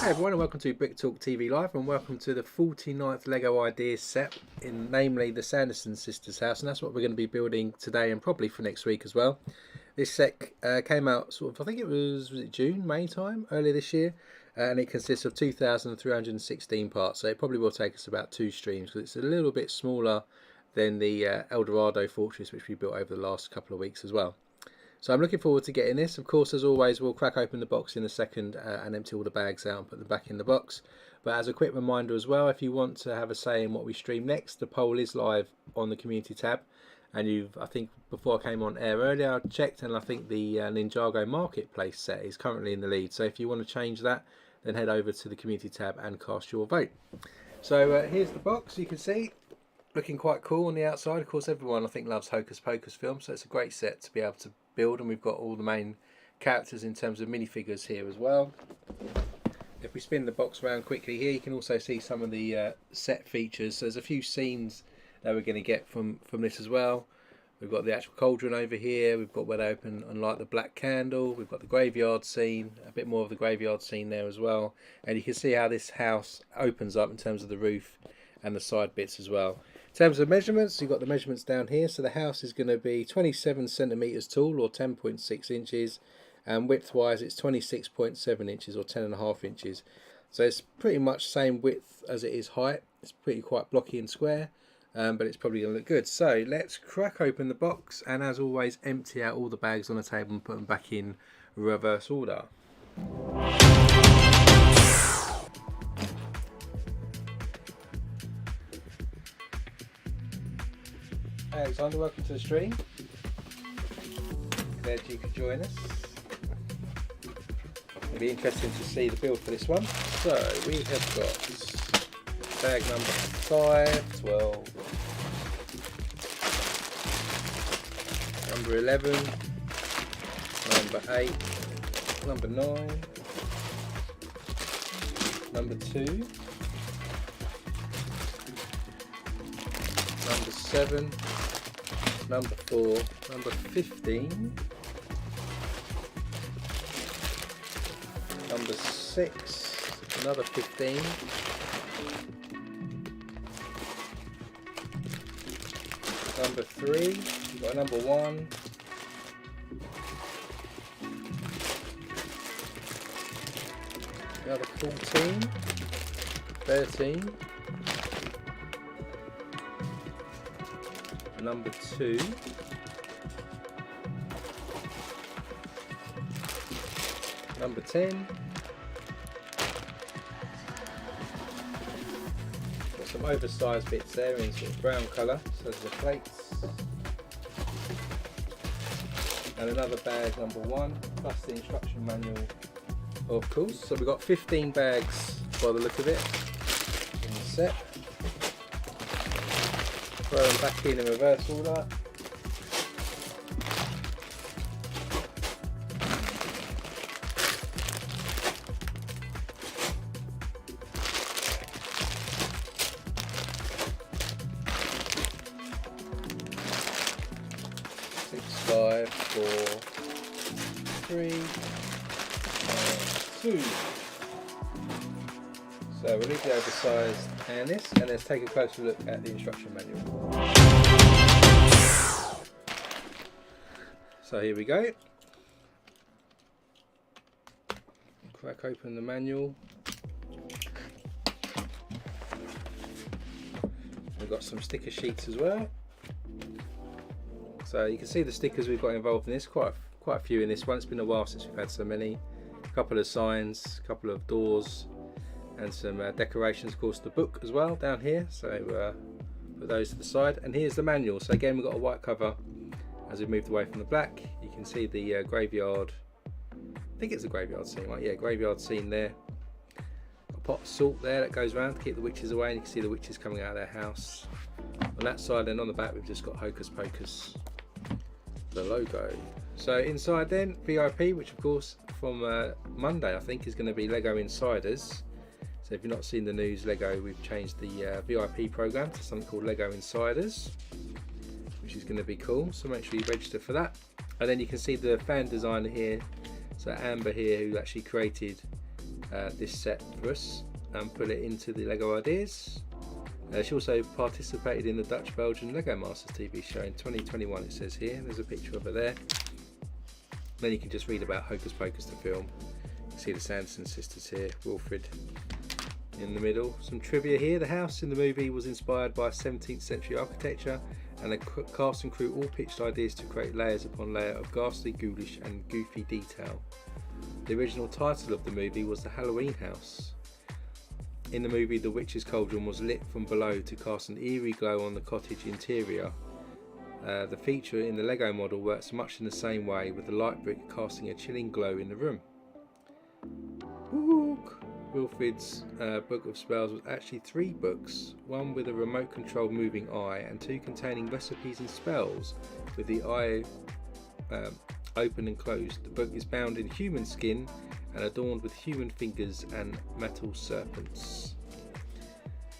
Hey everyone, and welcome to Brick Talk TV Live, and welcome to the 49th Lego Ideas set, namely the Sanderson Sisters house, and that's what we're going to be building today and probably for next week as well. This set came out sort of, I think it was it June, May time, earlier this year, and it consists of 2,316 parts, so it probably will take us about 2 streams because it's a little bit smaller than the Eldorado Fortress which we built over the last couple of weeks as well. So I'm looking forward to getting this. Of course, as always, we'll crack open the box in a second and empty all the bags out and put them back in the box. But as a quick reminder as well, if you want to have a say in what we stream next, the poll is live on the community tab. And I think before I came on air earlier, I checked, and I think the Ninjago Marketplace set is currently in the lead. So if you want to change that, then head over to the community tab and cast your vote. So here's the box, you can see. Looking quite cool on the outside. Of course, everyone I think loves Hocus Pocus films, so it's a great set to be able to build, and we've got all the main characters in terms of minifigures here as well. If we spin the box around quickly here, you can also see some of the set features. So there's a few scenes that we're going to get from this as well. We've got the actual cauldron over here, we've got where they open and light the black candle, we've got the graveyard scene, a bit more of the graveyard scene there as well, and you can see how this house opens up in terms of the roof and the side bits as well. In terms of measurements, you've got the measurements down here. So the house is going to be 27 centimetres tall, or 10.6 inches, and width wise it's 26.7 inches or 10.5 inches. So it's pretty much same width as it is height. It's pretty quite blocky and square, but it's probably going to look good. So let's crack open the box, and as always, empty out all the bags on the table and put them back in reverse order. Alexander, welcome to the stream. Glad you could join us. It'll be interesting to see the build for this one. So we have got bag number 5, 12, number 11, number 8, number 9, number 2, number 7, number 4, number 15, number 6, another 15, number 3, we've got a number 1, another 14, 13, number 2, number 10, got some oversized bits there in sort of brown colour, so there's the plates, and another bag, number 1, plus the instruction manual, of course. So we've got 15 bags by the look of it in the set. Throw them back in reverse order. Six, 5, 4, 3, 2. So we'll leave the oversized and this, and let's take a closer look at the instruction manual. So here we go. Crack open the manual. We've got some sticker sheets as well. So you can see the stickers we've got involved in this, quite a few in this one. It's been a while since we've had so many. A couple of signs, a couple of doors, and some decorations, of course, the book as well down here. So put those to the side. And here's the manual. So again, we've got a white cover. As we moved away from the black, you can see the graveyard. I think it's a graveyard scene, right? Yeah, graveyard scene there. A pot of salt there that goes around to keep the witches away, and you can see the witches coming out of their house. On that side, and on the back, we've just got Hocus Pocus, the logo. So inside then, VIP, which of course from Monday I think is going to be Lego Insiders. So if you've not seen the news, Lego, we've changed the VIP program to something called Lego Insiders, which is going to be cool. So make sure you register for that. And then you can see the fan designer here, so Amber here, who actually created this set for us and put it into the Lego Ideas. She also participated in the Dutch-Belgian Lego Masters TV show in 2021, it says here. There's a picture of her there. Then you can just read about Hocus Pocus the film. You can see the Sanderson sisters here, Wilfred in the middle. Some trivia here: the house in the movie was inspired by 17th century architecture, and the cast and crew all pitched ideas to create layers upon layer of ghastly, ghoulish and goofy detail. The original title of the movie was The Halloween House. In the movie, the witch's cauldron was lit from below to cast an eerie glow on the cottage interior. The feature in the Lego model works much in the same way, with the light brick casting a chilling glow in the room. Wilfred's book of spells was actually 3 books, one with a remote controlled moving eye and 2 containing recipes and spells with the eye open and closed. The book is bound in human skin and adorned with human fingers and metal serpents.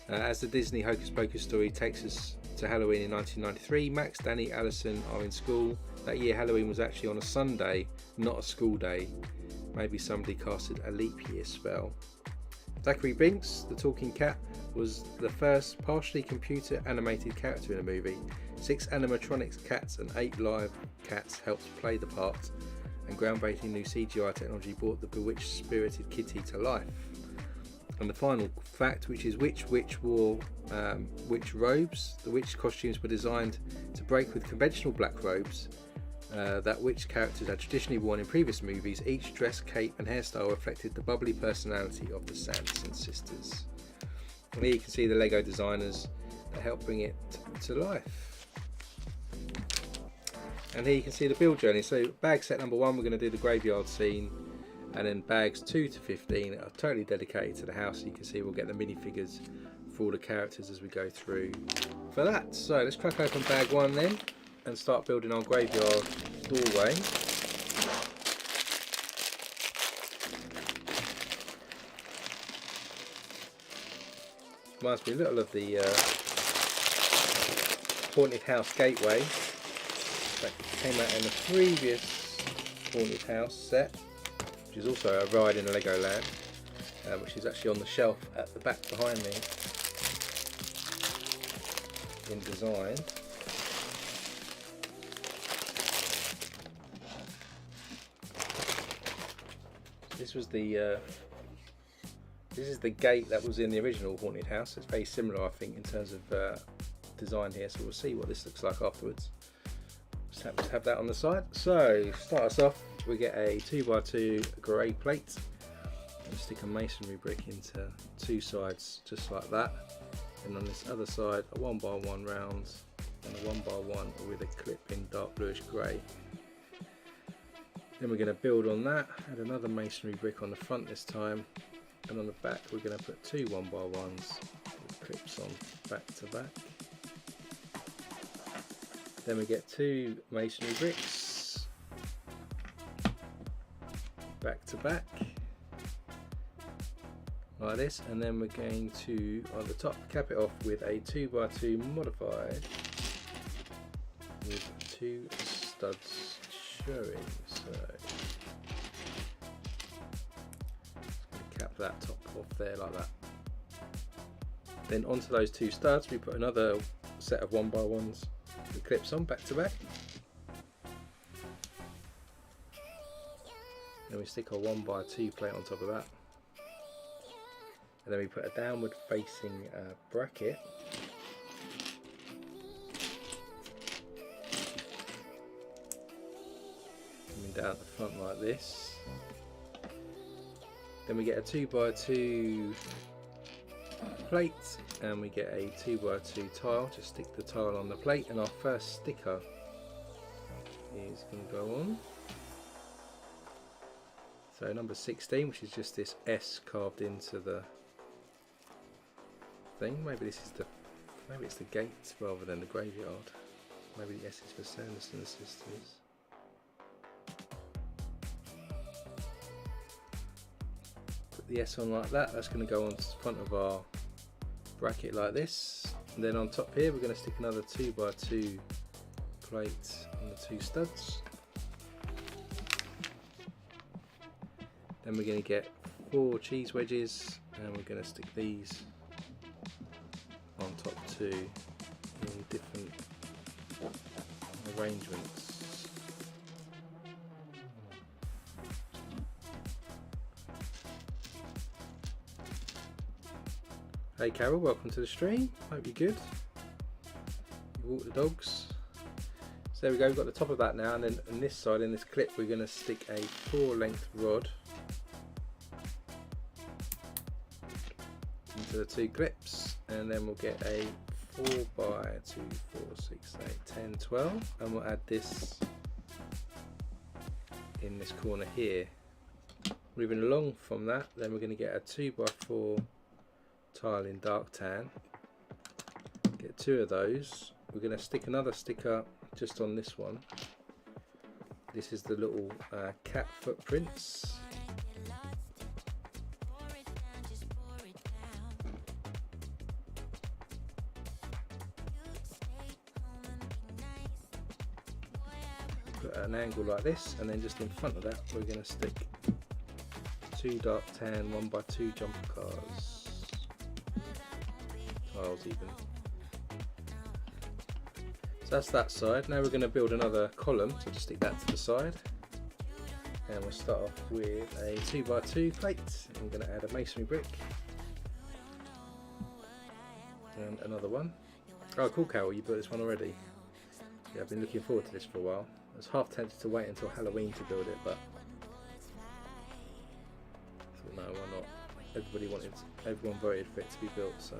As the Disney Hocus Pocus story takes us to Halloween in 1993, Max, Danny, Allison are in school. That year Halloween was actually on a Sunday, not a school day. Maybe somebody casted a leap year spell. Zachary Binks, the talking cat, was the first partially computer animated character in a movie. 6 animatronics cats and 8 live cats helped play the part, and groundbreaking new CGI technology brought the bewitched spirited kitty to life. And the final fact, which is which witch wore witch robes. The witch costumes were designed to break with conventional black robes that witch characters had traditionally worn in previous movies. Each dress, cape and hairstyle reflected the bubbly personality of the Sanderson sisters. And here you can see the Lego designers that helped bring it to life. And here you can see the build journey. So bag set number 1, we're going to do the graveyard scene, and then bags 2 to 15 are totally dedicated to the house. You can see we'll get the minifigures for all the characters as we go through for that. So let's crack open bag 1 then and start building our graveyard doorway. Reminds me a little of the haunted house gateway that came out in the previous Haunted House set, which is also a ride in Legoland, which is actually on the shelf at the back behind me in design. This was the this is the gate that was in the original Haunted House. It's very similar, I think, in terms of design here, so we'll see what this looks like afterwards. Just happy to have that on the side. So start us off, we get a 2x2 grey plate and stick a masonry brick into two sides just like that, and on this other side a 1x1 round and a 1x1 with a clip in dark bluish grey. Then we're going to build on that, add another masonry brick on the front this time, and on the back we're going to put two 1x1s with clips on back to back. Then we get two masonry bricks back to back like this, and then we're going to, on the top, cap it off with a 2x2 modified with two studs showing. So cap that top off there like that. Then onto those two studs we put another set of 1x1s with clips on back to back. Then we stick our 1x2 plate on top of that. And then we put a downward facing bracket coming down the front like this. Then we get a 2x2 plate and we get a 2x2 tile. Just stick the tile on the plate, and our first sticker is going to go on. So number 16, which is just this S carved into the thing. Maybe this is maybe it's the gates rather than the graveyard. Maybe the S is for Sanderson Sisters. Put the S on like that. That's going to go on the front of our bracket like this. And then on top here we're going to stick another 2x2 plate on the two studs. Then we're going to get 4 cheese wedges, and we're going to stick these on top too in different arrangements. Hey Carol, welcome to the stream. Hope you're good. You walk the dogs. So there we go, we've got the top of that now, and then on this side, in this clip, we're going to stick a 4-length rod into the two clips, and then we'll get a 4x2, 4, 6, 8, 10, 12, and we'll add this in this corner here. Moving along from that, then we're going to get a 2x4 tile in dark tan. Get 2 of those. We're going to stick another sticker just on this one. This is the little cat footprints. Put an angle like this, and then just in front of that we're going to stick 2 dark tan 1x2 jumper cars, tiles even. So that's that side. Now we're going to build another column, so just stick that to the side, and we'll start off with a 2x2 plate. I'm going to add a masonry brick and another one. Oh cool Carol, you built this one already. Yeah, I've been looking forward to this for a while. I was half tempted to wait until Halloween to build it, but I thought no, why not? Everyone voted for it to be built, so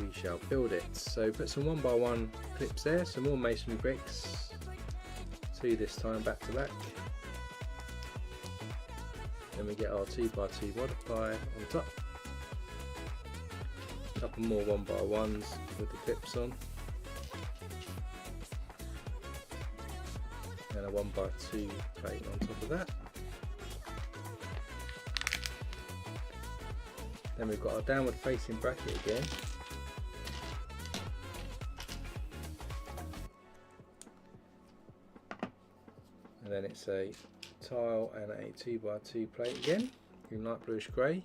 we shall build it. So put some 1x1 clips there, some more masonry bricks, 2 this time back to back. Then we get our 2x2 modifier on top. A couple more 1x1s with the clips on. And a 1x2 plate on top of that. Then we've got our downward facing bracket again. And then it's a tile and a 2x2 plate again in light bluish grey.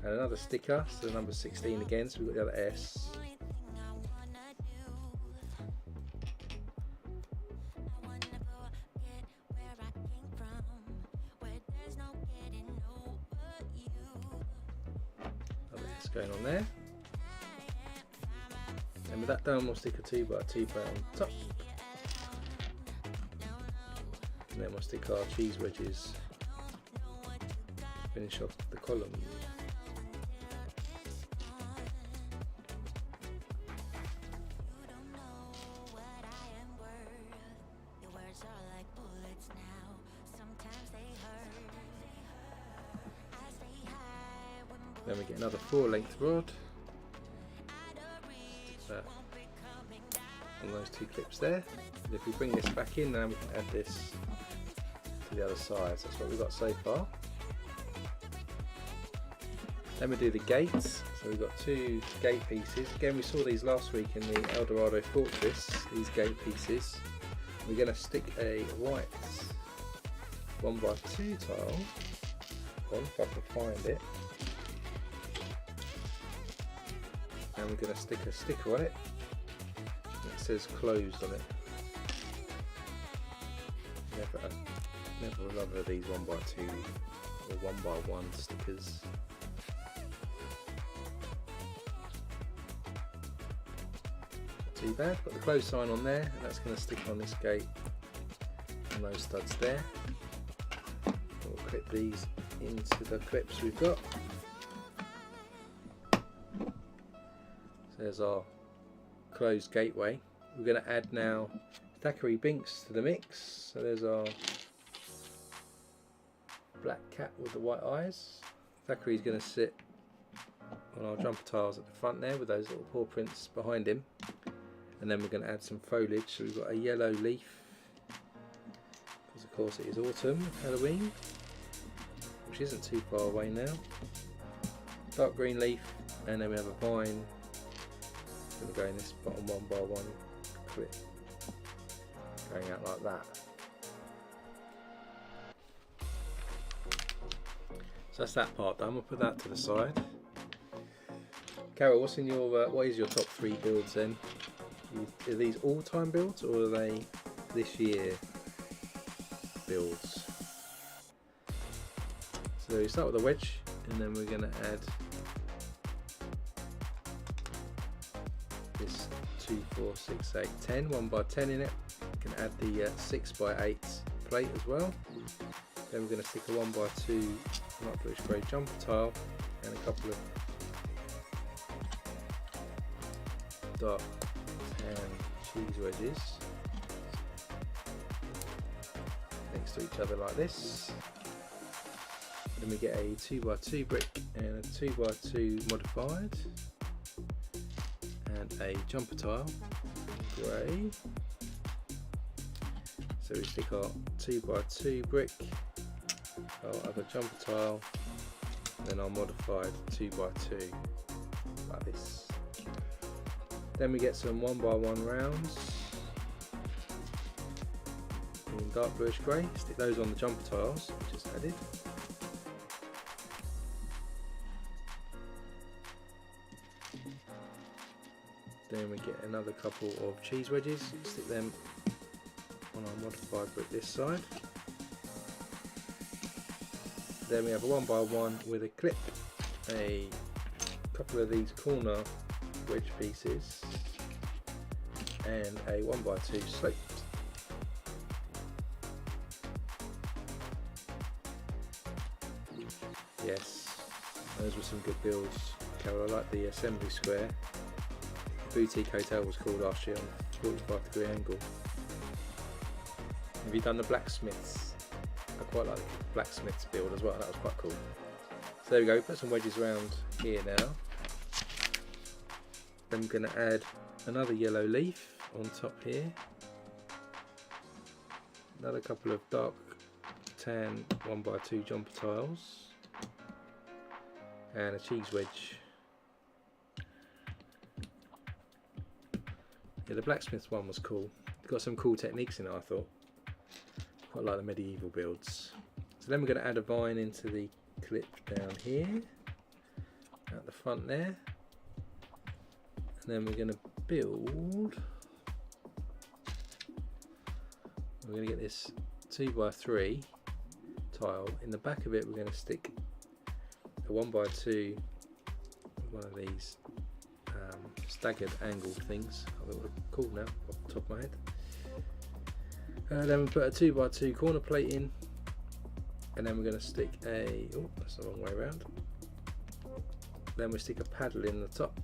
And another sticker, so number 16 again, so we've got the other S. Going on there, and with that done we'll stick a 2x2 plate on top, and then we'll stick our cheese wedges, finish off the column. Then we get another 4-length rod, stick that on those 2 clips there. And if we bring this back in, now we can add this to the other side. So that's what we've got so far. Then we do the gates. So we've got 2 gate pieces. Again, we saw these last week in the Eldorado Fortress, these gate pieces. We're going to stick a white 1x2 tile on, if I can find it. And we're going to stick a sticker on it that says closed on it. Never love these 1x2 or 1x1 stickers. Not too bad. Got the close sign on there, and that's going to stick on this gate and those studs there. We'll clip these into the clips we've got. There's our closed gateway. We're going to add now Thackeray Binks to the mix. So there's our black cat with the white eyes. Thackeray's going to sit on our jumper tiles at the front there with those little paw prints behind him. And then we're going to add some foliage. So we've got a yellow leaf, because of course it is autumn, Halloween, which isn't too far away now. Dark green leaf, and then we have a vine. Going to go in this bottom 1x1 clip, going out like that. So that's that part done. We'll put that to the side. Carol, what's in your what is your top 3 builds then? Are these all-time builds, or are they this year builds? So we start with a wedge, and then we're going to add this 2, 4, 6, 8, 10, 1x10 in it. You can add the 6x8 plate as well. Then we're going to stick a 1x2 light bluish grey jumper tile and a couple of dark tan cheese wedges next to each other like this. Then we get a 2x2 brick and a 2x2 modified and a jumper tile, grey. So we stick our 2x2 brick, our other jumper tile, then our modified 2x2 like this. Then we get some 1x1 rounds in dark bluish grey, stick those on the jumper tiles just added. Then we get another couple of cheese wedges, stick them on our modified brick this side. Then we have a 1x1 with a clip, a couple of these corner wedge pieces, and a 1x2 sloped. Yes, those were some good builds, Carol. I like the assembly square. The boutique hotel was called last year on a 45-degree angle. Have you done the blacksmiths? I quite like the blacksmiths build as well, that was quite cool. So there we go, put some wedges around here now. Then I'm going to add another yellow leaf on top here. Another couple of dark tan 1x2 jumper tiles. And a cheese wedge. Yeah, the blacksmith's one was cool. Got some cool techniques in it, I thought. quite like the medieval builds. So then we're going to add a vine into the clip down here at the front there, and then we're going to build. We're going to get this 2x3 tile. In the back of it we're going to stick a 1x2, one of these staggered angled things, I don't know what they're called now off the top of my head. Then we put a 2x2 corner plate in, and then we're going to stick a, oh that's the wrong way around, then we stick a paddle in the top,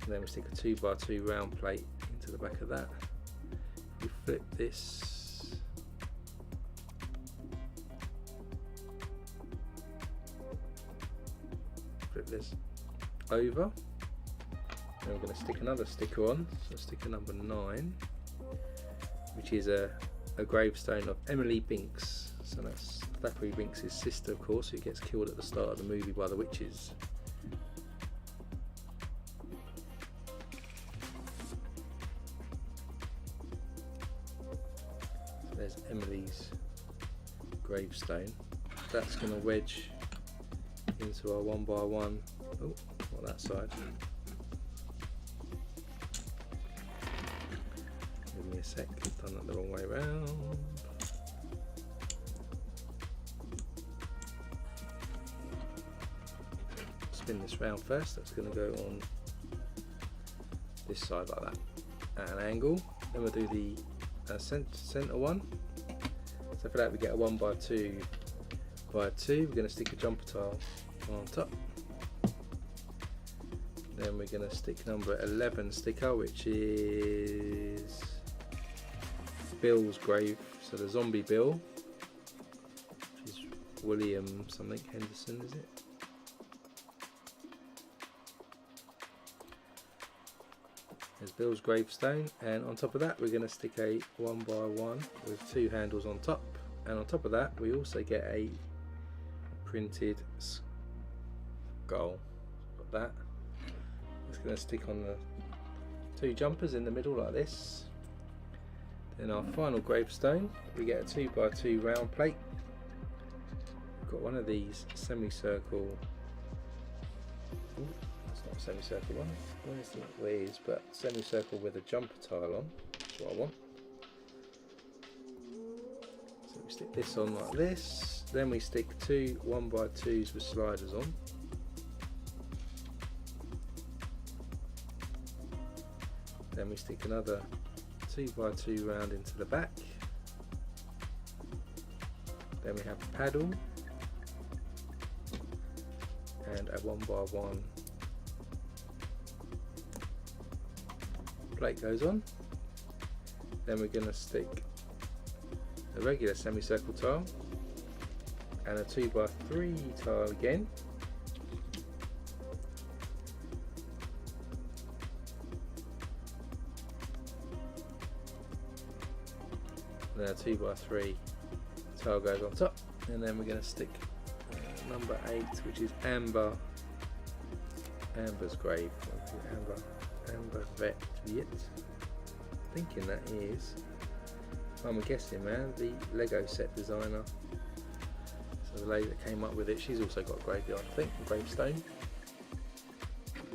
and then we stick a 2x2 round plate into the back of that. We flip this, over, and we're going to stick another sticker on, so sticker number 9, which is a gravestone of Emily Binks. So that's Thackeray Binks' sister, of course, who gets killed at the start of the movie by the witches. So there's Emily's gravestone. That's going to wedge into our 1x1. Oh, not that side. Give me a sec, I've done that the wrong way around. Spin this round first, that's going to go on this side like that at an angle. Then we'll do the centre one. So for that we get a 1x2 by 2. We're going to stick a jumper tile on top. Then we're going to stick number 11 sticker, which is Bill's grave, so the zombie Bill, which is William something Henderson, is it? There's Bill's gravestone, and on top of that we're going to stick a 1x1 with 2 handles on top, and on top of that we also get a printed skull. Got that. It's going to stick on the 2 jumpers in the middle like this. Then our final gravestone, we get a 2x2 round plate. We've got one of these semicircle. Ooh, that's not a semicircle one. Where it is, but semicircle with a jumper tile on. That's what I want. So we stick this on like this. Then we stick 2 1x2s with sliders on. Then we stick another 2x2 round into the back. Then we have a paddle and a 1x1 plate goes on. Then we're going to stick a regular semicircle tile and a 2x3 tile again. Then a 2x3 tile goes on top, and then we're going to stick number 8, which is Amber's grave. Amber Vet Viet. Thinking that is, I'm guessing, man, the Lego set designer. So the lady that came up with it, she's also got a graveyard, I think, a gravestone.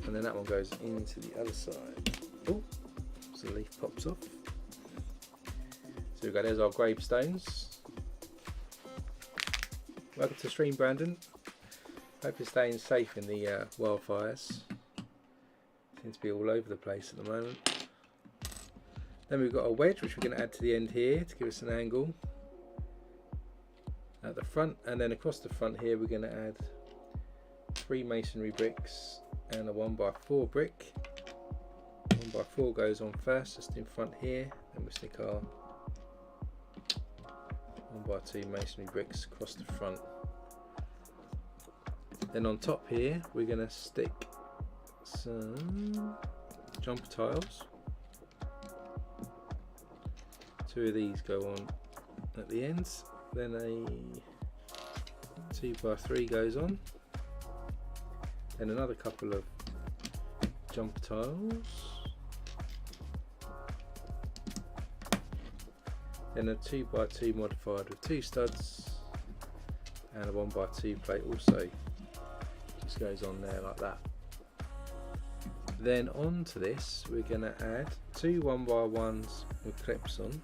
And then that one goes into the other side. Oh, so the leaf pops off. So we've got, there's our gravestones. Welcome to the stream, Brandon. Hope you're staying safe in the wildfires. Seems to be all over the place at the moment. Then we've got a wedge, which we're going to add to the end here to give us an angle at the front, and then across the front here we're going to add 3 masonry bricks and a 1x4 brick. 1x4 goes on first, just in front here, then we stick our 1x2 masonry bricks across the front. Then on top here we're going to stick some jumper tiles. 2 of these go on at the ends, then a 2x3 goes on, then another couple of jumper tiles, then a 2x2 modified with 2 studs, and a 1x2 plate also just goes on there like that. Then onto this we're going to add 2 1x1s with clips on,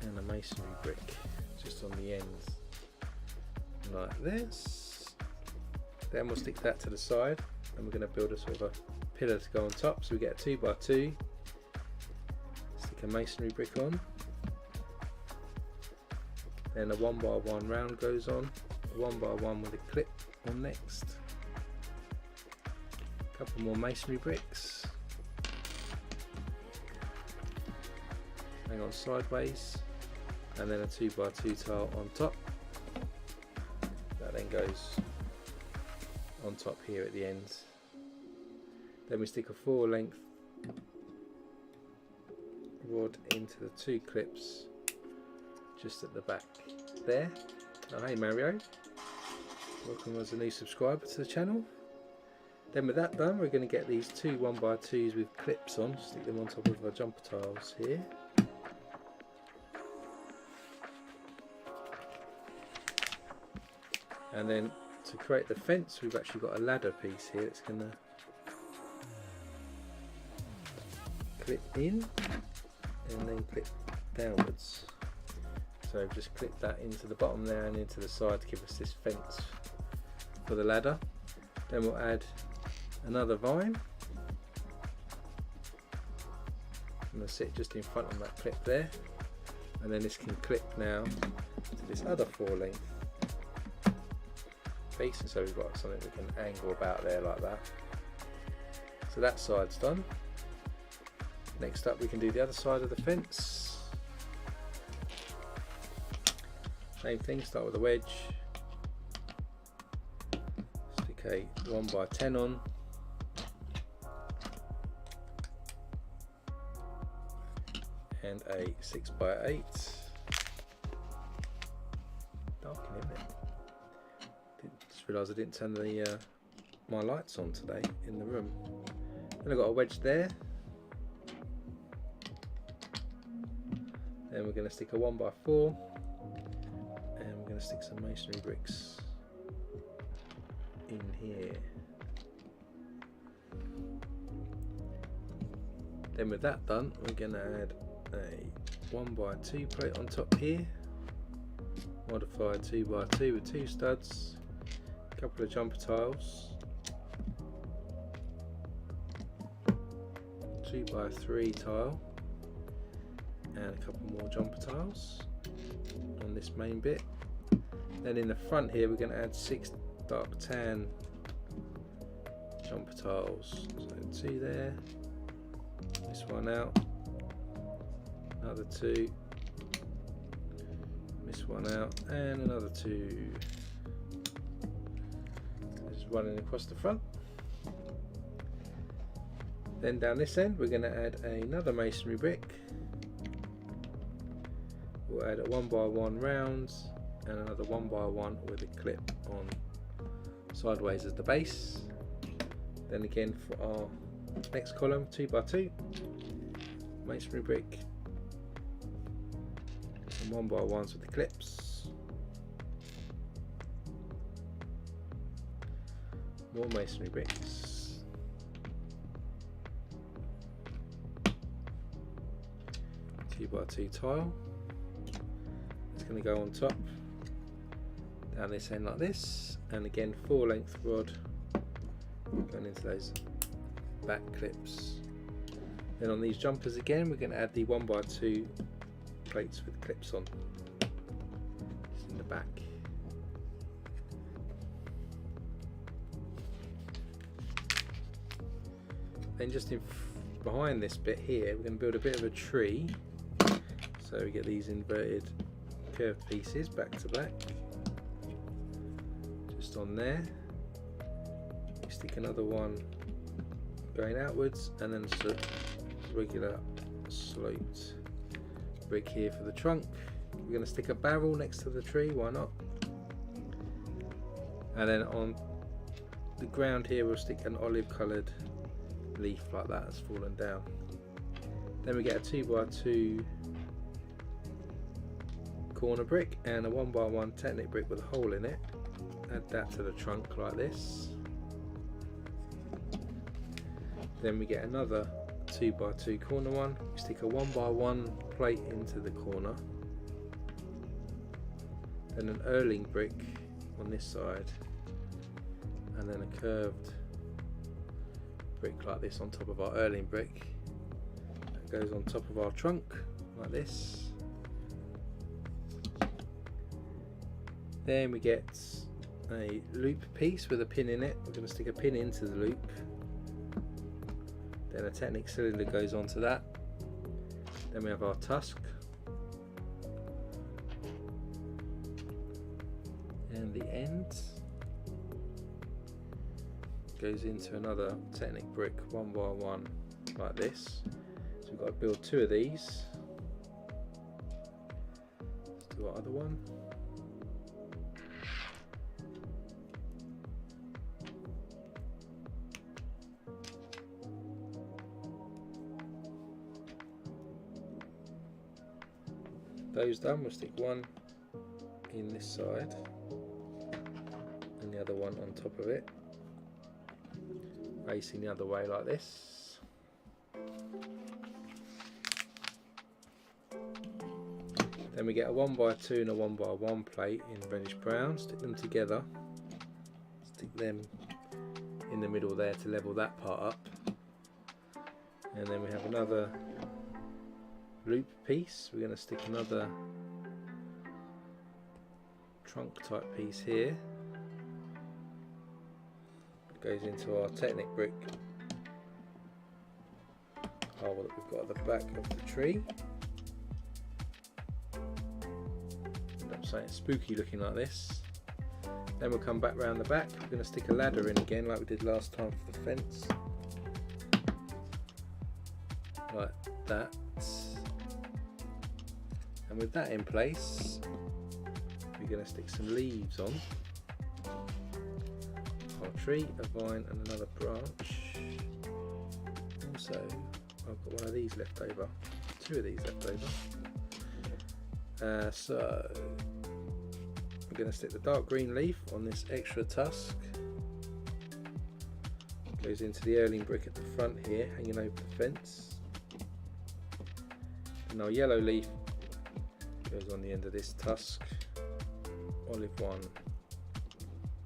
and a masonry brick just on the ends like this. Then we'll stick that to the side, and we're going to build a sort of a pillar to go on top. So we get a 2x2, stick a masonry brick on, then a 1x1 round goes on, a 1x1 with a clip on next, a couple more masonry bricks, hang on sideways, and then a 2x2 tile on top. That then goes on top here at the end. Then we stick a 4 length rod into the 2 clips just at the back there. Oh, hey Mario, welcome as a new subscriber to the channel. Then with that done, we're going to get these 2 1x2s with clips on, stick them on top of our jumper tiles here. And then to create the fence, we've actually got a ladder piece here that's going to clip in and then clip downwards. So just clip that into the bottom there and into the side to give us this fence for the ladder. Then we'll add another vine, and they'll sit just in front of that clip there, and then this can clip now to this other 4 length piece, and so we've got something we can angle about there like that. So that side's done. Next up we can do the other side of the fence. Same thing, start with a wedge, stick a 1x10 on, and a 6x8. Dark, isn't it? Just realised I didn't turn the my lights on today in the room. Then I've got a wedge there. Then we're going to stick a 1x4, and we're going to stick some masonry bricks in here. Then with that done, we're going to add a 1x2 plate on top here, modified 2x2 with 2 studs, a couple of jumper tiles, 2x3 tile, and a couple more jumper tiles on this main bit. Then in the front here we're going to add 6 dark tan jumper tiles, so 2 there, this one out, another 2, this one out, and another 2. Just running across the front. Then down this end we're going to add another masonry brick. We'll add a 1x1 round and another 1x1 with a clip on sideways as the base. Then again for our next column, 2x2 masonry brick, some 1x1s with the clips, more masonry bricks, 2x2 tile. It's going to go on top down this end like this, and again 4 length rod going into those back clips. Then on these jumpers again we're going to add the 1x2 plates with clips on just in the back. Then just behind this bit here we're going to build a bit of a tree, so we get these inverted curved pieces back to back just on there. You stick another one going outwards, and then just a regular sloped brick here for the trunk. We're going to stick a barrel next to the tree, why not? And then on the ground here we'll stick an olive coloured leaf like that that's fallen down. Then we get a 2x2 corner brick and a 1x1 Technic brick with a hole in it. Add that to the trunk like this. Then we get another 2x2 corner one. We stick a 1x1 plate into the corner. Then an Erling brick on this side. And then a curved brick like this on top of our Erling brick. That goes on top of our trunk like this. Then we get a loop piece with a pin in it. We're going to stick a pin into the loop. Then a Technic cylinder goes onto that. Then we have our tusk. And the end goes into another Technic brick 1x1 like this. So we've got to build 2 of these. Let's do our other one. Those done, we'll stick one in this side and the other one on top of it, facing the other way like this. Then we get a 1x2 and a 1x1 plate in reddish brown, stick them together, stick them in the middle there to level that part up. And then we have another loop piece. We're going to stick another trunk type piece here. It goes into our Technic brick hole that we've got at the back of the tree. End up saying spooky looking like this. Then we'll come back round the back. We're going to stick a ladder in again like we did last time for the fence, like that. And with that in place, we're going to stick some leaves on our tree, a vine and another branch. Also, I've got one of these left over, 2 of these left over. So we're going to stick the dark green leaf on this extra tusk. Goes into the Erling brick at the front here, hanging over the fence. And our yellow leaf goes on the end of this tusk, olive one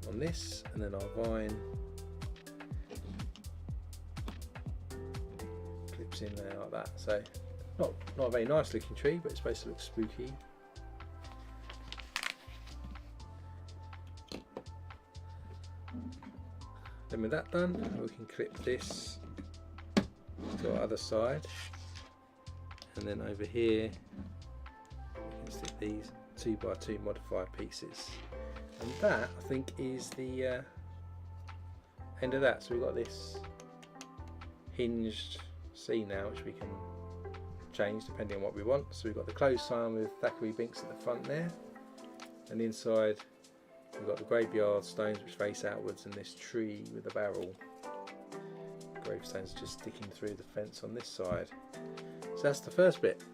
on this, and then our vine clips in there like that. So not a very nice looking tree, but it's supposed to look spooky. Then with that done, we can clip this to our other side, and then over here stick these 2x2 modified pieces, and that I think is the end of that. So we've got this hinged C now, which we can change depending on what we want. So we've got the closed sign with Thackeray Binks at the front there, and inside we've got the graveyard stones which face outwards, and this tree with a barrel. Gravestones just sticking through the fence on this side. So that's the first bit.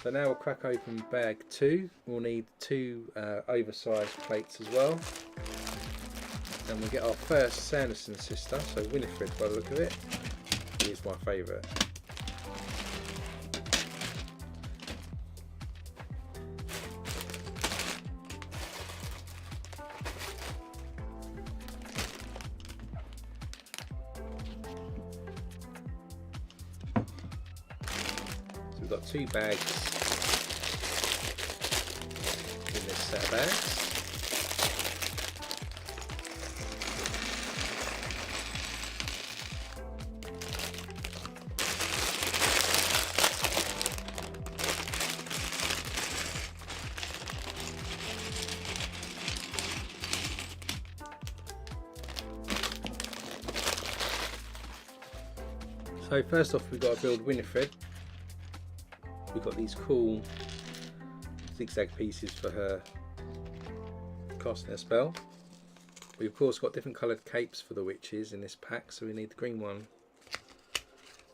So now we'll crack open bag 2. We'll need 2 oversized plates as well. And we'll get our first Sanderson sister, so Winifred by the look of it. She is my favourite. So we've got 2 bags in this set of bags. So first off, we've got to build Winifred. We've got these cool zigzag pieces for her casting her spell. We've of course got different coloured capes for the witches in this pack, so we need the green one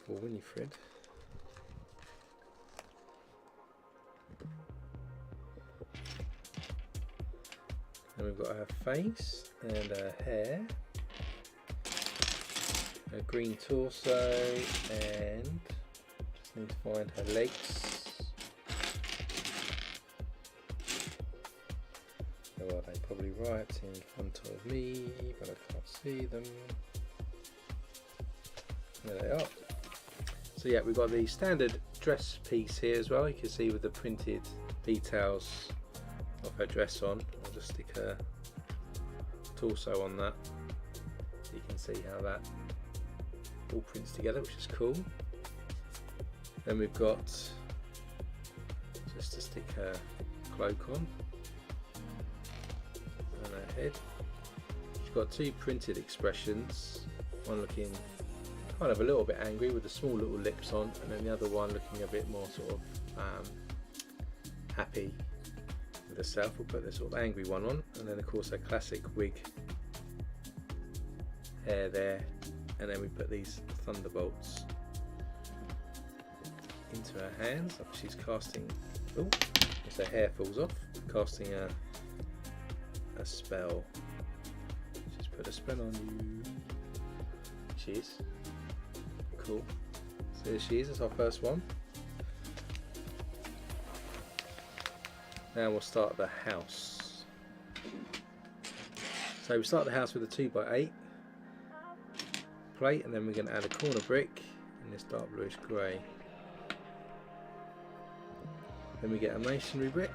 for Winifred. And we've got her face and her hair, her green torso, and just need to find her legs. Well, they're probably right in front of me, but I can't see them. There they are. So yeah, we've got the standard dress piece here as well. You can see with the printed details of her dress on. I'll just stick her torso on that so you can see how that all prints together, which is cool. Then we've got, just to stick her cloak on, and her head. She's got two printed expressions, one looking kind of a little bit angry with the small little lips on, and then the other one looking a bit more sort of happy with herself. We'll put the sort of angry one on, and then of course her classic wig hair there, and then we put these thunderbolts into her hands. She's casting, oh, as her hair falls off, casting a spell. She's put a spell on you. She is. Cool. So there she is, that's our first one. Now we'll start the house. So we start the house with a 2x8 plate, and then we're going to add a corner brick in this dark bluish grey. Then we get a masonry brick,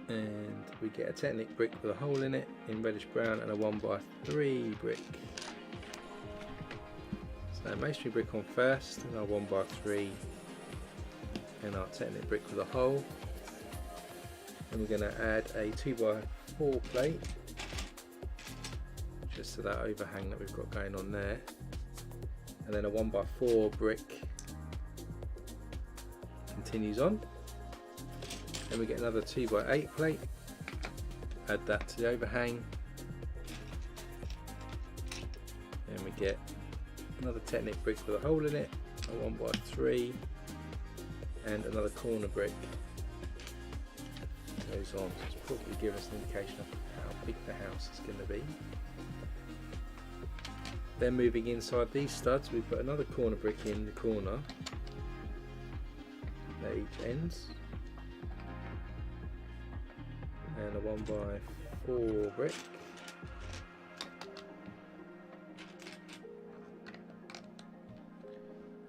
and we get a Technic brick with a hole in it in reddish brown, and a 1x3 brick. So masonry brick on first, and our 1x3, and our Technic brick with a hole. And we're going to add a 2x4 plate just to that overhang that we've got going on there, and then a 1x4 brick continues on. Then we get another 2x8 plate, add that to the overhang, and we get another Technic brick with a hole in it, a 1x3, and another corner brick goes on. So it's probably give us an indication of how big the house is going to be. Then moving inside these studs, we put another corner brick in the corner at each ends, and a 1x4 brick,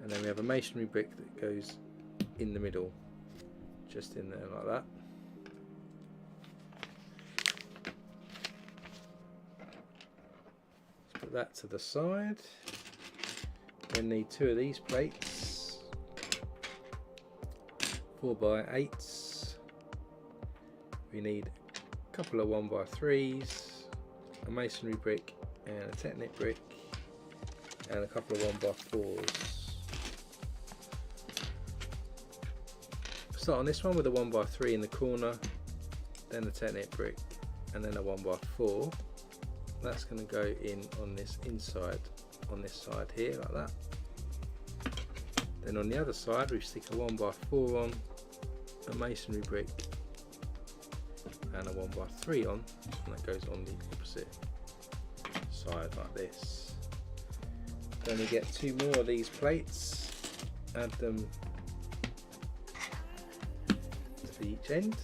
and then we have a masonry brick that goes in the middle, just in there like that. Let's put that to the side. We need two of these plates, 4x8s. We need a couple of 1x3s, a masonry brick and a Technic brick, and a couple of 1x4s. Start on this one with a 1x3 in the corner, then the Technic brick, and then a 1x4. That's going to go in on this inside, on this side here, like that. Then on the other side we stick a 1x4 on, a masonry brick, and a 1x3 on, and that goes on the opposite side like this. Then we get two more of these plates, add them to each end.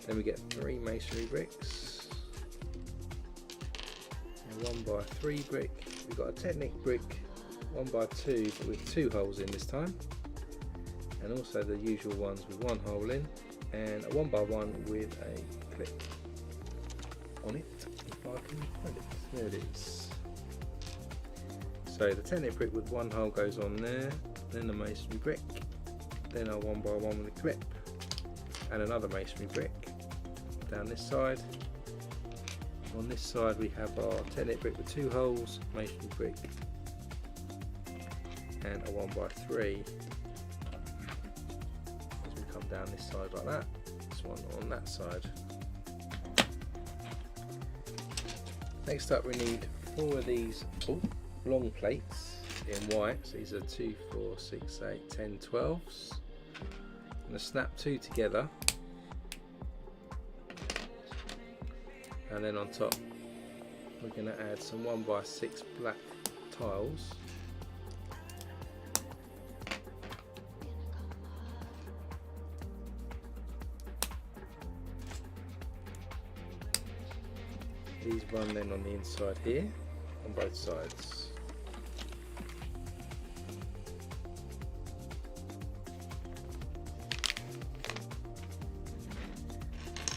Then we get three masonry bricks, a 1x3 brick. We've got a Technic brick 1x2 but with two holes in this time, and also the usual ones with one hole in, and a 1x1 with a clip on it, if I can find it. There it is. So the Technic brick with one hole goes on there, then the masonry brick, then our 1x1 with a clip, and another masonry brick down this side. On this side we have our Technic brick with two holes, masonry brick, and a 1x3 as we come down this side like that. This one on that side. Next up we need 4 of these long plates in white. So these are 2, 4, 6, 8, 10, 12s. I'm going to snap 2 together, and then on top we're going to add some 1x6 black tiles. These run then on the inside here on both sides.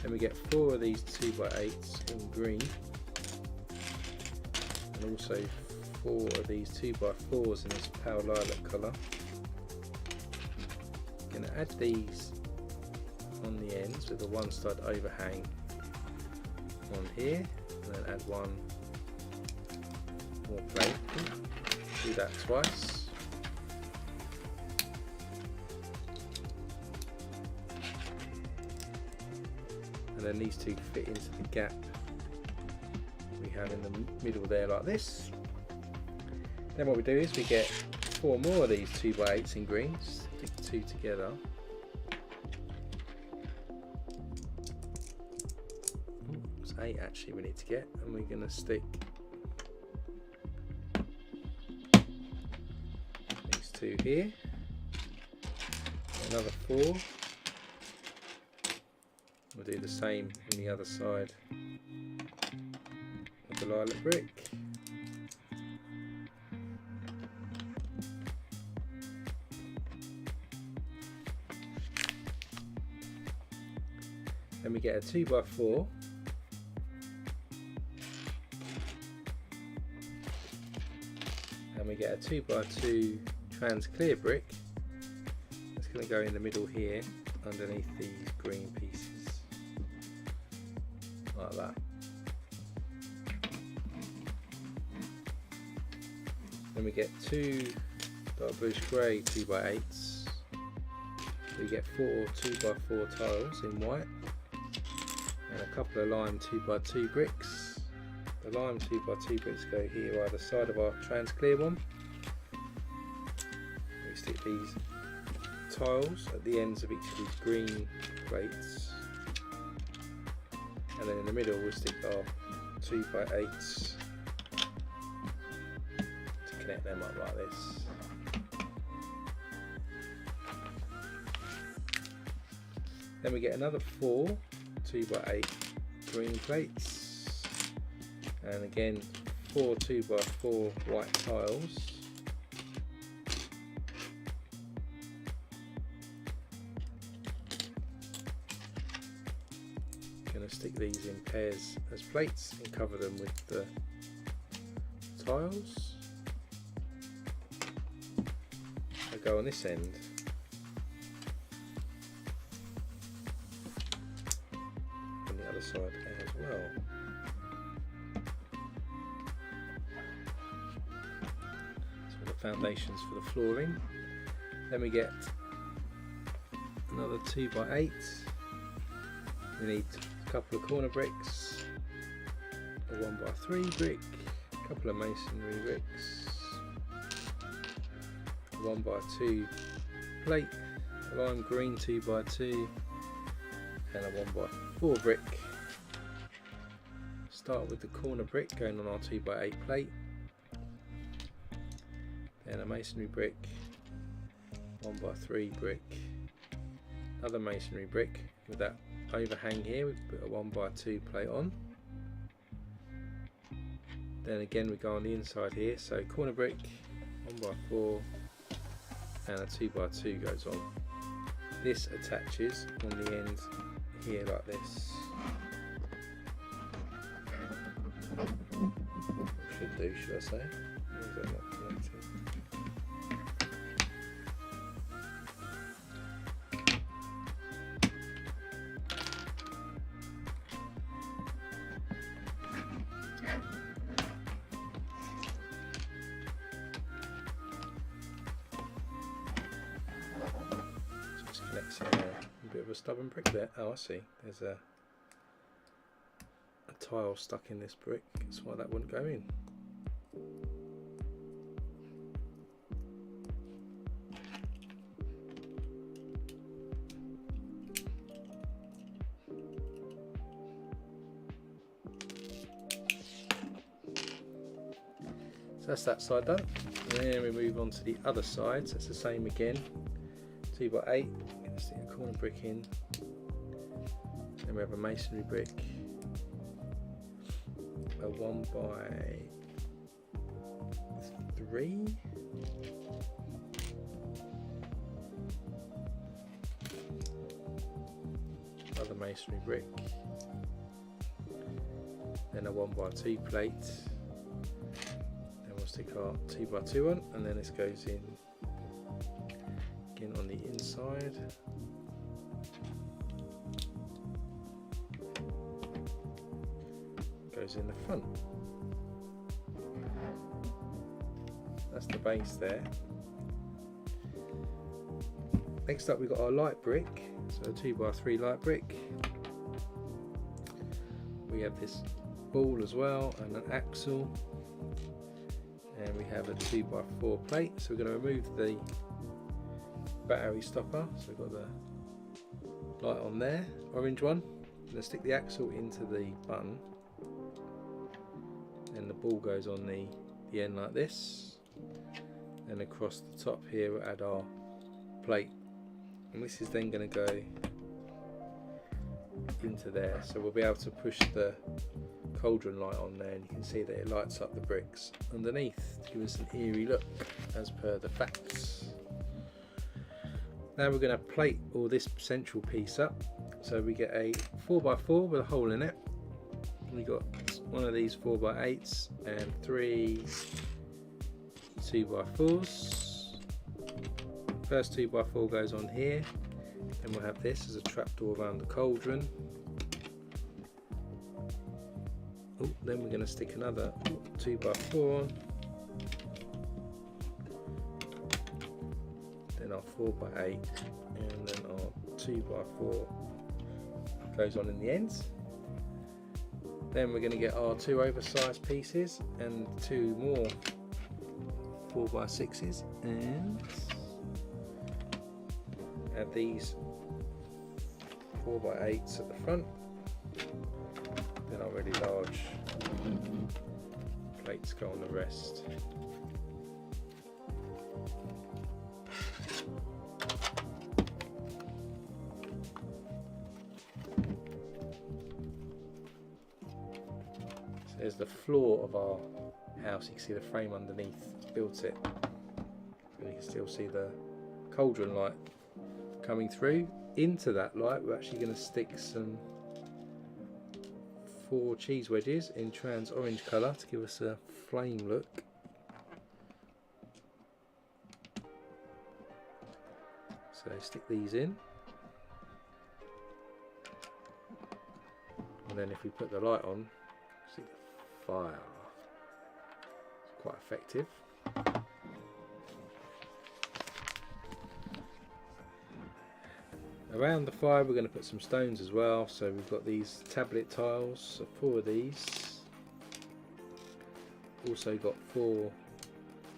Then we get 4 of these 2x8s in green, and also 4 of these 2x4s in this pale lilac colour. I'm going to add these on the ends with a 1 stud overhang on here, and then add 1 more plate. Do that twice. And then these 2 fit into the gap we have in the middle there like this. Then what we do is we get 4 more of these 2x8s in green, stick 2 together. It's 8 actually we need to get, and we're going to stick these 2 here, another 4. We'll do the same on the other side with the lilac brick. Then we get a 2x4, and we get a 2x2 trans clear brick. It's going to go in the middle here underneath these green pieces. Like that. Then we get 2 dark bluish grey 2x8s. We get 4 2x4 tiles in white, and a couple of lime 2x2 bricks. The lime 2x2 bricks go here either side of our trans clear one. We stick these tiles at the ends of each of these green plates. And then in the middle we'll stick our 2x8s to connect them up like this. Then we get another 4 2x8 green plates, and again 4 2x4 white tiles. Going to stick these in pairs as plates and cover them with the tiles. I go on this end. On the other side as well. So the foundations for the flooring. Then we get another 2x8. We need a couple of corner bricks, a 1x3 brick, a couple of masonry bricks, a 1x2 plate, a lime green 2x2, and a 1x4 brick. Start with the corner brick going on our 2x8 plate, then a masonry brick, 1x3 brick, another masonry brick with that overhang here. We put a 1x2 plate on. Then again we go on the inside here, so corner brick, 1x4, and a 2x2 goes on. This attaches on the end here like this. Should do, should I say? Or is that not connected? bricks. Yeah, a bit of a stubborn brick there. Oh, I see. There's a tile stuck in this brick. That's why that wouldn't go in. So that's that side done. And then we move on to the other side. So it's the same again. 2x8. Going to stick a corner brick in. Then we have a masonry brick. A 1x3. Another masonry brick. Then a 1x2 plate. Then we'll stick our 2x2 on, and then this goes in again on the inside. Goes in the front. That's the base there. Next up we've got our light brick, so a 2x3 light brick. We have this ball as well and an axle, and we have a 2x4 plate. So we're going to remove the battery stopper, so we've got the light on there, orange one. I'm going to stick the axle into the button, and the ball goes on the end like this, and across the top here we'll add our plate, and this is then going to go into there, so we'll be able to push the cauldron light on there, and you can see that it lights up the bricks underneath to give us an eerie look as per the facts. Now we're going to plate all this central piece up, so we get a 4x4 with a hole in it. We got one of these 4x8s and 3 2x4s. First 2x4 goes on here, then we'll have this as a trapdoor around the cauldron. Oh, then we're going to stick another 2x4 on, then our 4x8, and then our 2x4 goes on in the ends. Then we're going to get our 2 oversized pieces and 2 more 4x6s, and add these 4x8s at the front. Then our really large plates go on the rest. There's the floor of our house. You can see the frame underneath built it, and you can still see the cauldron light coming through. Into that light we're actually going to stick some 4 cheese wedges in trans orange colour to give us a flame look. So stick these in, and then if we put the light on, see the fire. It's quite effective. Around the fire we're going to put some stones as well, so we've got these tablet tiles, so 4 of these. Also got 4 of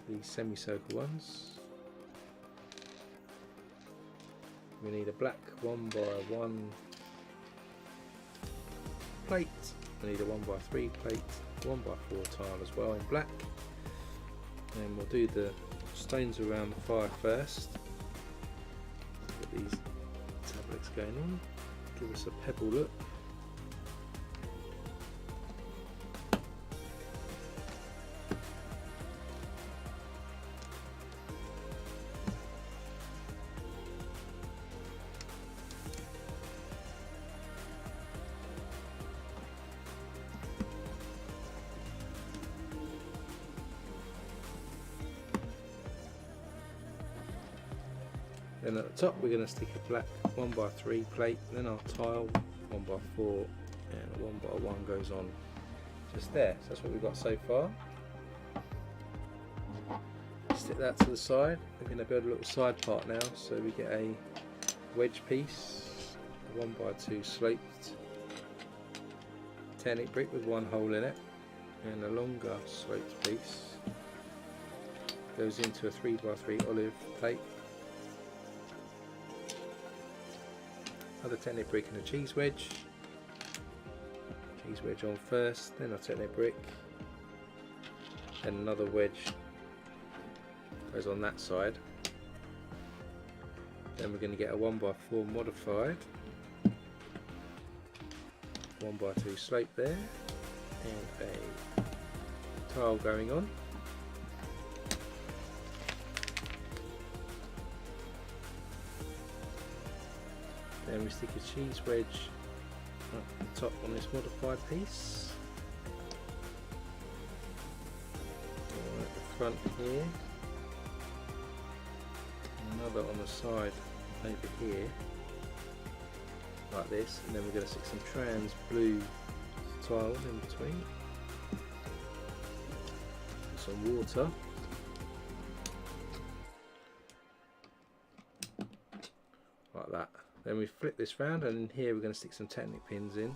these semicircle ones. We need a black 1x1 plate. We need a 1x3 plate, 1x4 tile as well in black. And we'll do the stones around the fire first. Got these tablets going on, give us a pebble look. Then at the top we're going to stick a black 1x3 plate, then our tile 1x4, and a 1x1 goes on just there. So that's what we've got so far. Stick that to the side. We're going to build a little side part now, so we get a wedge piece, a 1x2 sloped 10-inch brick with one hole in it, and a longer sloped piece goes into a 3x3 olive plate. Another 10-inch brick and a cheese wedge on first, then a 10-inch brick, and another wedge goes on that side. Then we're going to get a 1x4 modified 1x2 slope there, and a tile going on. Then we stick a cheese wedge up the top on this modified piece. One at the front here, another on the side over here, like this, and then we're going to stick some trans blue tiles in between, some water, like that. Then we flip this round, and in here we're going to stick some 10-inch pins in.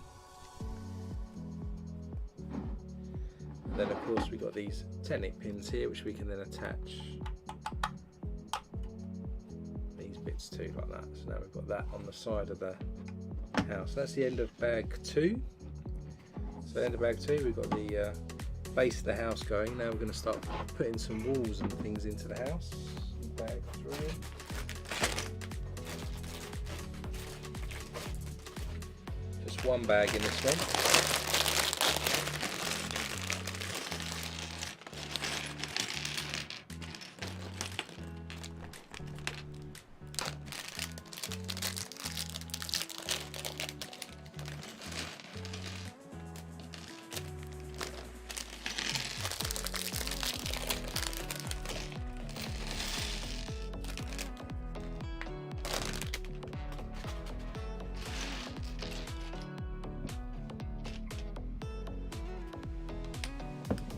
And then of course we've got these 10-inch pins here which we can then attach these bits to, like that. So now we've got that on the side of the house. That's the end of bag 2. So the end of bag 2, we've got the base of the house going. Now we're going to start putting some walls and things into the house. Bag 3. Just one bag in this one.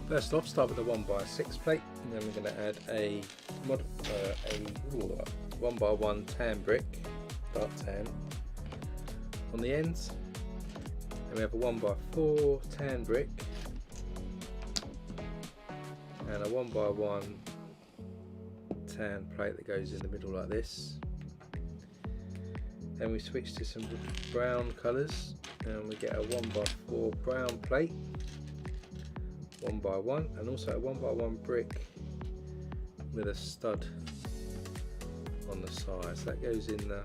First off, start with a 1x6 plate, and then we're going to add a 1x1 tan brick, dark tan, on the ends. Then we have a 1x4 tan brick, and a 1x1 tan plate that goes in the middle like this. Then we switch to some brown colours, and we get a 1x4 brown plate, 1x1, and also a 1x1 brick with a stud on the side. So that goes in the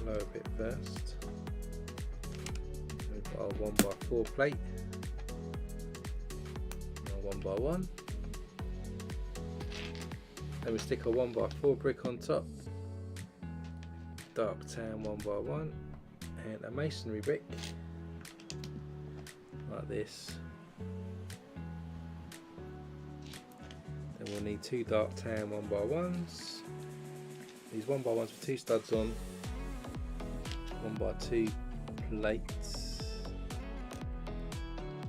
lower bit first. We've got our 1x4 plate, our 1x1. Then we stick a 1x4 brick on top, dark tan 1x1, and a masonry brick like this. We'll need 2 dark tan 1x1s. These 1x1s with 2 studs on, 1x2 plates,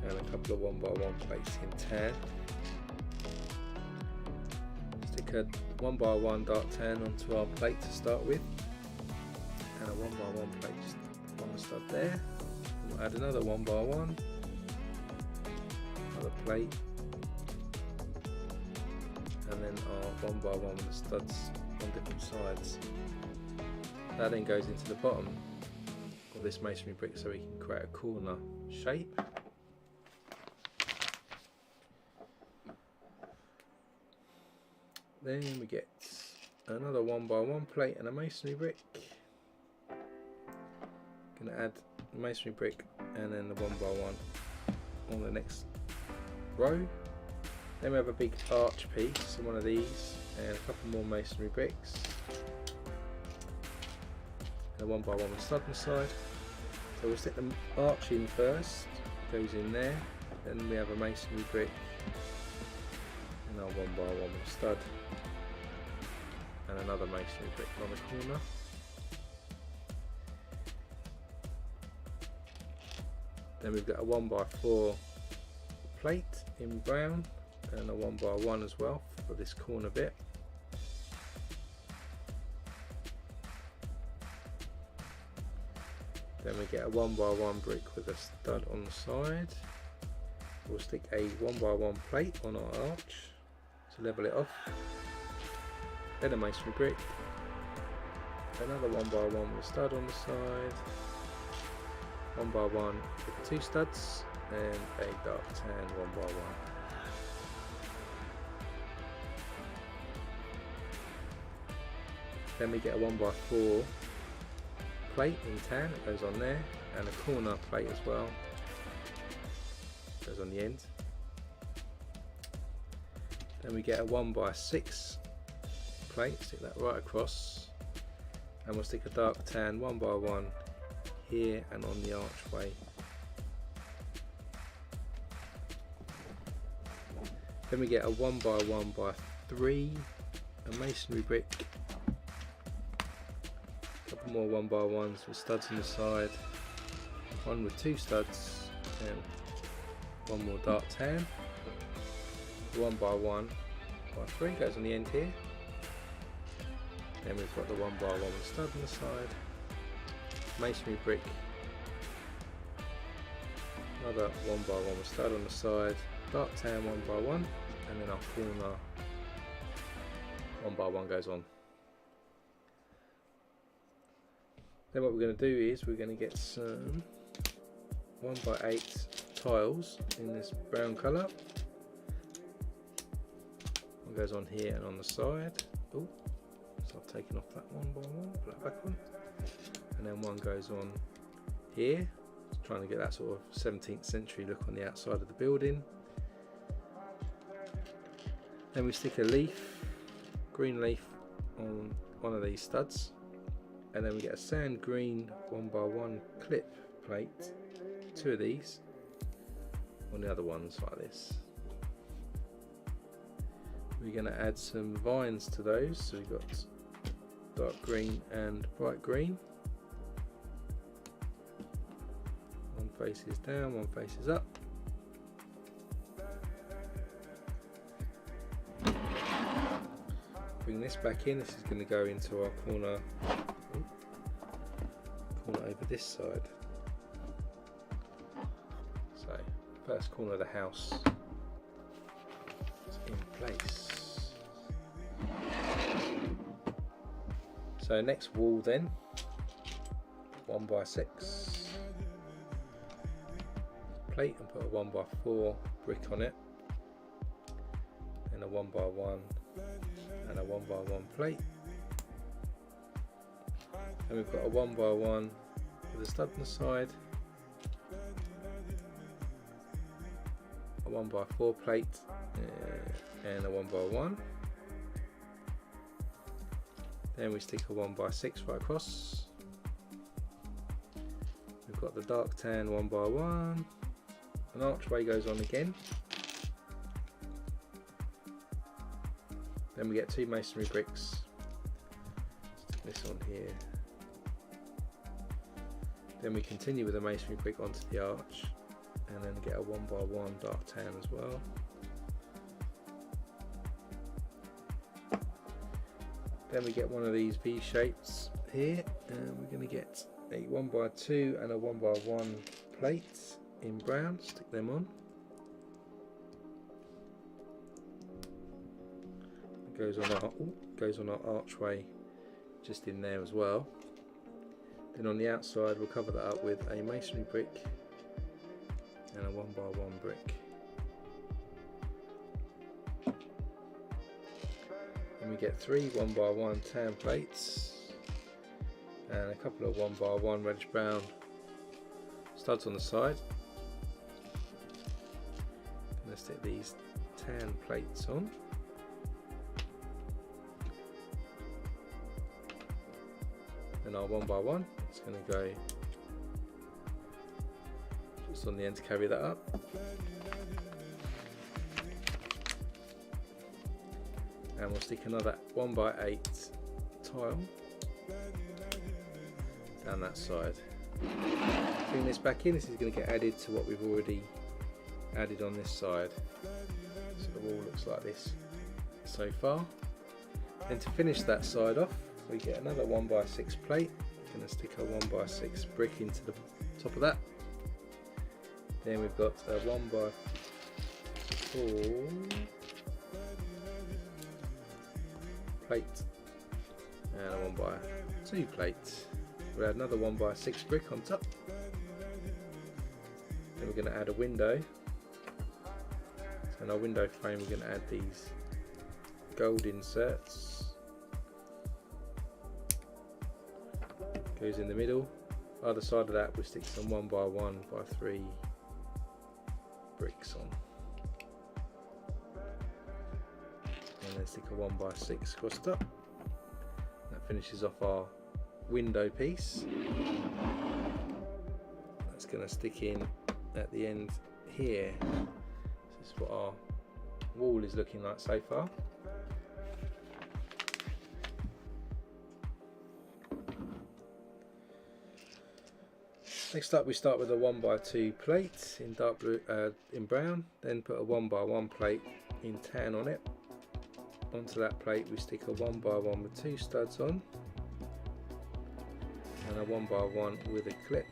and a couple of 1x1 plates in tan. Stick a 1x1 dark tan onto our plate to start with, and a 1x1 plate just on the stud there. We'll add another 1x1, another plate, and then our 1x1 with the studs on different sides. That then goes into the bottom of this masonry brick so we can create a corner shape. Then we get another 1x1 plate and a masonry brick. Gonna add the masonry brick and then the 1x1 on the next row. Then we have a big arch piece, one of these, and a couple more masonry bricks. And a 1x1 with stud on the side. So we'll stick the arch in first, goes in there. Then we have a masonry brick and our 1x1 with stud, and another masonry brick on the corner. Then we've got a 1x4 plate in brown, and a 1x1 as well for this corner bit. Then we get a 1x1 brick with a stud on the side. We'll stick a 1x1 plate on our arch to level it off. Then a masonry brick. Another 1x1 with a stud on the side. 1x1 with 2 studs and a dark tan 1x1. Then we get a 1x4 plate in tan that goes on there, and a corner plate as well, goes on the end. Then we get a 1x6 plate, stick that right across, and we'll stick a dark tan 1x1 here and on the archway. Then we get a 1x1x3, a masonry brick, a couple more 1x1s with studs on the side, one with 2 studs, and one more dark tan. 1x1x3 goes on the end here. Then we've got the 1x1 with stud on the side, masonry brick, another 1x1 with stud on the side, dark tan 1x1, and then our corner 1x1 goes on. Then what we're going to do is we're going to get some 1x8 tiles in this brown colour. One goes on here and on the side. Oh, so I've taken off that 1x1, put that back on. And then one goes on here, trying to get that sort of 17th century look on the outside of the building. Then we stick a leaf, green leaf, on one of these studs, and then we get a sand green 1x1 clip plate, 2 of these on the other ones like this. We're going to add some vines to those, so we've got dark green and bright green. One faces down, one faces up. Bring this back in. This is going to go into our corner over this side. So first corner of the house is in place. So next wall then, 1x6 plate, and put a 1x4 brick on it, and a 1x1 and a 1x1 plate. And we've got a 1x1 with a stud on the side, a 1x4 plate, and a 1x1. Then we stick a 1x6 right across. We've got the dark tan 1x1. An archway goes on again. Then we get 2 masonry bricks. Stick this on here. Then we continue with a masonry brick onto the arch, and then get a 1x1 dark tan as well. Then we get one of these V shapes here, and we're going to get a 1x2 and a 1x1 plate in brown. Stick them on. It goes on our archway just in there as well. Then on the outside we'll cover that up with a masonry brick and a 1x1 brick. And we get 3 1x1 tan plates and a couple of 1x1 reddish brown studs on the side. Let's stick these tan plates on. Then our 1x1, it's going to go just on the end to carry that up. And we'll stick another 1x8 tile down that side. Bring this back in. This is going to get added to what we've already added on this side. So the wall looks like this so far. Then to finish that side off, we get another 1x6 plate going to stick a 1x6 brick into the top of that. Then we've got a 1x4 plate and a 1x2 plate. We'll add another 1x6 brick on top. Then we're going to add a window. So in our window frame we're going to add these gold inserts. Goes in the middle. Either side of that we'll stick some 1x1x3 bricks on. And then stick a 1x6 across the top. That finishes off our window piece. That's going to stick in at the end here. This is what our wall is looking like so far. Next up we start with a 1x2 plate in dark blue, in brown, then put a 1x1 plate in tan on it. Onto that plate we stick a 1x1 with 2 studs on, and a 1x1 with a clip,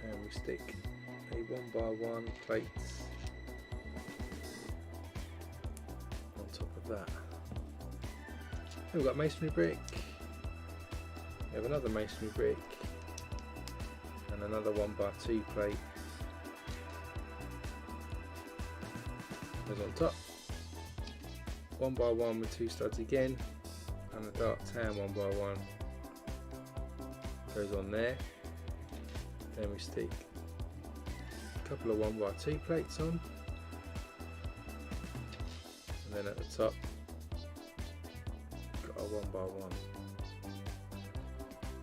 and we stick a 1x1 plate on top of that. Then we've got masonry brick, we have another masonry brick, and another 1x2 plate goes on top. 1x1 with 2 studs again, and a dark tan 1x1 goes on there. Then we stick a couple of 1x2 plates on, and then at the top got a 1x1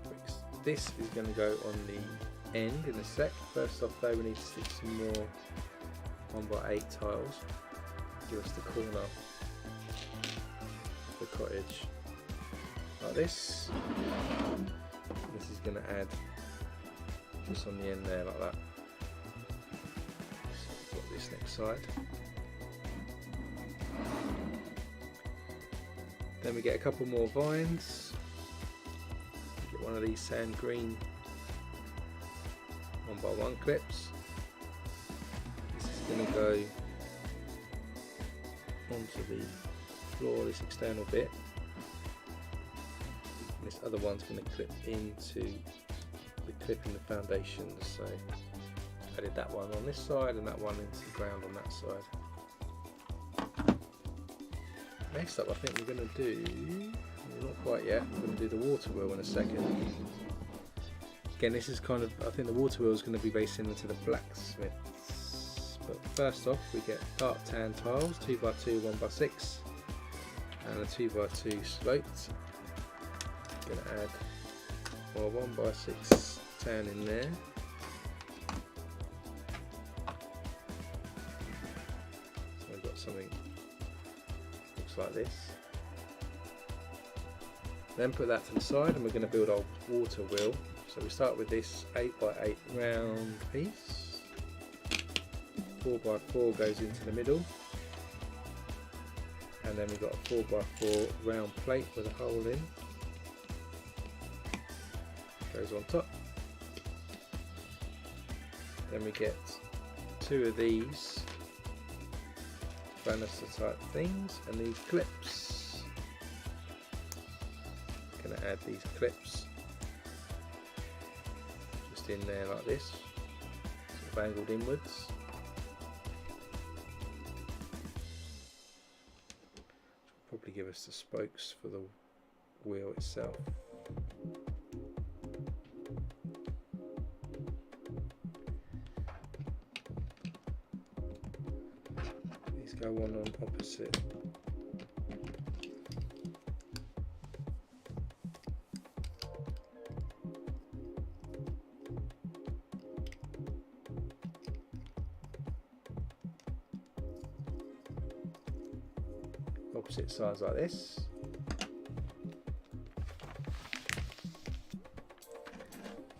bricks. This is going to go on the end in a sec. First off though we need to stick some more 1x8 tiles, give us the corner of the cottage like this. This is going to add just on the end there like that. So we've got this next side. Then we get a couple more vines. Get one of these sand green 1x1 clips. This is going to go onto the floor, this external bit. And this other one's going to clip into the clip in the foundations. So added that one on this side and that one into the ground on that side. Next up I think we're going to do, not quite yet, we're going to do the water wheel in a second. Again, this is kind of, I think the water wheel is going to be very similar to the blacksmiths. But first off we get dark tan tiles, 2x2, 1x6 and a 2x2 sloped. Going to add more 1x6 tan in there. So we've got something looks like this. Then put that to the side and we're going to build our water wheel. So we start with this 8x8 round piece. 4x4 goes into the middle, and then we've got a 4x4 round plate with a hole in. Goes on top. Then we get 2 of these banister type things and these clips. Going to add these clips just in there like this, sort of angled inwards. Probably give us the spokes for the wheel itself. These go one on opposite. Opposite sides like this.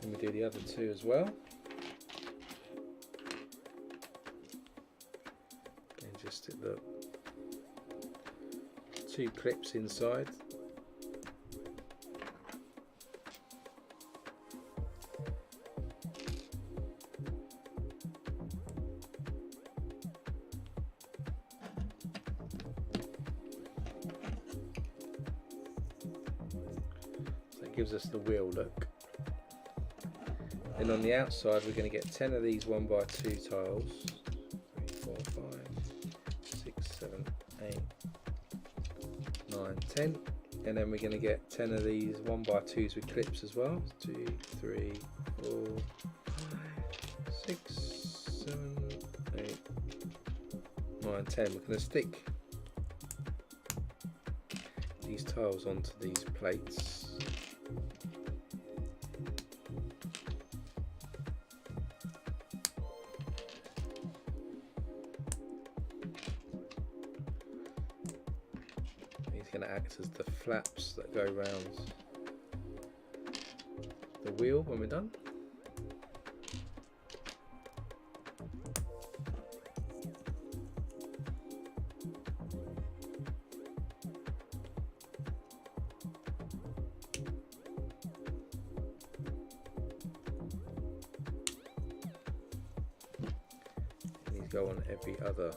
And we do the other 2 as well. And just stick the 2 clips inside. that gives us the wheel look. Then on the outside we're going to get 10 of these 1x2 tiles. 3, 4, 5, 6, 7, 8, 9, 10. And then we're going to get 10 of these 1x2s with clips as well. 2, 3, 4, 5, 6, 7, 8, 9, 10. We're going to stick these tiles onto these plates. Going to act as the flaps that go around the wheel when we're done. And these go on every other .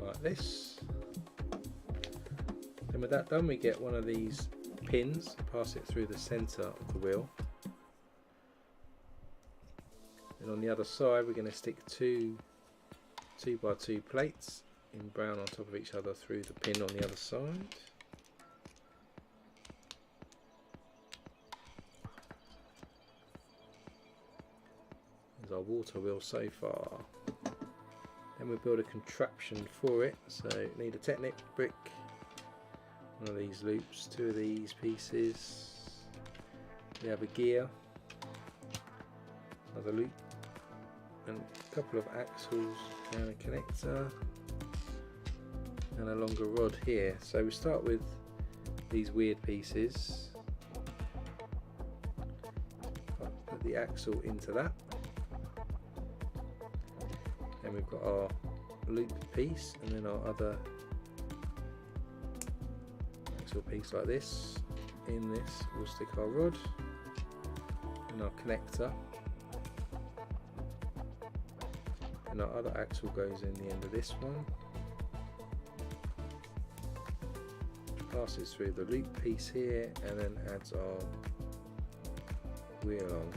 Like this. Then with that done, we get one of these pins, pass it through the centre of the wheel, and on the other side we're going to stick two 2x2 plates in brown on top of each other through the pin on the other side. There's our water wheel so far. Then we'll build a contraption for it, so need a Technic brick, one of these loops, 2 of these pieces, we have a gear, another loop, and a couple of axles and a connector, and a longer rod here. So we start with these weird pieces, put the axle into that. Then we've got our loop piece, and then our other axle piece like this. In this we'll stick our rod and our connector, and our other axle goes in the end of this one, passes through the loop piece here, and then adds our wheel on.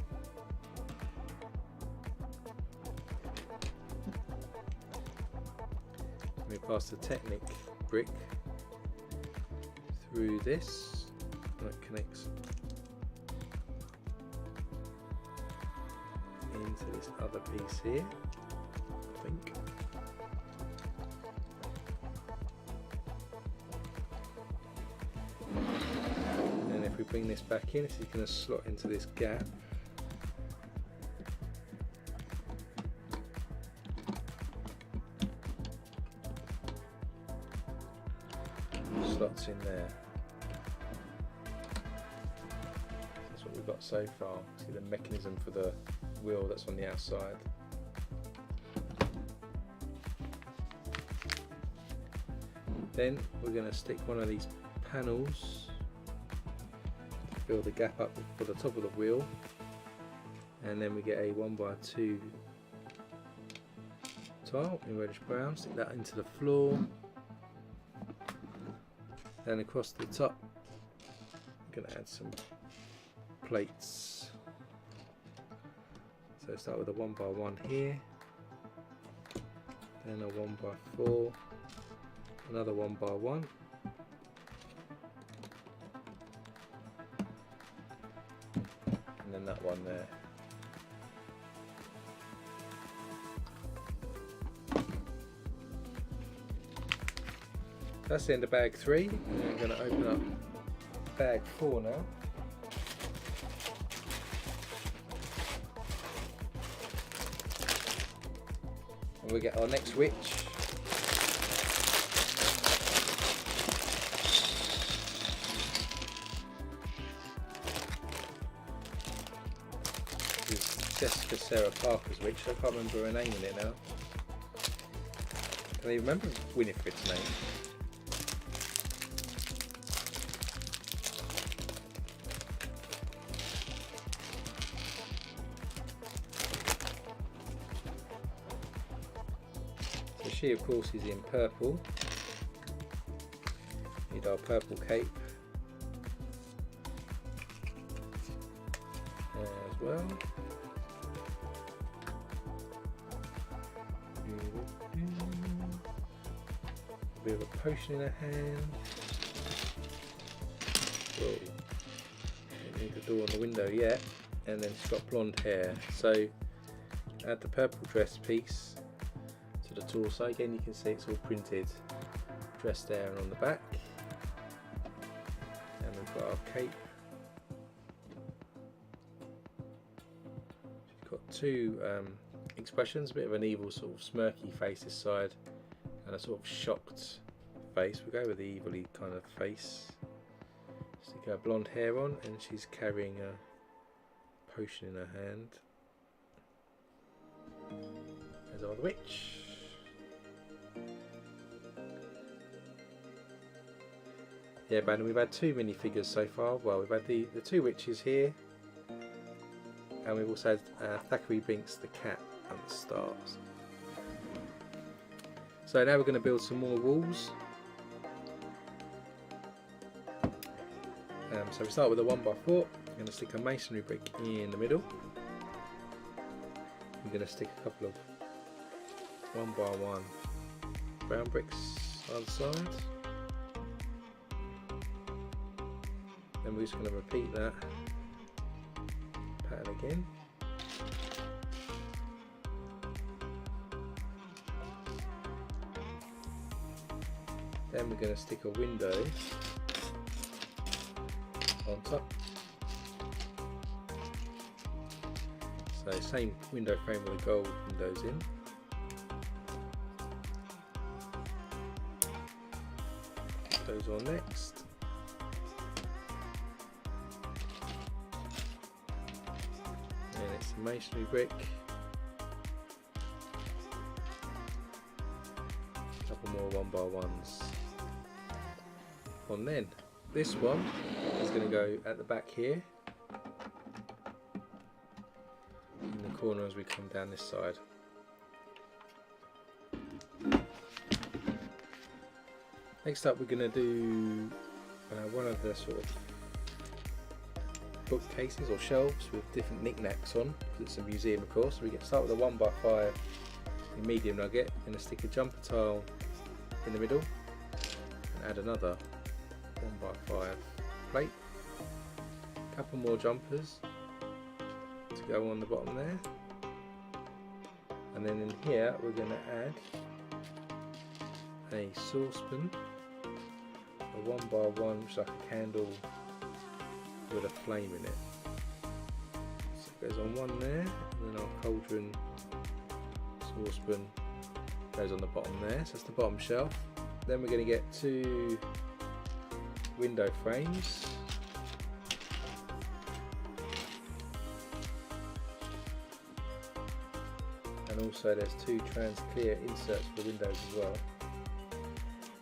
We pass the Technic brick through this, and it connects into this other piece here, I think. And if we bring this back in, it's going to slot into this gap. Slots in there. That's what we've got so far. See the mechanism for the wheel that's on the outside. Then we're going to stick one of these panels to fill the gap up for the top of the wheel, and then we get a 1x2 tile in reddish brown, stick that into the floor. Then across the top, I'm going to add some plates. So start with a 1x1 here, then a 1x4, another 1x1, and then that one there. That's the end of bag 3. I'm going to open up bag 4 now. And we get our next witch. This is Jessica Sarah Parker's witch. I can't remember her name in it now. Can you remember Winifred's name? So she of course is in purple. Need our purple cape as well. A bit of a potion in her hand. Whoa. Don't need the door and the window yet. And then she's got blonde hair. So add the purple dress piece to the torso. Again, you can see it's all printed dress there and on the back. And we've got our cape. She's got two expressions, a bit of an evil sort of smirky face this side and a sort of shocked face. We'll go with the evilly kind of face. Stick her blonde hair on, and she's carrying a potion in her hand. There's our witch. Yeah, Brandon, we've had two minifigures so far. Well, we've had the two witches here, and we've also had Thackeray Binks the cat and the stars. So now we're going to build some more walls. So we start with a 1x4. We're going to stick a masonry brick in the middle. We're going to stick a couple of 1x1 brown bricks on the side. Then we're just going to repeat that pattern again. Then we're going to stick a window on top. So same window frame with the gold windows in. Put those on next. And it's a masonry brick. A couple more 1x1s. On then. This one is going to go at the back here, in the corner as we come down this side. Next up, we're going to do one of the sort of bookcases or shelves with different knickknacks on, because it's a museum of course. So we start with a 1x5 in medium nugget. We're going to stick a jumper tile in the middle and add another 1x5 plate, a couple more jumpers to go on the bottom there, and then in here we're going to add a saucepan, a 1x1 which is like a candle with a flame in it. So it goes on one there, and then our cauldron saucepan goes on the bottom there, so that's the bottom shelf. Then we're going to get two window frames, and also there's two trans clear inserts for the windows as well.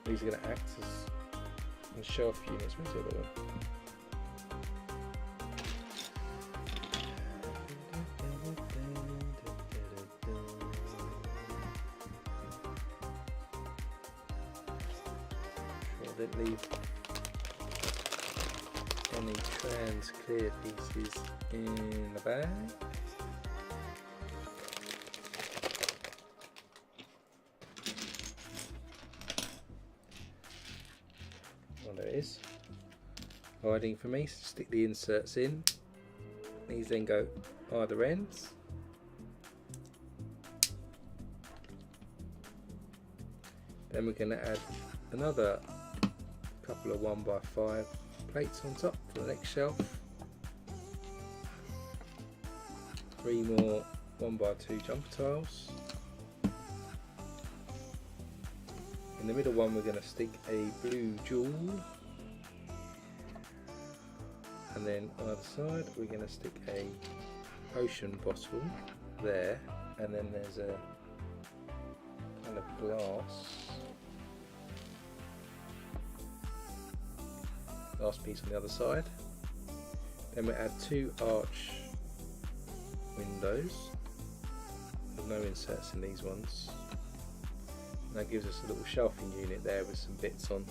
These are going to act as shelf units. Where's the other one? Sure, I didn't leave any trans clear pieces in the bag. Well, there it is. Hiding for me, so stick the inserts in. These then go either ends. Then we're going to add another couple of 1x5 plates on top for the next shelf. 3 more 1x2 jumper tiles. In the middle one we're going to stick a blue jewel, and then on the other side we're going to stick a potion bottle there, and then there's a kind pane of glass. Last piece on the other side. Then we add 2 arch windows. There's no inserts in these ones. And that gives us a little shelving unit there with some bits on.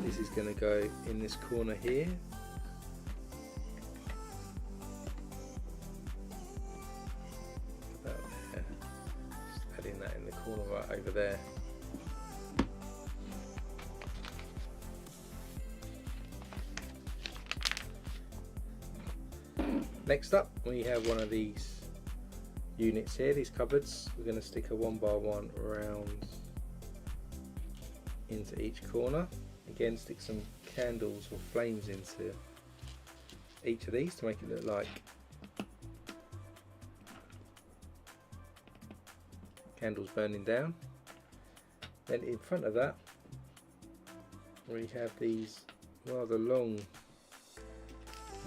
This is going to go in this corner here. About there. Just adding that in the corner right over there. Next up, we have one of these units here, these cupboards. We're going to stick a 1x1 round into each corner. Again, stick some candles or flames into each of these to make it look like candles burning down. Then in front of that, we have these rather long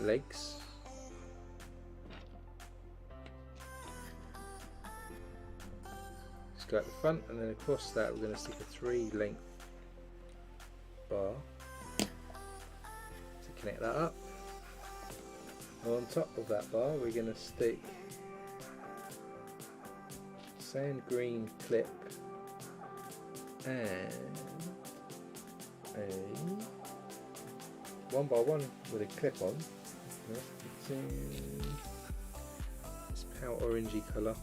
legs. Go at the front, and then across that we're going to stick a 3-length bar to connect that up. And on top of that bar we're going to stick sand green clip and a 1x1 with a clip on. This pale orangey colour.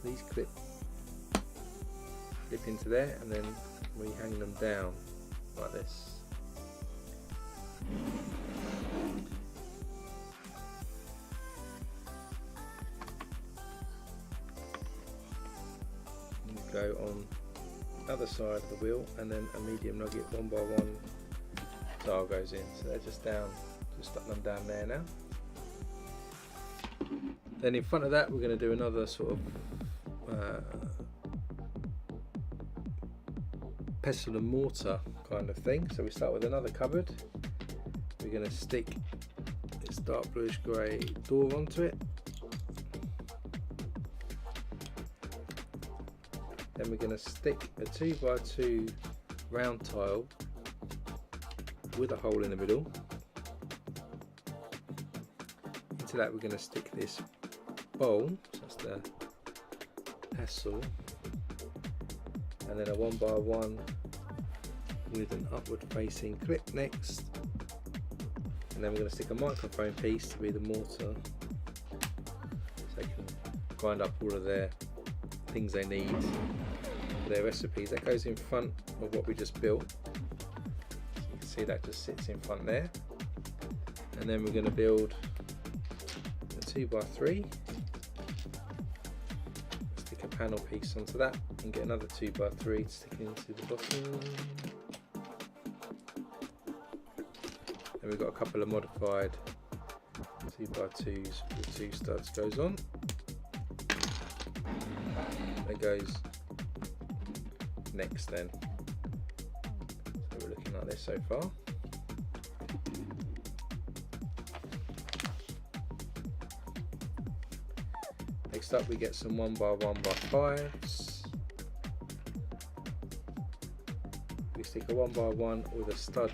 These clip into there, and then we hang them down like this. And go on the other side of the wheel, and then a medium nugget 1x1 tile goes in. So they're just down, just stuck them down there now. Then in front of that we're going to do another sort of pestle and mortar kind of thing. So we start with another cupboard. We're going to stick this dark bluish grey door onto it. Then we're going to stick a 2x2 round tile with a hole in the middle. Into that we're going to stick this bowl, so that's the pestle, and then a 1x1 with an upward facing clip next, and then we're going to stick a microphone piece to be the mortar, so they can grind up all of their things they need for their recipes. That goes in front of what we just built, so you can see that just sits in front there. And then we're going to build a 2x3, stick a panel piece onto that, and get another 2x3 to stick into the bottom. Then we've got a couple of modified 2x2s with 2 studs goes on. That goes next then. So we're looking like this so far. Next up we get some 1x1x5s. We stick a 1x1 with a stud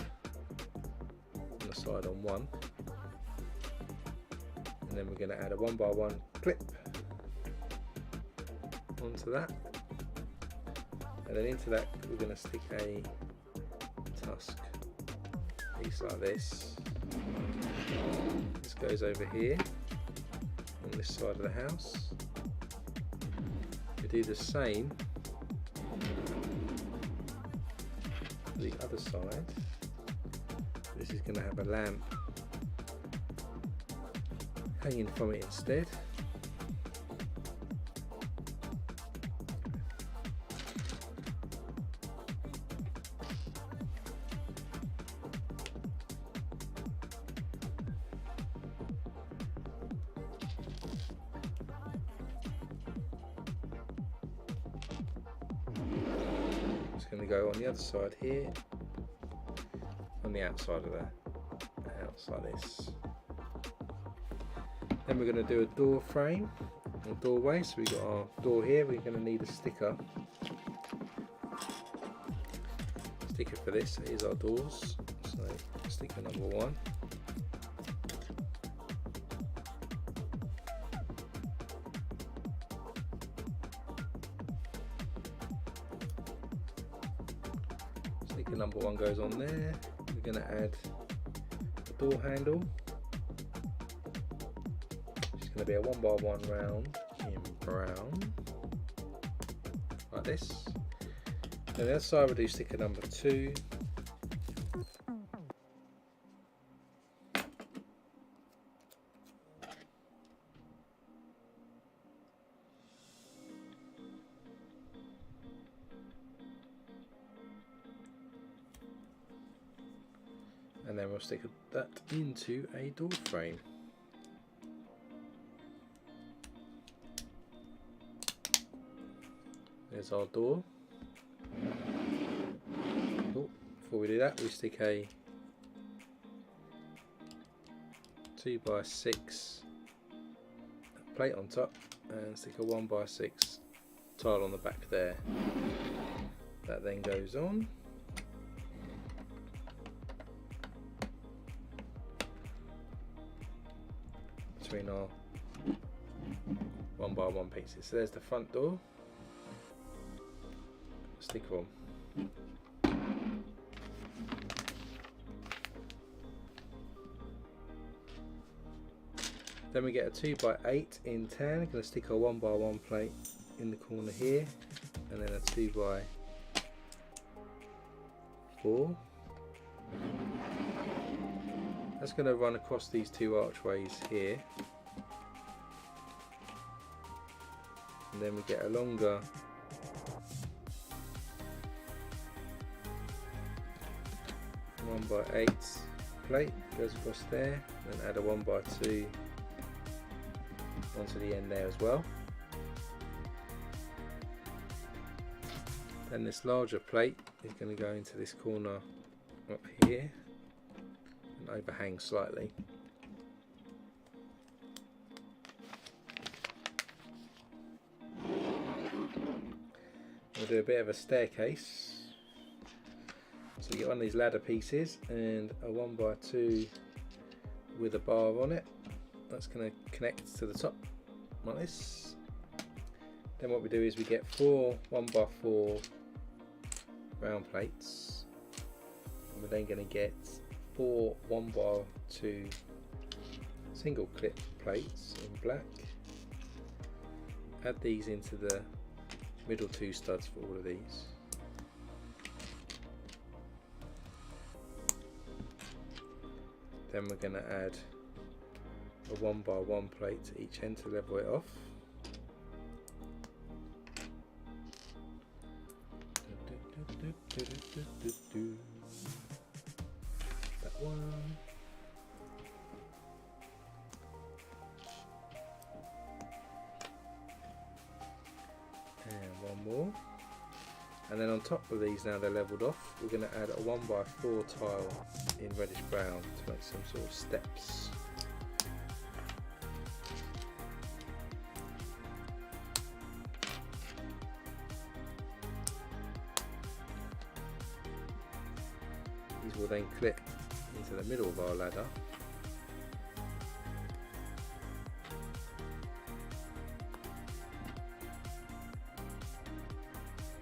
on the side on one. And then we're going to add a 1x1 clip onto that. And then into that we're going to stick a tusk piece like this. This goes over here on this side of the house. We do the same for the other side. This is going to have a lamp hanging from it instead. Going to go on the other side here, on the outside of the house like this. Then we're going to do a door frame our doorway. So we've got our door here. We're going to need a sticker for this. Here's our doors. So sticker number 1. Sticker number 1 goes on there. We're going to add a door handle. It's going to be a 1x1 round in brown, like this. And the other side we'll do sticker number 2. And then we'll stick that into a door frame. There's our door. Before we do that, we stick a 2x6 plate on top and stick a 1x6 tile on the back there. That then goes on. Between our 1x1 pieces. So there's the front door. Sticker on. Then we get a 2x8 in tan. I'm going to stick a 1x1 plate in the corner here, and then a 2x4. That's going to run across these 2 archways here, and then we get a longer 1x8 plate, goes across there, and add a 1x2 onto the end there as well. Then this larger plate is going to go into this corner up here and overhang slightly. We'll do a bit of a staircase. So you get one of these ladder pieces and a 1x2 with a bar on it. That's going to connect to the top like this. Then what we do is we get 4 1x4 round plates, and we're then going to get 4 1x2 single clip plates in black. Add these into the middle 2 studs for all of these. Then we're going to add a 1x1 plate to each end to level it off. That one. And one more. And then on top of these, now they're leveled off, we're going to add a 1x4 tile in reddish brown to make some sort of steps. These will then clip into the middle of our ladder.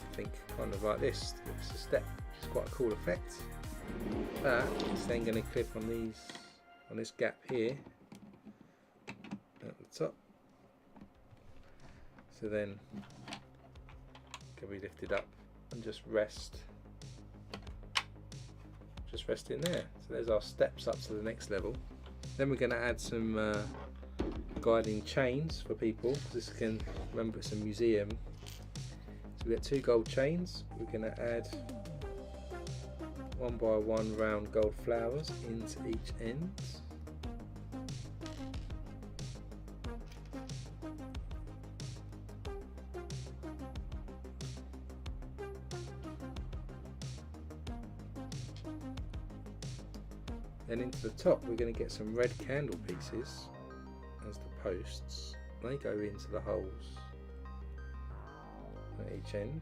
I think kind of like this. It's a step, which is quite a cool effect. That is then going to clip on these, on this gap here at the top. So then it can be lifted up and just rest in there. So there's our steps up to the next level. Then we're going to add some guiding chains for people. This can, remember, it's a museum. So we get 2 gold chains. We're going to add 1x1 round gold flowers into each end. Then into the top we're going to get some red candle pieces as the posts, they go into the holes at each end.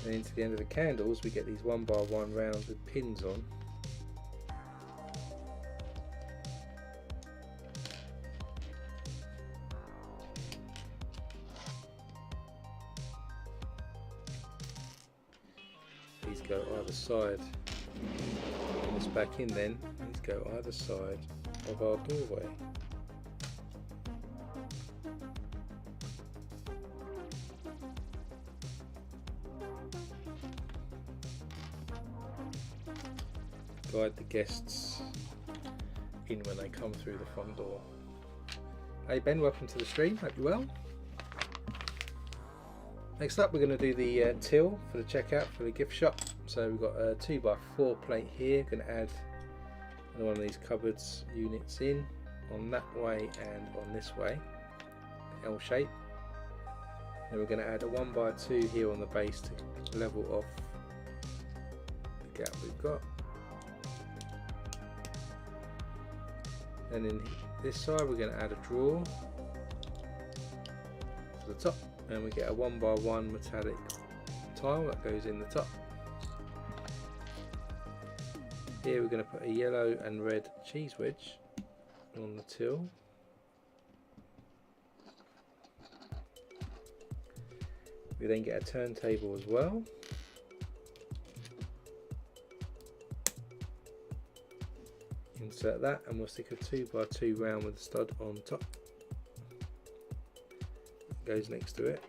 And into the end of the candles we get these 1 by 1 rounds with pins on. These go either side. Put this back in then. These go either side of our doorway. Guide the guests in when they come through the front door. Hey Ben, welcome to the stream, hope you're well. Next up we're going to do the till for the checkout for the gift shop. So we've got a 2 by 4 plate here, going to add another one of these cupboards units in, on that way and on this way, L shape. Then we're going to add a 1 by 2 here on the base to level off the gap we've got. And in this side we're going to add a drawer to the top, and we get a 1 by 1 metallic tile that goes in the top. Here we're going to put a yellow and red cheese wedge on the till. We then get a turntable as well. Insert that, and we'll stick a 2 by 2 round with a stud on top. Goes next to it.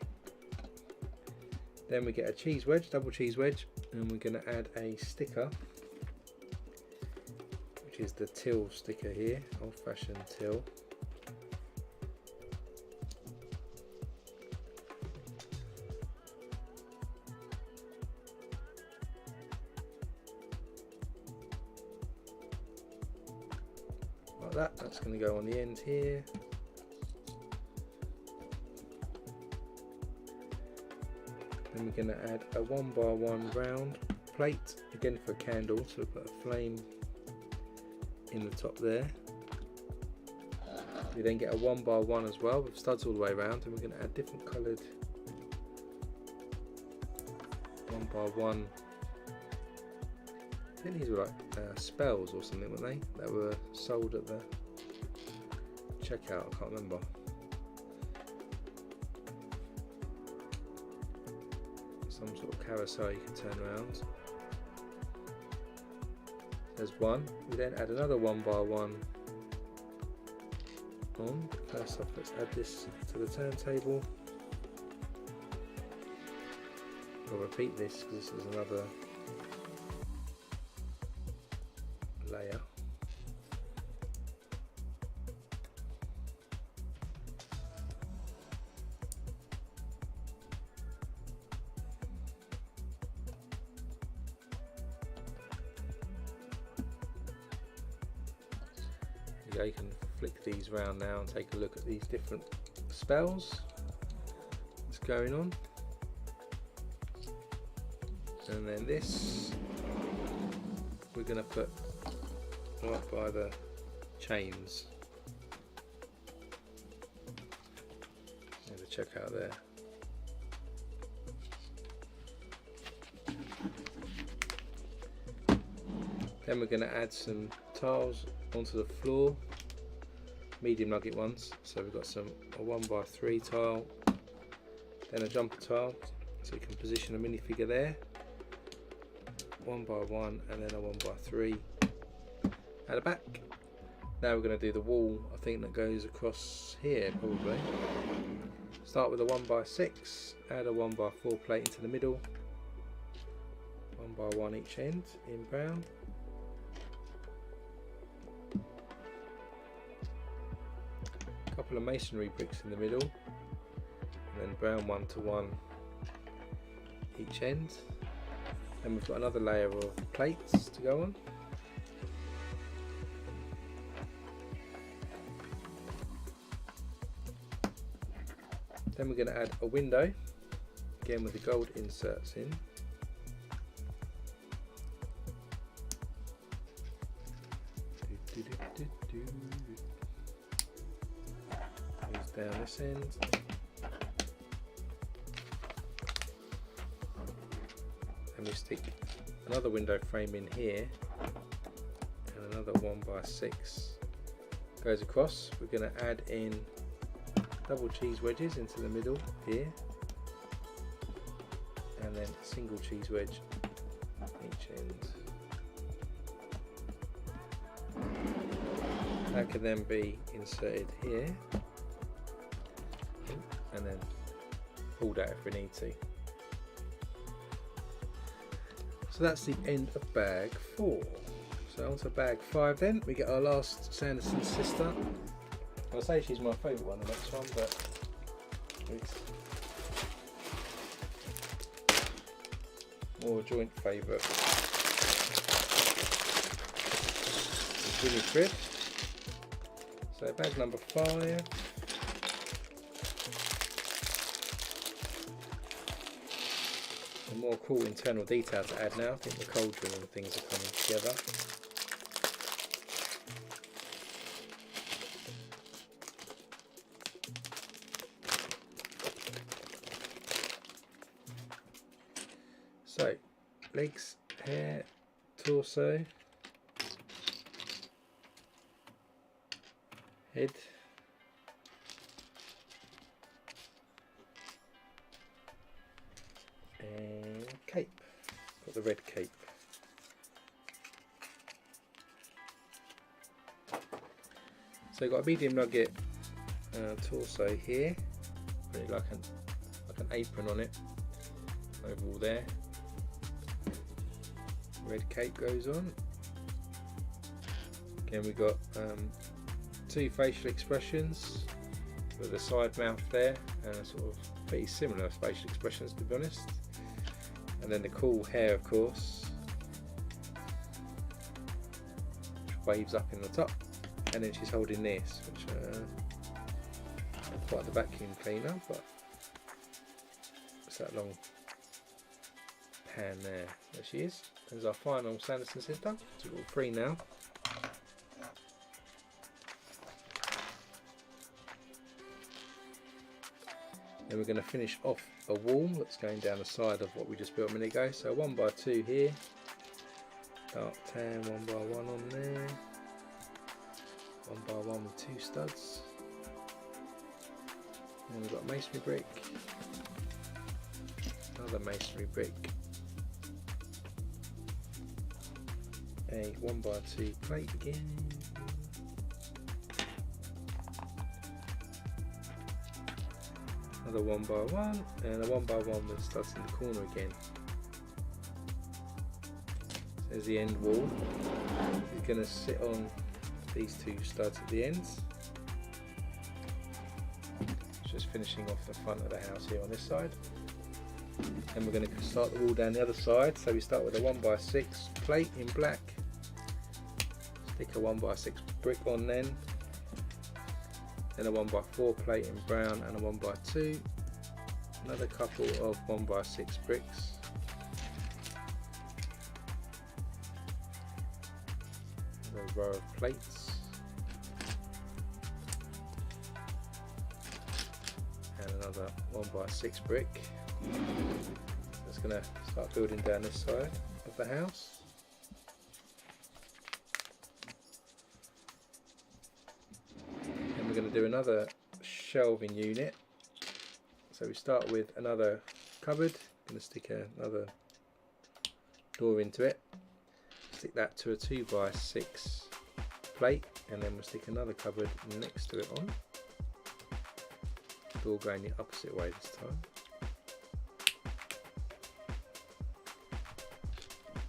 Then we get a cheese wedge, double cheese wedge, and we're going to add a sticker, which is the till sticker here, old-fashioned till. Like that. That's going to go on the end here. Then we're going to add a 1 by 1 round plate, again for a candle, so we'll put a flame in the top there. We then get a 1 by 1 as well with studs all the way around, and we're going to add different coloured 1 by 1. I think these were like spells or something, weren't they? That were sold at the checkout, I can't remember. Some sort of carousel you can turn around. There's one. We then add another 1 by 1 on. First off, let's add this to the turntable. I'll repeat this because this is another layer. You can flick these around now and take a look at these different spells that's going on. And then this we're going to put right by the chains. There's a checkout there. Then we're going to add some tiles onto the floor, medium nugget ones. So we've got a 1 by 3 tile, then a jumper tile, so you can position a minifigure there. 1 by 1 and then a 1 by 3 at the back. Now we're going to do the wall, I think, that goes across here probably. Start with a 1 by 6, add a 1 by 4 plate into the middle, 1 by 1 each end in brown. Couple of masonry bricks in the middle, and then brown 1 to 1 each end. Then we've got another layer of plates to go on. Then we're going to add a window, again with the gold inserts in. Goes down this end. And we stick another window frame in here, and another 1x6 goes across. We're going to add in double cheese wedges into the middle here, and then a single cheese wedge each end. That can then be inserted here and then pulled out if we need to. So that's the end of bag 4. So on to bag 5 then. We get our last Sanderson sister. I'll say she's my favourite one, the next one, but it's more joint favourite. Winnie crib. So bag number 5. Some more cool internal detail to add now. I think the cauldron and things are coming together. So, legs, hair, torso, head, and cape. Got the red cape. So I've got a medium nugget torso here, really like an apron on it, overall there. Red cape goes on. Again, we've got 2 facial expressions with a side mouth there, and sort of pretty similar facial expressions to be honest. And then the cool hair, of course, which waves up in the top, and then she's holding this, which not quite the vacuum cleaner, but it's that long hand there. There she is. There's our final Sanderson sister. So we've got 3 now. Then we're going to finish off a wall that's going down the side of what we just built a minute ago. So 1x2 here, dark tan 1x1 on there, 1x1 with 2 studs. And we've got a masonry brick, another masonry brick, a 1x2 plate again, another 1x1, and a 1x1 with studs in the corner again. There's the end wall. It's going to sit on these 2 studs at the ends. Just finishing off the front of the house here on this side. And we're going to start the wall down the other side. So we start with a 1x6 plate in black. Stick a 1x6 brick on then a 1x4 plate in brown and a 1x2. Another couple of 1x6 bricks. Another row of plates. And another 1x6 brick. That's going to start building down this side of the house. And we're going to do another shelving unit. So we start with another cupboard. I'm going to stick another door into it. Stick that to a 2x6 plate, and then we'll stick another cupboard next to it on. Door going the opposite way this time.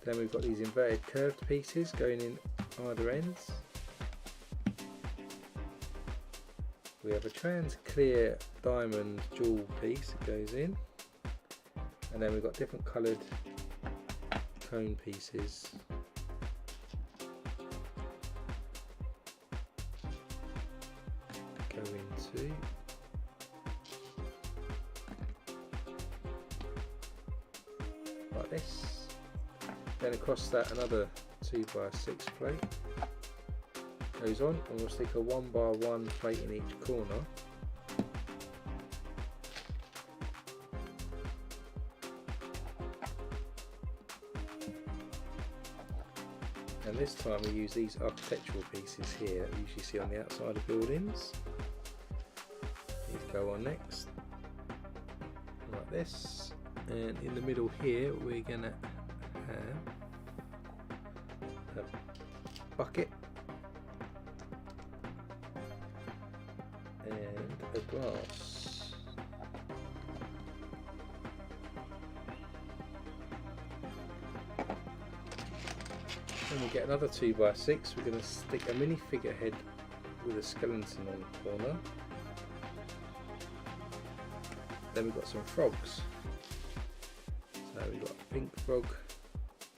Then we've got these inverted curved pieces going in either ends. We have a trans clear diamond jewel piece that goes in, and then we've got different coloured cone pieces. Go into. like this. Then across that another 2x6 plate goes on, and we'll stick a 1x1 plate in each corner. And this time we use these architectural pieces here that you usually see on the outside of buildings. These go on next, like this. And in the middle here we're going to have a bucket and a glass. Then we get another 2x6. We're going to stick a mini figurehead with a skeleton on the corner. Then we've got some frogs. So we've got a pink frog,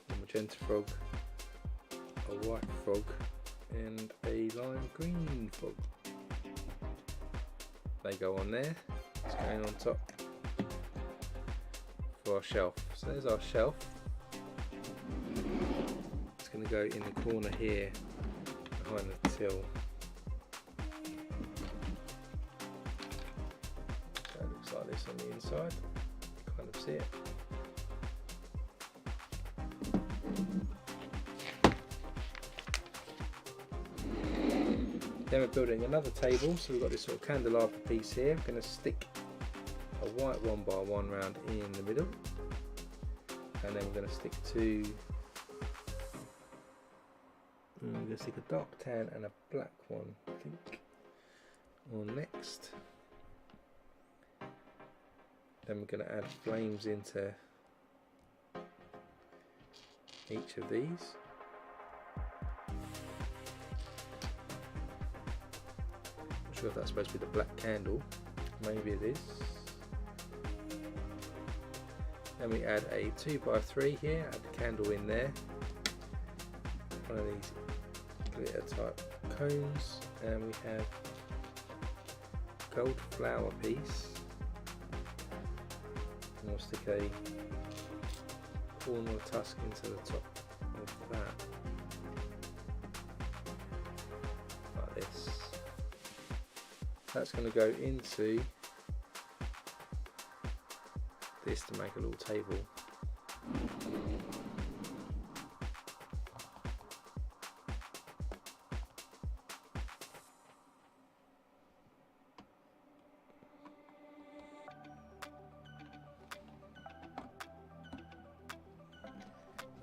a magenta frog, a white frog, and a lime green frog. They go on there. It's going on top for our shelf. So there's our shelf. It's going to go in the corner here behind the till. So it looks like this on the inside. You kind of see it. Then we're building another table, so we've got this sort of candelabra piece here. I'm going to stick a white 1x1 round in the middle, and then we're going to stick a dark tan and a black one, I think, on next. Then we're going to add flames into each of these. Not sure if that's supposed to be the black candle, maybe it is. Then we add a 2x3 here, add the candle in there, one of these glitter type cones, and we have a gold flower piece, and we'll stick a corner tusk into the top of that, like this. That's going to go into this to make a little table.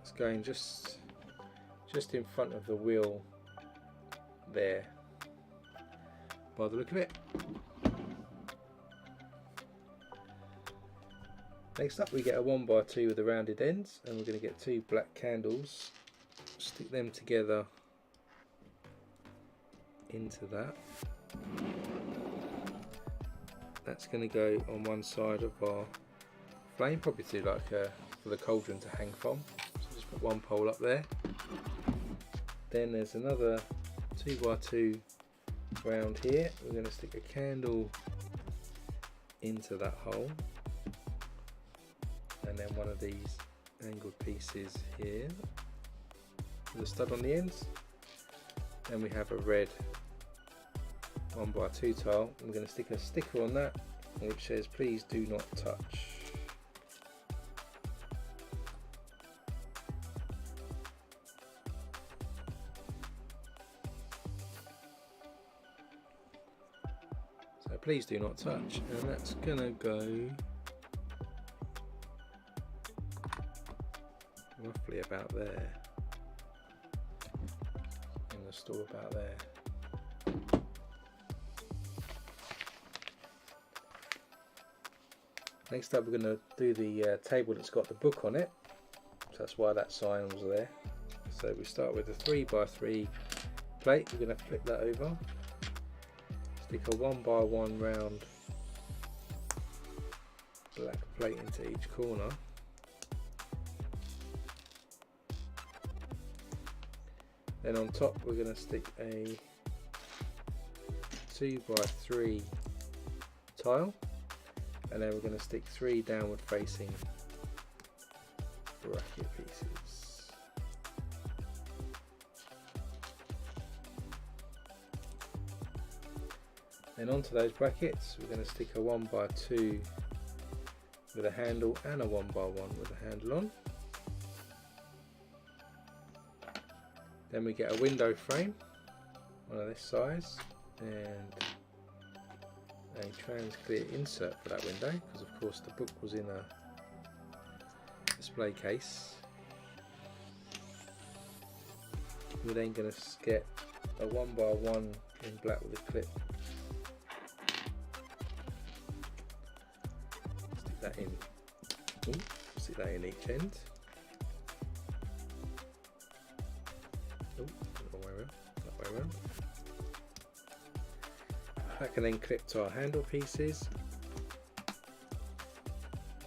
It's going just in front of the wheel there, by the look of it. Next up we get a 1x2 with the rounded ends, and we're going to get two black candles, stick them together into that. That's going to go on one side of our flame, probably to like for the cauldron to hang from. So just put one pole up there. Then there's another 2x2 round here. We're going to stick a candle into that hole, and then one of these angled pieces here with a stud on the ends. Then we have a red 1x2 tile. We're going to stick a sticker on that which says please do not touch. So please do not touch, and that's going to go roughly about there, in the store about there. Next up we're going to do the table that's got the book on it, so that's why that sign was there. So we start with a 3x3 plate. We're going to flip that over, stick a 1x1 round black plate into each corner. Then on top we're going to stick a 2x3 tile, and then we're going to stick 3 downward facing bracket pieces. Then onto those brackets we're going to stick a 1x2 with a handle and a 1x1 with a handle on. Then we get a window frame, one of this size, and a trans clear insert for that window, because of course the book was in a display case. We're then going to get a 1x1 in black with a clip. Stick that in. Ooh, stick that in each end. Oh, that way around. That can then clip to our handle pieces,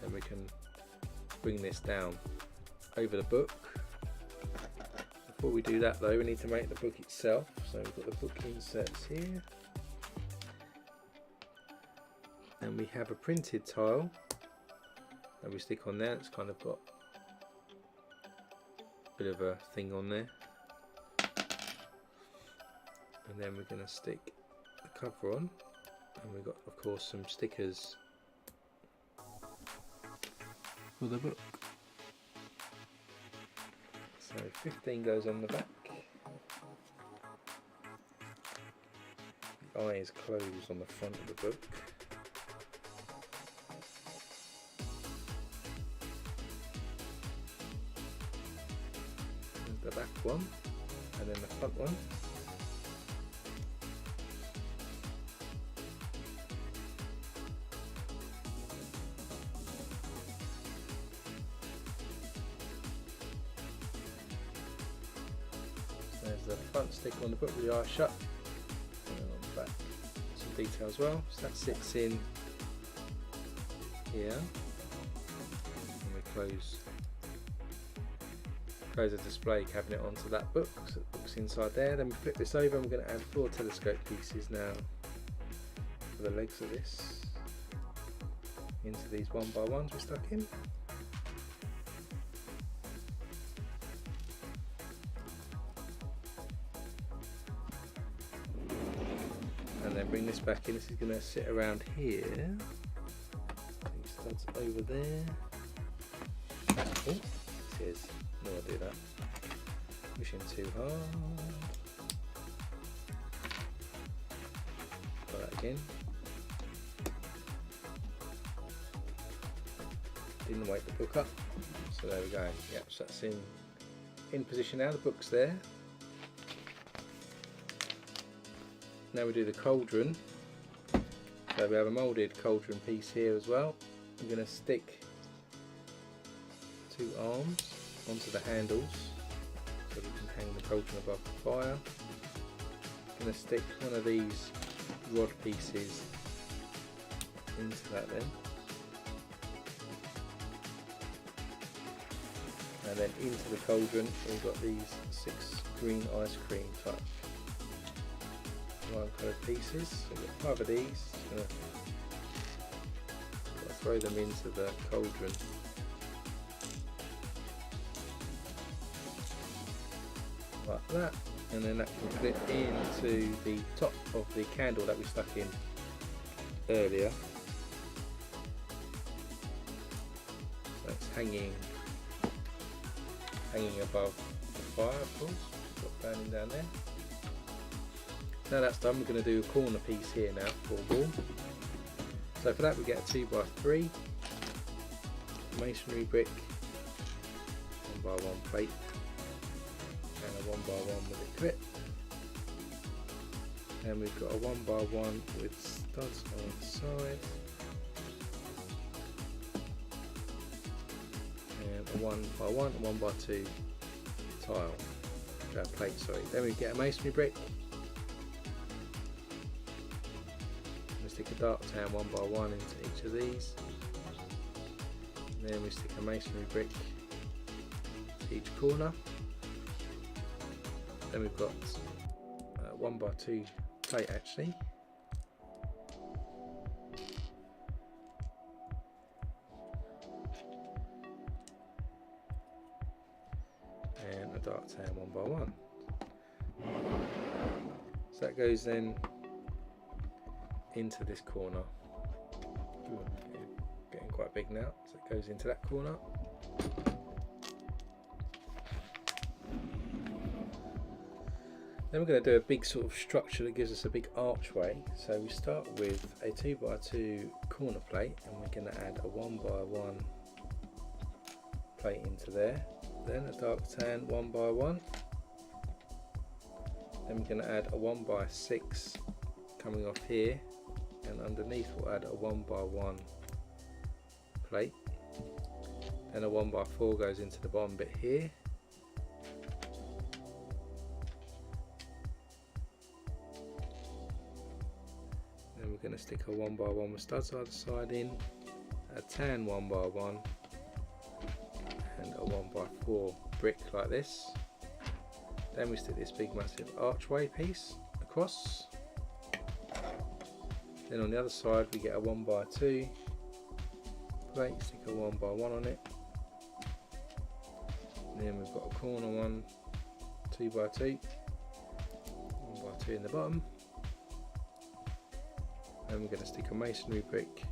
and we can bring this down over the book. Before we do that though, we need to make the book itself. So we've got the book inserts here, and we have a printed tile that we stick on there. It's kind of got a bit of a thing on there, and then we're going to stick the cover on, and we've got of course some stickers for the book. So 15 goes on the back. The eye is closed on the front of the book. There's the back one, and then the front one. There's the front sticker on the book with the eye shut, and then on the back some detail as well. So that sits in here, and we close the display cabinet onto that book, so the book's inside there. Then we flip this over, and we're going to add 4 telescope pieces now for the legs of this into these 1x1s we stuck in. And then bring this back in. This is going to sit around here. These studs over there. Oh, it is. No, I'll do that. Pushing too hard. Try that again. Didn't wake the book up. So there we go. Yep, so that's in position now. The book's there. Now we do the cauldron. So we have a moulded cauldron piece here as well. I'm going to stick 2 arms onto the handles so we can hang the cauldron above the fire. I'm going to stick one of these rod pieces into that then. And then into the cauldron we've got these 6 green ice cream type lime coloured pieces. So we've got 5 of these. Just going to throw them into the cauldron. Like that, and then that can clip into the top of the candle that we stuck in earlier. So it's hanging above the fire, of course. It's got burning down there. Now that's done, we're going to do a corner piece here now for a wall. So for that we get a 2x3 masonry brick, 1x1 plate, and a 1x1 with a clip. And we've got a 1x1 with studs on the side, and a 1x1 and 1x2 tile, plate, sorry. Then we get a masonry brick. Stick a dark tan 1x1 into each of these, and then we stick a masonry brick to each corner. Then we've got 1x2 plate actually. by one. So that goes then into this corner. Ooh, getting quite big now, so it goes into that corner. Then we're going to do a big sort of structure that gives us a big archway. So we start with a 2x2 corner plate, and we're going to add a 1x1 plate into there. Then a dark tan 1x1. Then we're going to add a 1x6 coming off here, and underneath we'll add a 1x1 plate. Then a 1x4 goes into the bottom bit here. Then we're going to stick a 1x1 with studs either side in, a tan 1x1, and a 1x4 brick like this. Then we stick this big massive archway piece across. Then on the other side we get a 1x2 plate, stick a 1x1 on it. And then we've got a corner one, 2x2, 1x2 in the bottom. And we're going to stick a masonry brick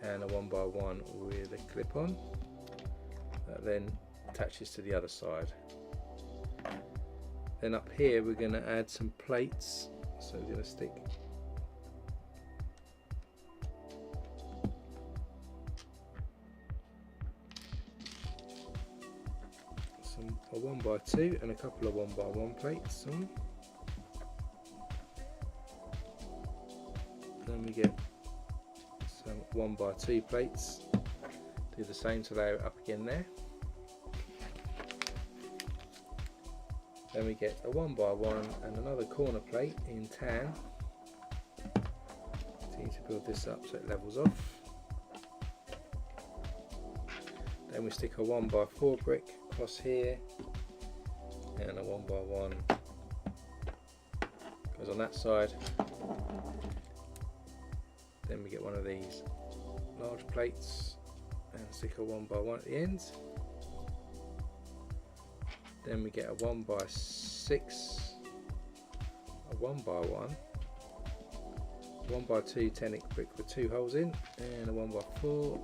and a 1x1 with a clip on. That then attaches to the other side. Then up here we're going to add some plates, so we're going to stick a 1x2 and a couple of 1x1 plates on. Then we get some 1x2 plates, do the same to layer it up again there. Then we get a 1x1 and another corner plate in tan. Continue to build this up so it levels off. Then we stick a 1x4 brick across here, and a 1x1 goes on that side. Then we get one of these large plates and stick a 1x1 at the end. Then we get a 1x6, a 1x1, 1x2 10-inch brick with 2 holes in, and a 1x4,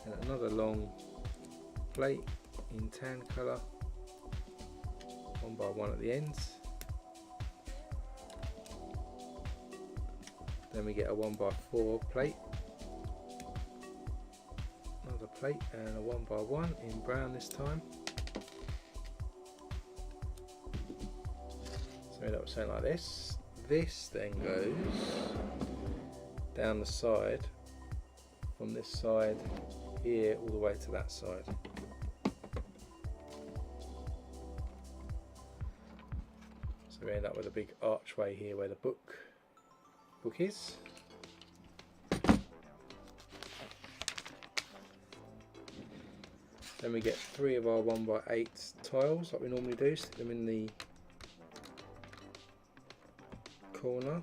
and another long plate in tan colour, 1x1 at the ends. Then we get a 1x4 plate, another plate, and a 1x1 in brown this time. So we end up with something like this. This then goes down the side, from this side here all the way to that side. So we end up with a big archway here where the book is. Then we get 3 of our 1x8 tiles like we normally do, stick them in the corner.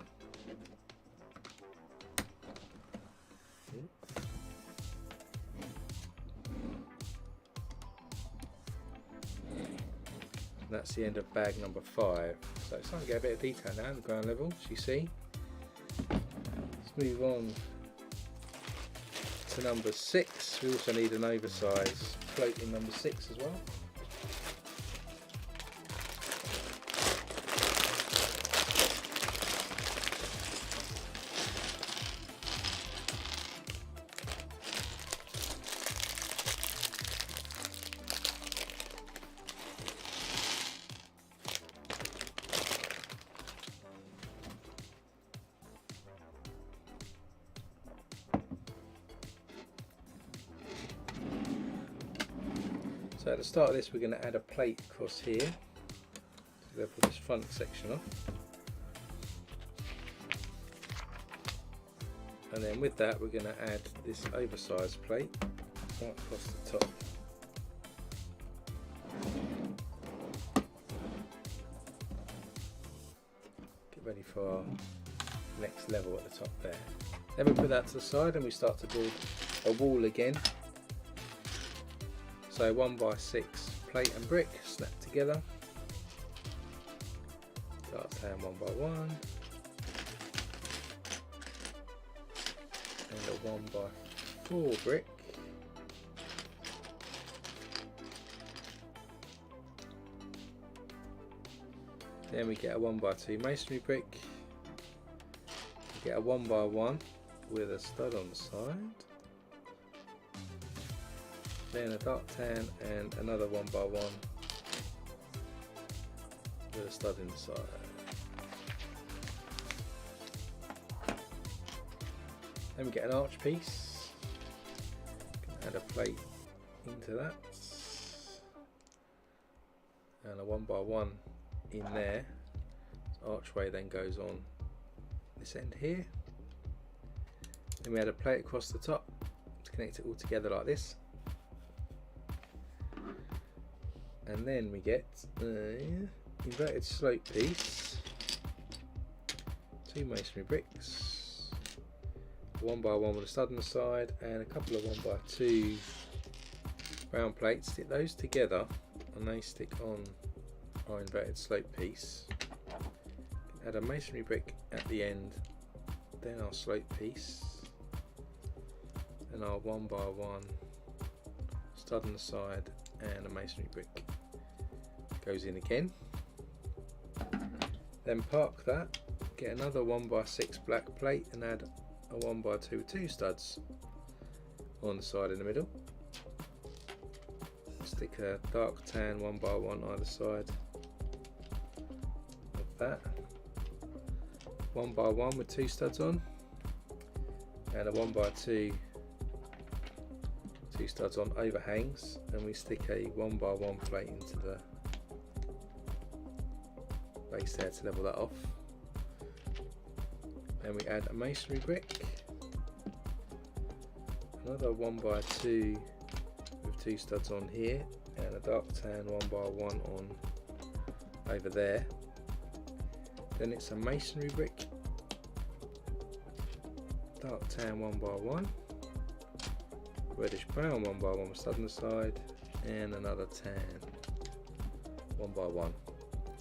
And that's the end of bag number 5. So it's starting to get a bit of detail now at the ground level, as you see. Let's move on to number 6. We also need an oversized float in number 6 as well. So at the start of this we're going to add a plate across here to level this front section off, and then with that we're going to add this oversized plate right across the top. Get ready for our next level at the top there. Then we put that to the side and we start to build a wall again. So 1x6 plate and brick snapped together. Dark tan 1x1. And a 1x4 brick. Then we get a 1x2 masonry brick. We get a 1x1 with a stud on the side. Then a dark tan and another 1x1 with a stud inside. Then we get an arch piece. Add a plate into that. And a 1x1 in there. This archway then goes on this end here. Then we add a plate across the top to connect it all together like this. And then we get an inverted slope piece, 2 masonry bricks, 1x1 with a stud on the side, and a couple of 1x2 round plates. Stick those together and they stick on our inverted slope piece. Add a masonry brick at the end, then our slope piece, and our 1x1 stud on the side, and a masonry brick goes in again. Then park that, get another 1x6 black plate and add a 1x2 with 2 studs on the side in the middle. Stick a dark tan 1x1 either side of that. 1x1 with 2 studs on, and a 1x2 2 studs on overhangs, and we stick a 1x1 plate into the base there to level that off. Then we add a masonry brick, another 1x2 with 2 studs on here, and a dark tan 1x1 on over there. Then it's a masonry brick, dark tan 1x1, reddish brown 1x1 with stud on the side, and another tan 1x1.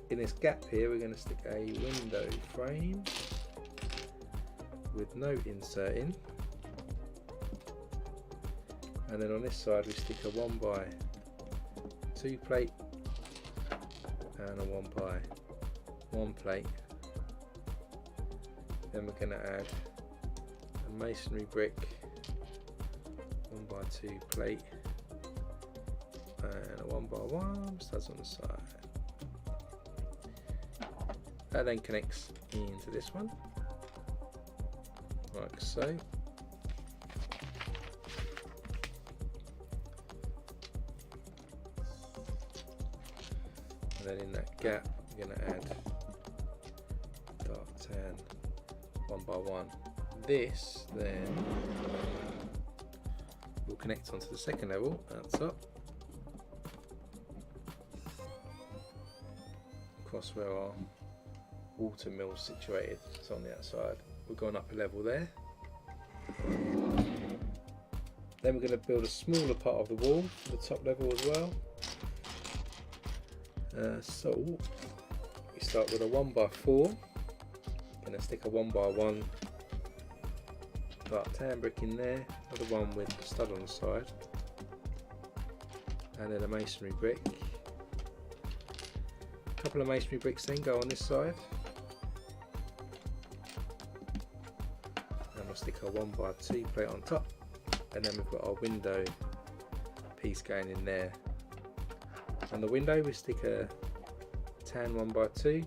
In this gap here we're going to stick a window frame with no insert in, and then on this side we stick a 1x2 plate and a 1x1 plate. Then we're going to add a masonry brick, 1x2 plate, and a 1x1 studs on the side. That then connects into this one, like so. And then in that gap we're going to add dark tan 1x1. This then will connect onto the second level at the top, across where our water mill is situated. It's on the outside. We're going up a level there. Then we're going to build a smaller part of the wall for the top level as well. So we start with a 1x4. Going to stick a 1x1 dark tan brick in there, another one with a stud on the side, and then a masonry brick. A couple of masonry bricks then go on this side, and we'll stick a 1x2 plate on top, and then we've got our window piece going in there. On the window we stick a tan 1x2,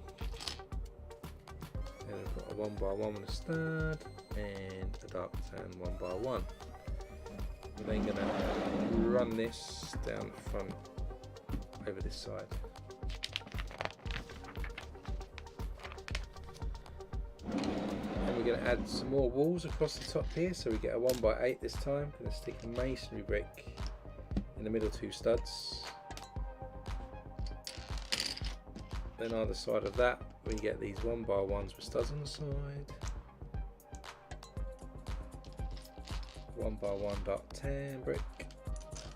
and we've got a 1x1 with a stud and a dark tan 1x1. We're then going to run this down the front over this side. And we're going to add some more walls across the top here, so we get a 1x8 this time. Going to stick a masonry brick in the middle, 2 studs. Then either side of that we get these 1x1s with studs on the side, 1x1 dark tan brick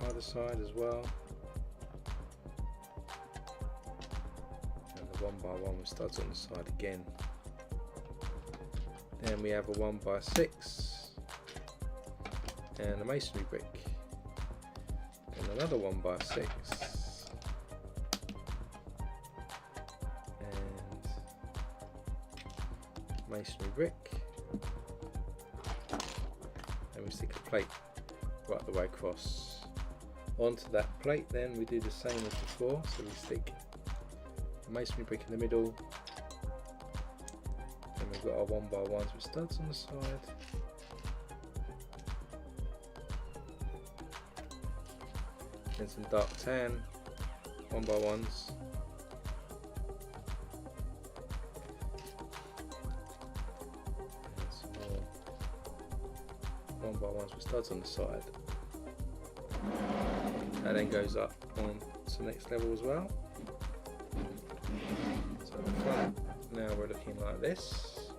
either side as well, 1 by 1 with studs on the side again. Then we have a 1 by 6 and a masonry brick, and another 1 by 6 and masonry brick, and we stick a plate right the way across. Onto that plate then we do the same as before, so we stick a masonry brick in the middle, and we've got our 1 by 1s with studs on the side, and some dark tan 1 by 1s, and some more 1 by 1s with studs on the side. That then goes up on to the next level as well. So at the front, now we're looking like this.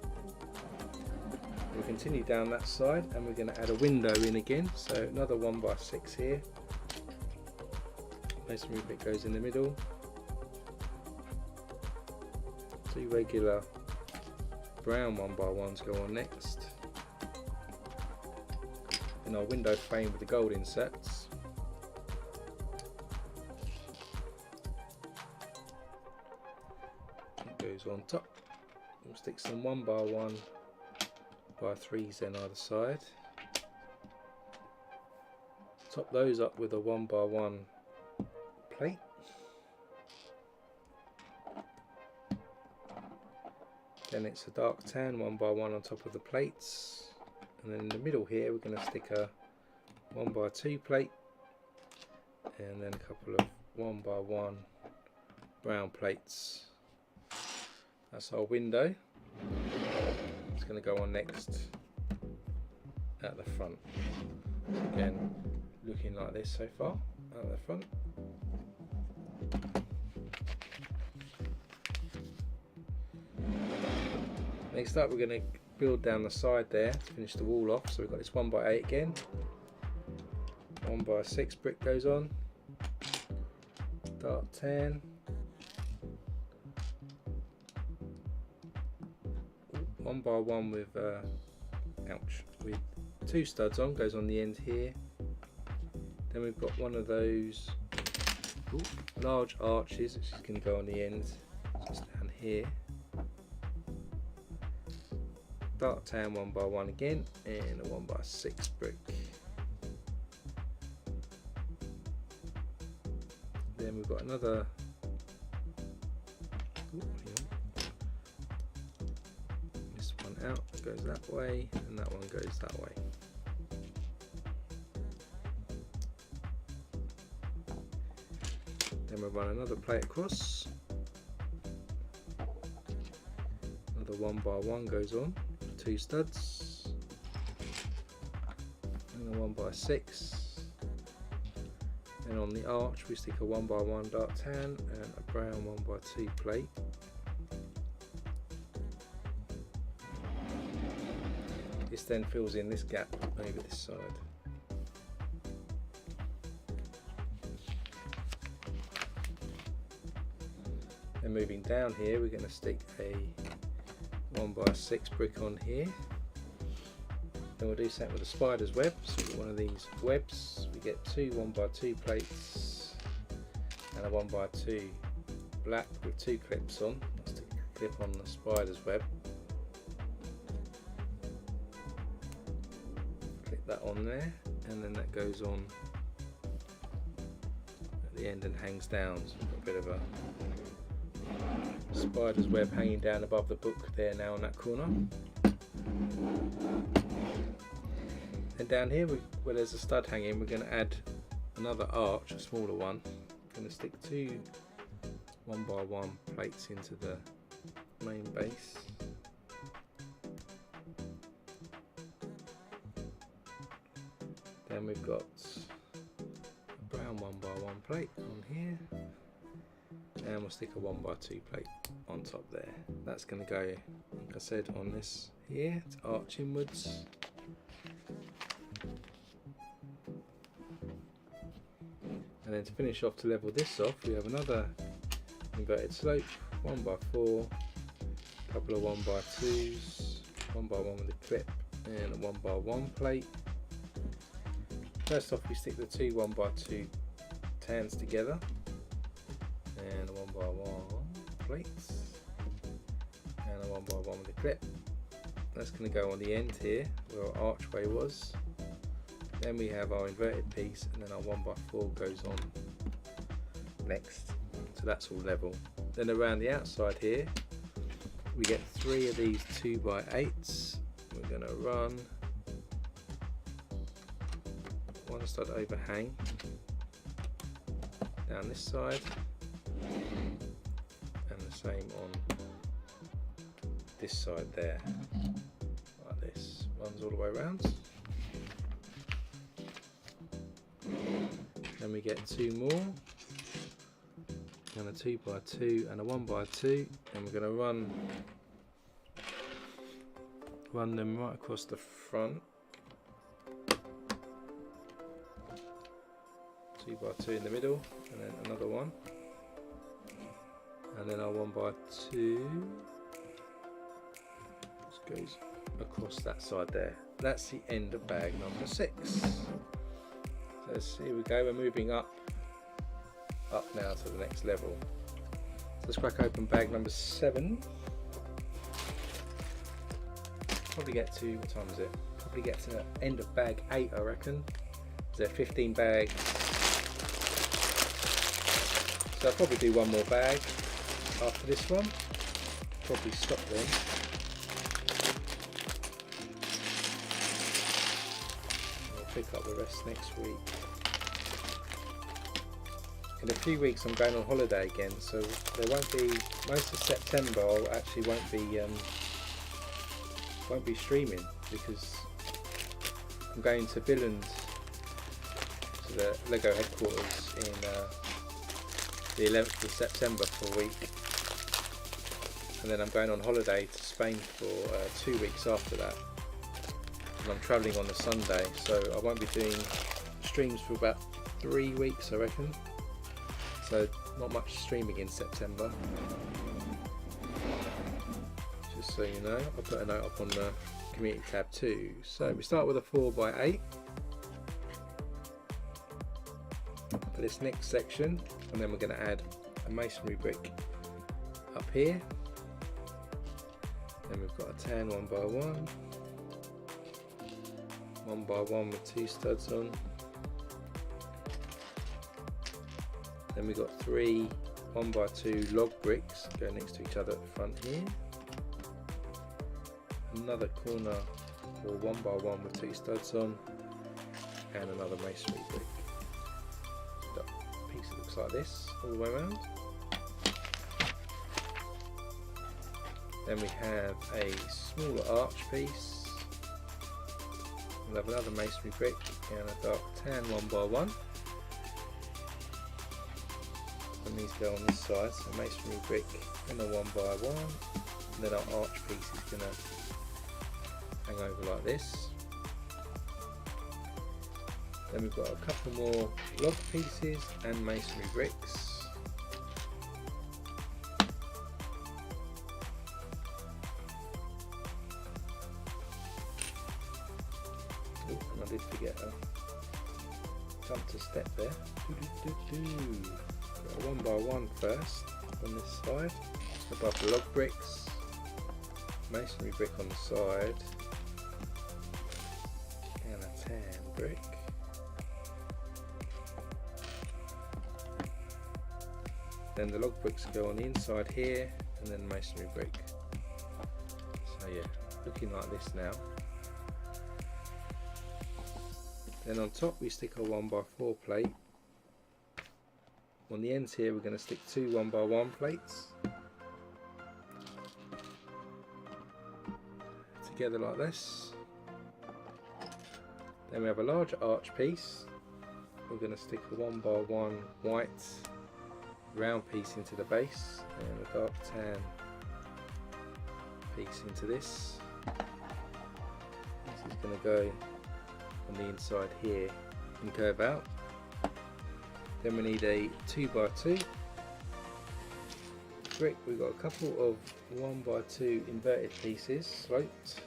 We'll continue down that side and we're going to add a window in again. So another 1 by 6 here. Masonry bit goes in the middle. 2 regular brown 1 by 1s go on next. In our window frame with the gold insets. Goes on top. We'll stick some 1 by 1 by 3s then either side. Top those up with a 1 by 1 plate. Then it's a dark tan 1 by 1 on top of the plates, and then in the middle here we're going to stick a 1 by 2 plate, and then a couple of 1 by 1 brown plates. That's our window. It's going to go on next at the front. Again, looking like this so far at the front. Next up, we're going to build down the side there to finish the wall off. So we've got this 1 by 8 again. 1 by 6 brick goes on. Dark tan. 1 by 1 with with 2 studs on, goes on the end here. Then we've got one of those large arches which is going to go on the end, just down here. Dark tan 1 by 1 again, and a 1 by 6 brick. Then we've got another out, goes that way, and that one goes that way. Then we'll run another plate across. Another 1 by 1 goes on, 2 studs, and a 1 by 6. Then on the arch we stick a 1 by 1 dark tan and a brown 1 by 2 plate. This then fills in this gap over this side. Then moving down here, we're going to stick a 1 by 6 brick on here. Then we'll do something with a spider's web. So we've got one of these webs. We get 2 1 by 2 plates and a 1 by 2 black with 2 clips on. I'll stick a clip on the spider's web. That on there, and then that goes on at the end and hangs down, so we've got a bit of a spider's web hanging down above the book there now in that corner. And down here where there's a stud hanging, we're going to add another arch, a smaller one. I'm going to stick 2 1 by 1 plates into the main base. Then we've got a brown 1 by 1 plate on here, and we'll stick a 1 by 2 plate on top there. That's going to go, like I said, on this here to arch inwards. And then to finish off, to level this off, we have another inverted slope 1x4, a couple of 1x2s, 1x1 with a clip, and a 1x1 plate. First off, we stick the two 1x2 tans together, and a 1x1 plates, and a 1x1 with a clip. That's going to go on the end here where our archway was. Then we have our inverted piece, and then our 1x4 goes on next, so that's all level. Then around the outside here we get 3 of these 2x8s. We're going to run one side overhang down this side, and the same on this side there, like this. Runs all the way around. Then we get 2 more, and a 2x2 and a 1x2, and we're going to run them right across the front. 2x2 in the middle, and then another one, and then our 1x2 just goes across that side there. That's the end of bag number 6. So here we go, we're moving up now to the next level. So let's crack open bag number 7. Probably get to, what time is it? Probably get to the end of bag 8, I reckon. There's 15 bags. So I'll probably do one more bag after this one. Probably stop then. We'll pick up the rest next week. In a few weeks I'm going on holiday again, so there won't be, most of September I actually won't be streaming, because I'm going to Billund, to the Lego headquarters, in the 11th of September for a week, and then I'm going on holiday to Spain for 2 weeks after that, and I'm travelling on the Sunday, so I won't be doing streams for about 3 weeks, I reckon. So not much streaming in September, just so you know. I'll put a note up on the community tab too. So we start with a 4x8 for this next section, and then we're going to add a masonry brick up here. Then we've got a tan 1x1, 1x1 with 2 studs on. Then we've got 3 1x2 log bricks going next to each other at the front here. Another corner for 1x1 with 2 studs on, and another masonry brick. The piece that looks like this all the way around. Then we have a smaller arch piece. We'll have another masonry brick and a dark tan 1x1. And these go on this side, so masonry brick and a 1x1, and then our arch piece is going to hang over like this. Then we've got a couple more log pieces and masonry bricks. Oh, and I did forget a jump to step there. Got a 1x1 first on this side, above the log bricks, masonry brick on the side, and a tan brick. Then the log bricks go on the inside here, and then masonry brick. So yeah, looking like this now. Then on top we stick a 1x4 plate. On the ends here we're going to stick 2 1x1 plates together like this. Then we have a larger arch piece. We're going to stick a 1x1 white round piece into the base, and a dark tan piece into this. This is going to go on the inside here and curve out. Then we need a 2x2 brick, we've got a couple of 1x2 inverted pieces, sloped.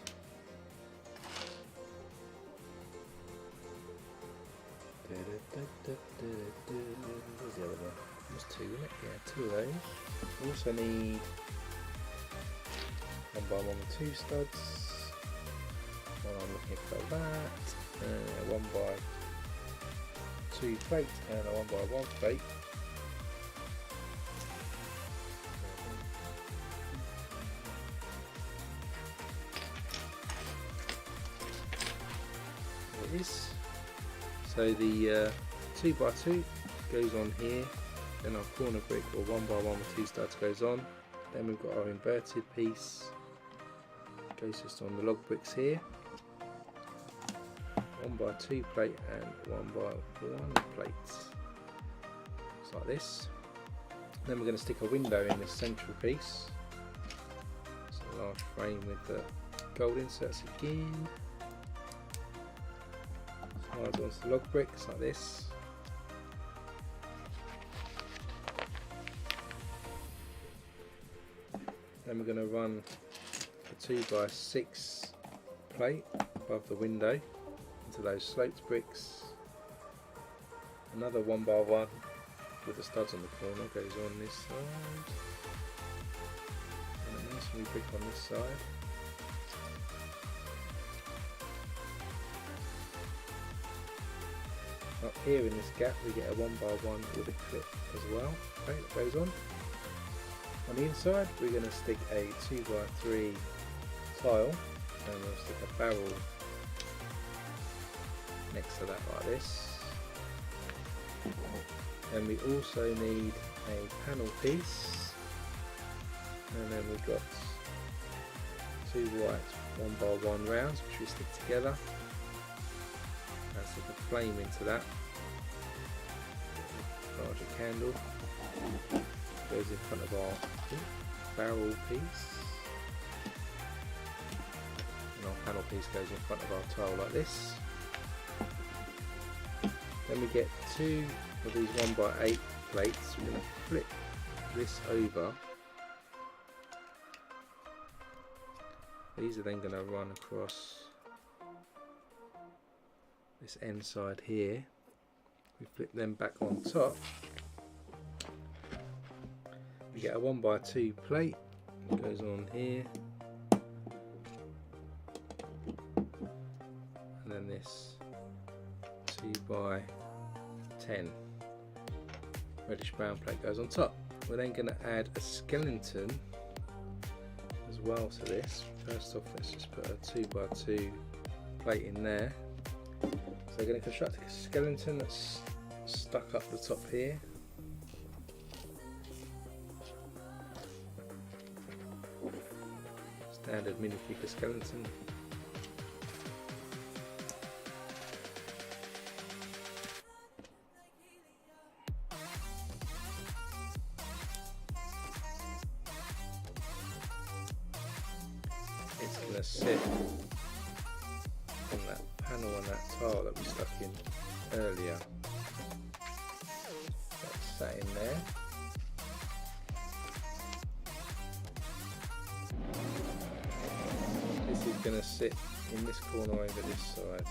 Where's the other one? There's two, isn't it? Yeah, two of those. We also need 1x1 with 2 studs. One I'm looking for that. 1x2 plate and a 1x1 plate. There it is. So the 2x2 goes on here, then our corner brick or 1x1 with 2 studs goes on. Then we've got our inverted piece, goes just on the log bricks here. 1x2 plate and 1x1 plate, just like this. Then we're going to stick a window in this central piece. It's a large frame with the gold inserts again. Slides onto the log bricks like this. Then we're going to run a 2x6 plate above the window into those sloped bricks. Another 1x1 with the studs on the corner goes on this side. And a masonry brick on this side. Up here in this gap we get a 1x1 with a clip as well. Okay, that goes on. On the inside we're going to stick a 2x3 tile and we'll stick a barrel next to that like this. And we also need a panel piece, and then we've got 2 white 1x1 rounds which we stick together. And stick a flame into that. Larger candle goes in front of our barrel piece, and our panel piece goes in front of our tile like this. Then we get 2 of these 1x8 plates. We're going to flip this over. These are then going to run across this end side here. We flip them back on top. We get a 1x2 plate that goes on here, and then this 2x10 reddish brown plate goes on top. We're then going to add a skeleton as well to this. First off, let's just put a 2x2 plate in there. So we're going to construct a skeleton that's stuck up the top here. Standard minifigure skeleton. It's going to sit on that panel on that tile that we stuck in earlier. That's sat in there. This is going to sit in this corner over this side,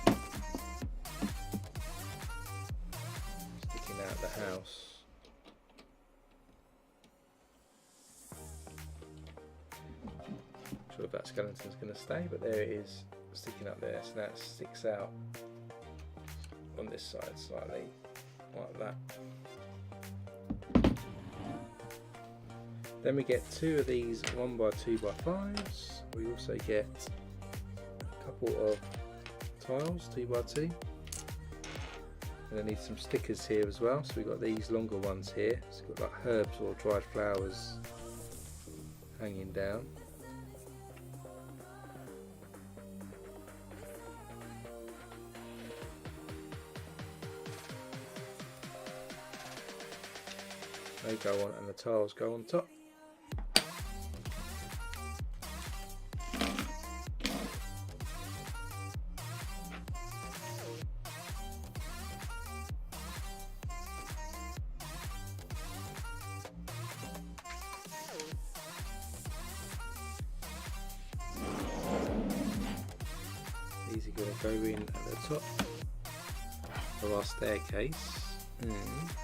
sticking out the house. Not sure if that skeleton's going to stay, but there it is, sticking up there. So now it sticks out on this side slightly, like that. Then we get 2 of these 1x2x5s. We also get a couple of tiles, 2x2. And I need some stickers here as well. So we've got these longer ones here. So we've got like herbs or dried flowers hanging down. They go on and the tiles go on top. go in at the top of our staircase and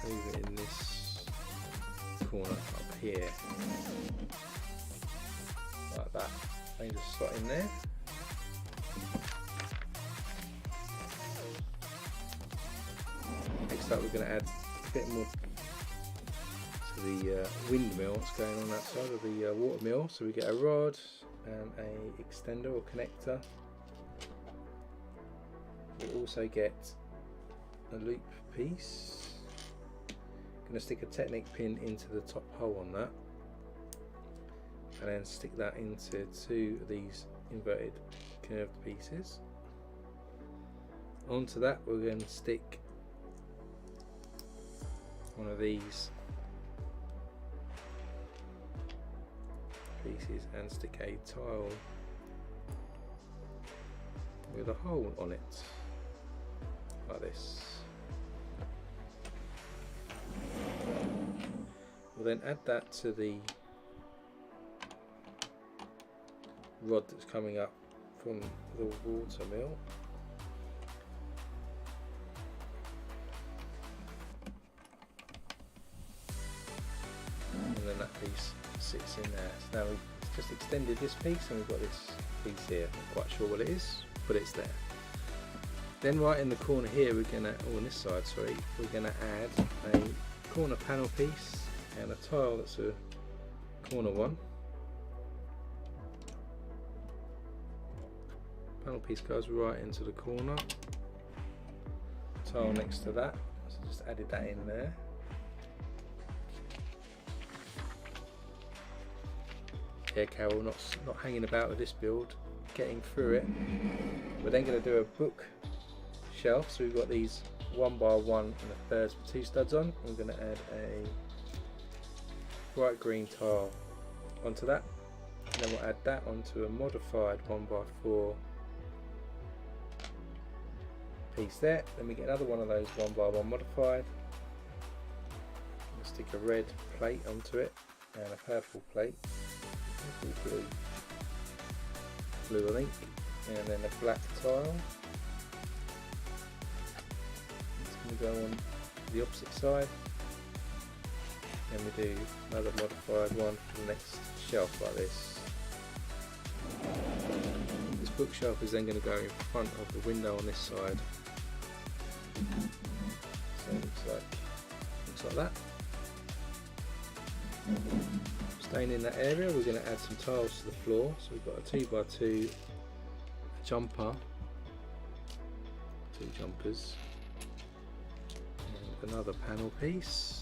over in this corner up here, like that. They just slot in there. Next up we're going to add a bit more to the windmill that's going on that side of the water mill. So we get a rod and a extender or connector. We also get a loop piece. Going to stick a Technic pin into the top hole on that, and then stick that into two of these inverted curved pieces. Onto that we're going to stick one of these pieces and stick a tile with a hole on it, like this. We'll then add that to the rod that's coming up from the water mill. And then that piece sits in there. So now we've just extended this piece and we've got this piece here. Not quite sure what it is, but it's there. Then right in the corner here we're gonna, or on this side, sorry, we're gonna add a corner panel piece and a tile that's a corner one. Panel piece goes right into the corner. Tile next to that, so just added that in there. Yeah, Carol, not hanging about with this build, getting through it. We're then going to do a book shelf, so we've got these 1x1 and a thirds with 2 studs on. We're going to add a bright green tile onto that, and then we'll add that onto a modified 1x4 piece there. Then we get another one of those 1x1 modified. We'll stick a red plate onto it and a purple plate. Blue I think, and then a black tile. It's going to go on the opposite side, and we do another modified one for the next shelf like this. This bookshelf is then going to go in front of the window on this side, so it looks like that. Staying in that area, we're going to add some tiles to the floor. So we've got a 2x2 jumper, 2 jumpers, and another panel piece.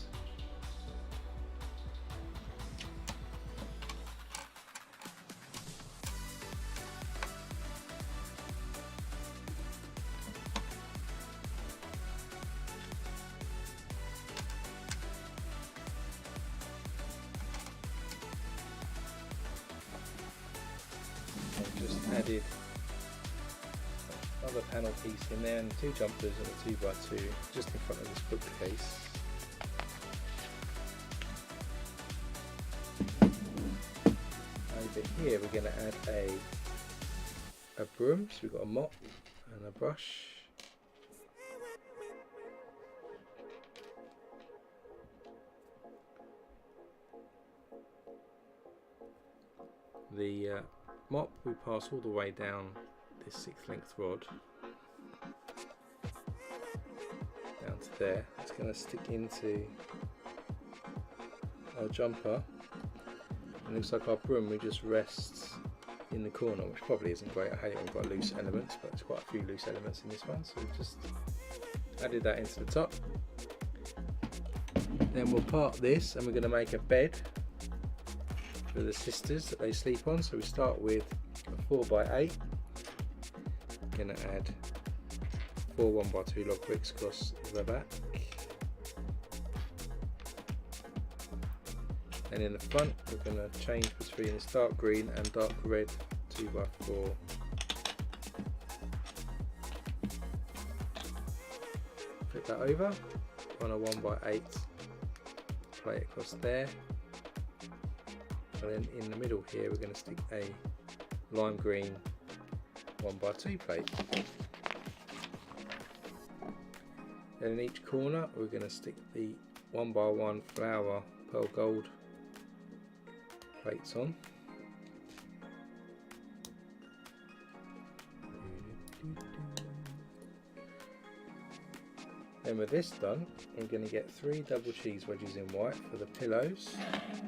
Just added another panel piece in there and 2 jumpers and a 2x2 just in front of this bookcase. Over here we're going to add a broom, so we've got a mop and a brush. The mop we pass all the way down this 6 length rod down to there. It's going to stick into our jumper. It looks like our broom we just rests in the corner, which probably isn't great. I hate it when we've got loose elements, but there's quite a few loose elements in this one, so we've just added that into the top. Then we'll part this and we're going to make a bed for the sisters that they sleep on. So we start with a 4x8. Going to add 4 1x2 log bricks across the back, and in the front we're going to change between this dark green and dark red 2x4. Flip that over on a 1x8 plate across there. And then in the middle here we're going to stick a lime green 1x2 plate. And in each corner we're going to stick the 1x1 flower pearl gold plates on. Then with this done, I'm going to get 3 double cheese wedges in white for the pillows.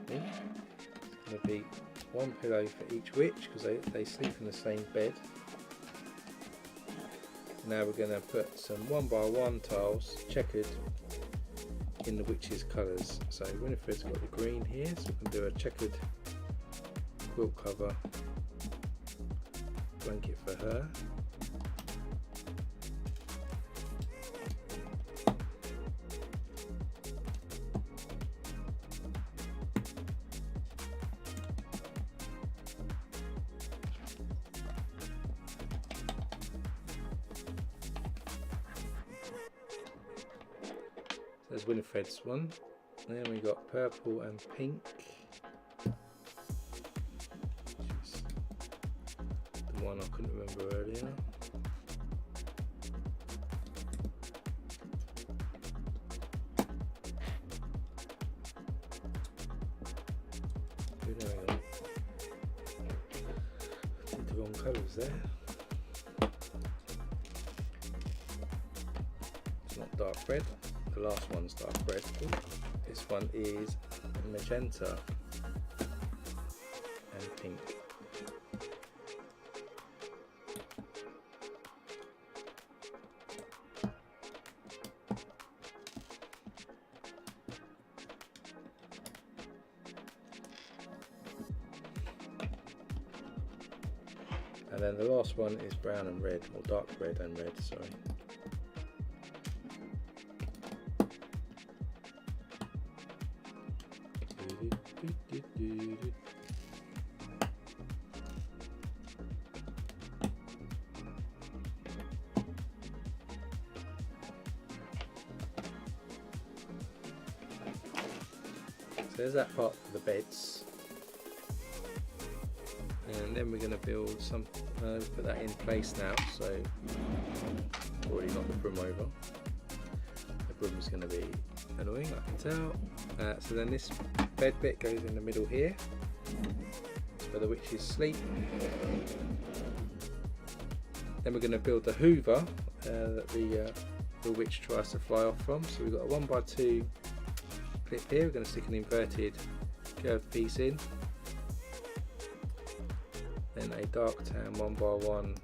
It's going to be 1 pillow for each witch because they sleep in the same bed. Now we're going to put some 1x1 tiles checkered in the witch's colours. So Winifred's got the green here, so we can do a checkered quilt cover blanket for her. There's Winifred's one. Then we got purple and pink, which is the one I couldn't remember earlier. There we go. Did the wrong colours there. It's not dark red. The last one's dark red. This one is magenta and pink. And then the last one is brown and red, or dark red and red, sorry. So there's that part for the beds, and then we're going to build some, put that in place now, so already got the broom over. The broom is going to be annoying, I can tell. So then this bed bit goes in the middle here, where the witches sleep. Then we're going to build the hoover that the witch tries to fly off from. So we've got a 1x2 clip here. We're going to stick an inverted curved piece in. Then a dark tan 1x1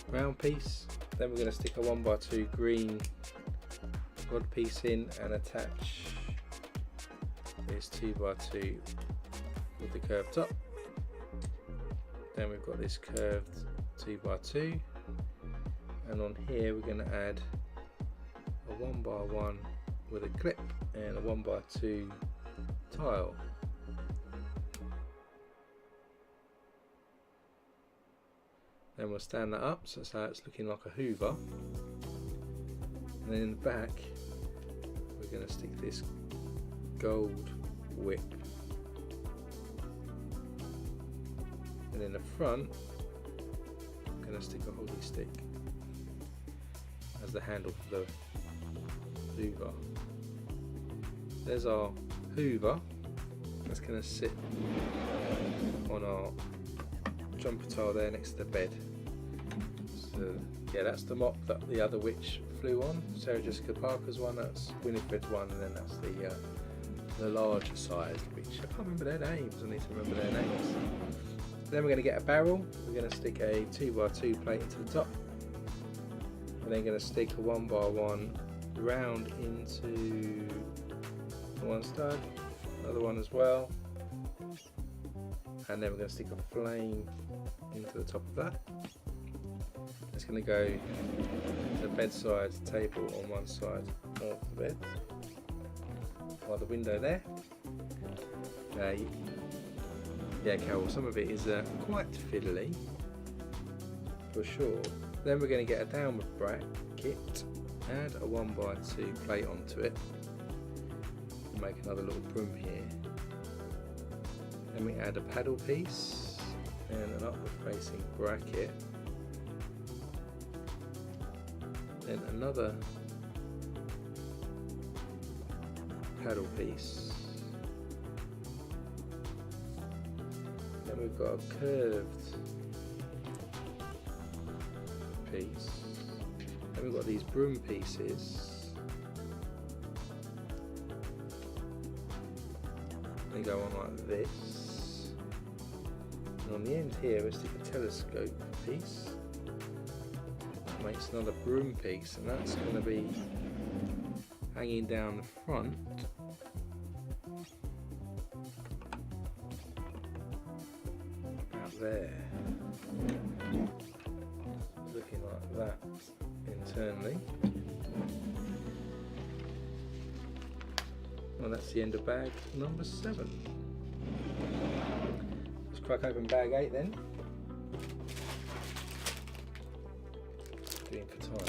round piece. Then we're going to stick a 1x2 green rod piece in and attach this 2x2 with the curved top. Then we've got this curved 2x2, and on here we're going to add a 1x1 with a clip and a 1x2 tile. Then we'll stand that up so that's how it's looking like a hoover. And then in the back we're going to stick this gold whip, and in the front I'm going to stick a holy stick as the handle for the hoover. There's our hoover that's going to sit on our jumper tile there next to the bed. So yeah, that's the mop that the other witch flew on, Sarah Jessica Parker's one, that's Winifred's one, and then that's the larger sized witch. I can't remember their names, I need to remember their names. Then we're going to get a barrel, we're going to stick a 2x2 plate into the top, and then going to stick a 1x1 round into one stud, another one as well, and then we're going to stick a flame into the top of that. It's going to go to the bedside table on one side of the bed, by the window there. Yeah, Carol, some of it is quite fiddly, for sure. Then we're going to get a downward bracket, add a 1x2 plate onto it, and make another little broom here. Then we add a paddle piece and an upward facing bracket. Then another paddle piece. Then we've got a curved piece. Then we've got these broom pieces. They go on like this. And on the end here we stick a telescope piece. That makes another broom piece, and that's going to be hanging down the front. About there. Looking like that internally. Well, that's the end of bag number 7. Let's crack open bag 8 then. Doing for time.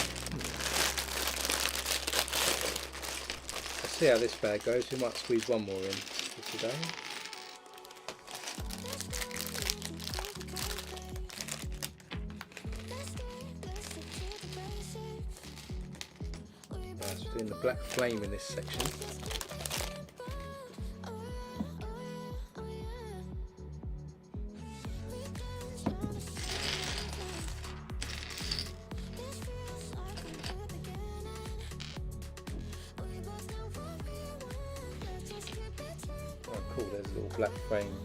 Let's see how this bag goes. We might squeeze one more in for today. Nice, we're doing the black flame in this section. There's little black frame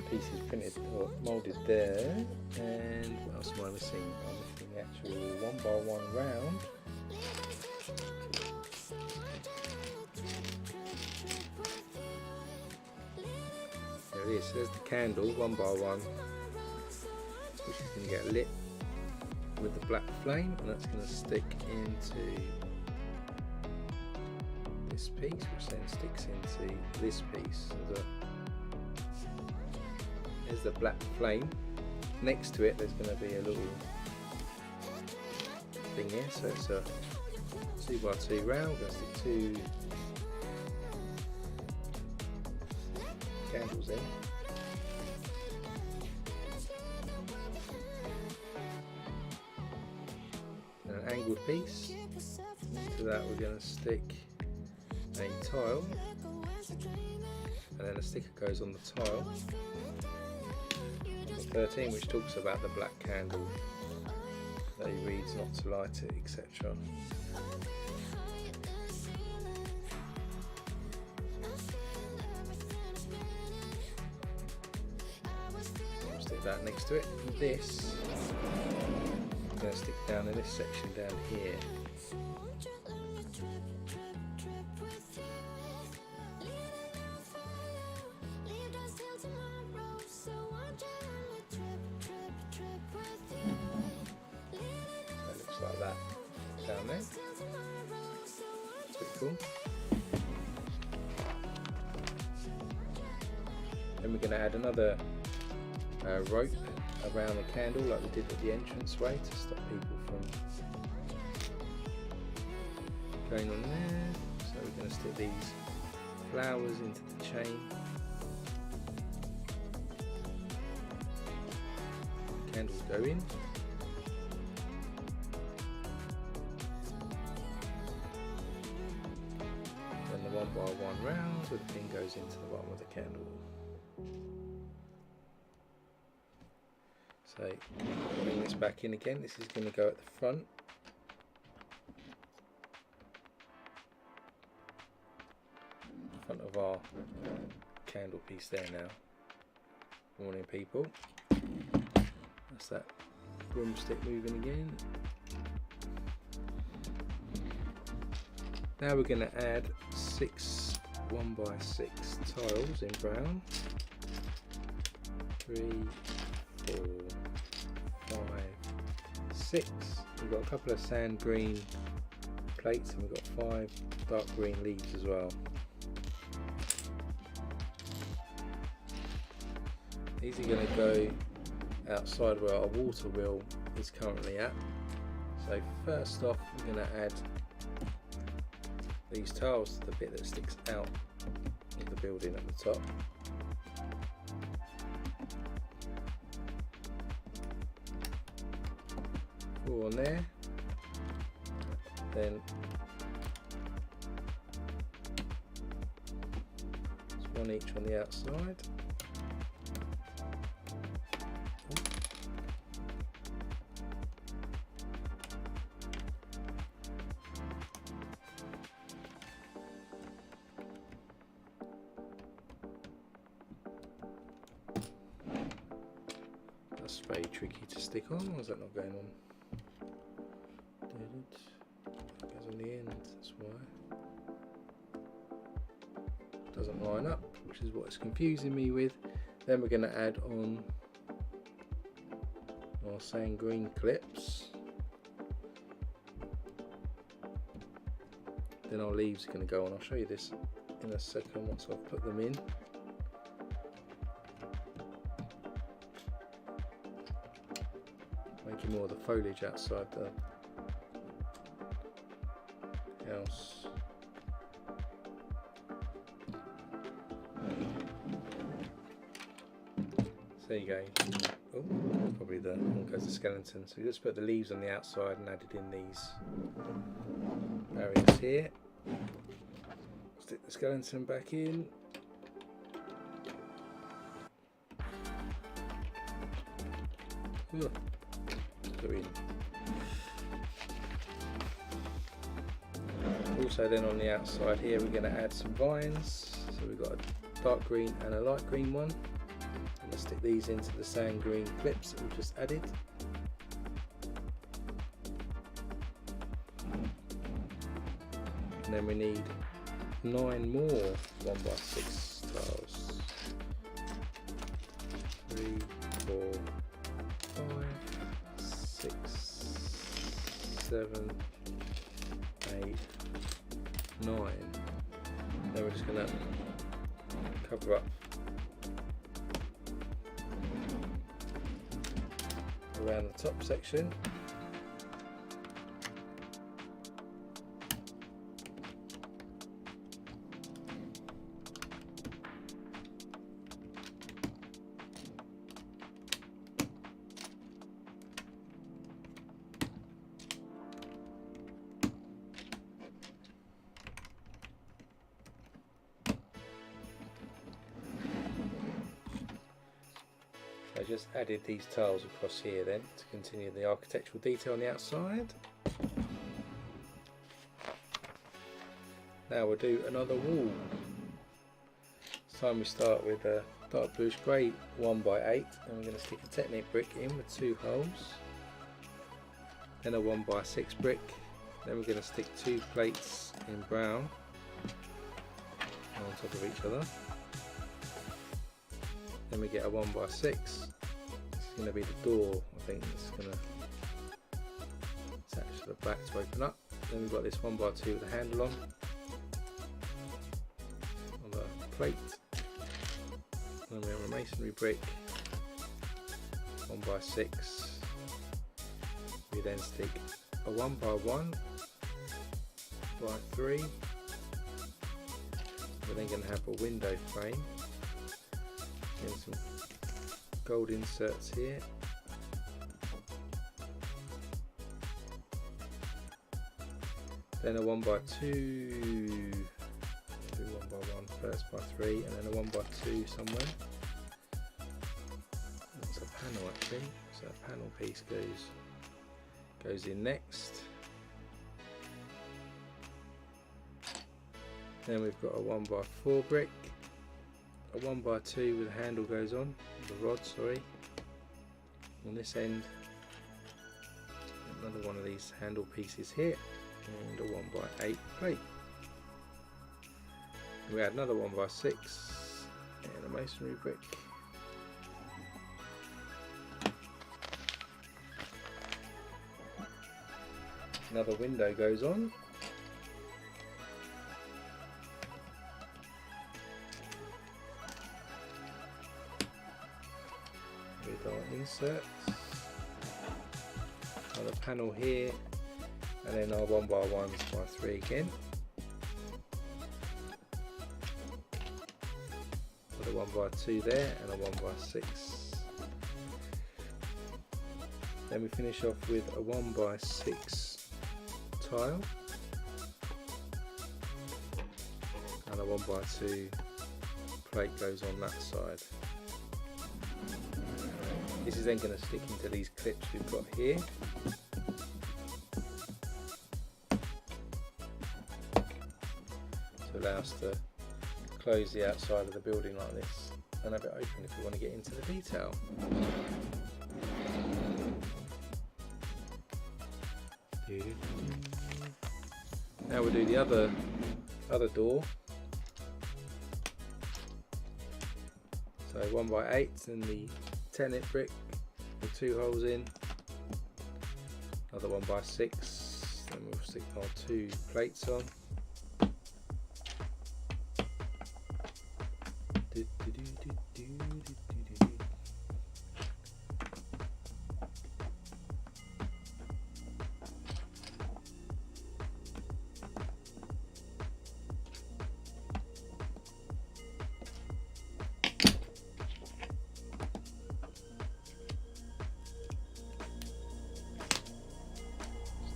pieces printed or moulded there. And what else am I missing? I'm missing the actual 1x1 round. There it is. So there's the candle 1x1, which is going to get lit with the black flame, and that's going to stick into this piece, which then sticks into this piece. So there's the black flame. Next to it there's going to be a little thing here, so it's a 2x2 round. We're going to stick 2 candles in. And an angled piece. To that we're going to stick a tile, and then a sticker goes on the tile, number 13, which talks about the black candle that he reads not to light it, etc. I'll stick that next to it. This I'm going to stick down in this section down here. Like that down there. Pretty cool. Then we're going to add another rope around the candle like we did at the entranceway to stop people from going on there. So we're going to stick these flowers into the chain. Candles go in. Then the 1x1 round where the pin goes into the bottom of the candle. So bring this back in again. This is going to go at the front. Front of our candle piece there now. Morning people. That's that broomstick moving again. Now we're going to add 6 1x6 tiles in brown. 3, 4, 5, 6. We've got a couple of sand green plates and we've got 5 dark green leaves as well. These are going to go outside where our water wheel is currently at. So first off we're going to add these tiles to the bit that sticks out of the building at the top. Four on there, then one each on the outside. That's very tricky to stick on, or is that not going on? It goes on the end, that's why. Doesn't line up, which is what it's confusing me with. Then we're going to add on our sand green clips. Then our leaves are going to go on. I'll show you this in a second once I've put them in. Making more of the foliage outside the house. There you go. Oh, probably the one goes the skeleton. So we just put the leaves on the outside and added in these areas here. Stick the skeleton back in. Go in. Also then on the outside here we're going to add some vines. So we've got a dark green and a light green one. Let's stick these into the sand green clips that we've just added. And then we need 9 more 1x6 tiles. 3, 4, 5, 6, 7, 8, 9. Then we're just going to cover up around the top section. I just added these tiles across here then to continue the architectural detail on the outside. Now we'll do another wall. This time we start with a dark bluish grey 1x8 and we're going to stick a Technic brick in with 2 holes. Then a 1x6 brick. Then we're going to stick 2 plates in brown on top of each other. Then we get a 1x6. It's going to be the door, I think, it's going to attach to the back to open up. Then we've got this 1x2 with a handle on the plate. Then we have a masonry brick, 1x6. We then stick a 1x1 by 3. We're then going to have a window frame. And some gold inserts here. Then a 1x2, do 1x1 first by 3, and then a 1x2 somewhere. That's a panel actually, so that panel piece goes in next. Then we've got a 1x4 brick. A 1x2 with a handle goes on, the rod, sorry. On this end, another one of these handle pieces here, and a 1x8 plate. And we add another 1x6 and a masonry brick. Another window goes on. Inserts, another panel here, and then our 1x1s by 3 again. Got a 1x2 there and a 1x6. Then we finish off with a 1x6 tile and a 1x2 plate goes on that side. This is then going to stick into these clips we've got here. To allow us to close the outside of the building like this and have it open if we want to get into the detail. Now we'll do the other door. So 1x8 and the 10-inch brick with 2 holes in. Another 1x6. Then we'll stick our 2 plates on.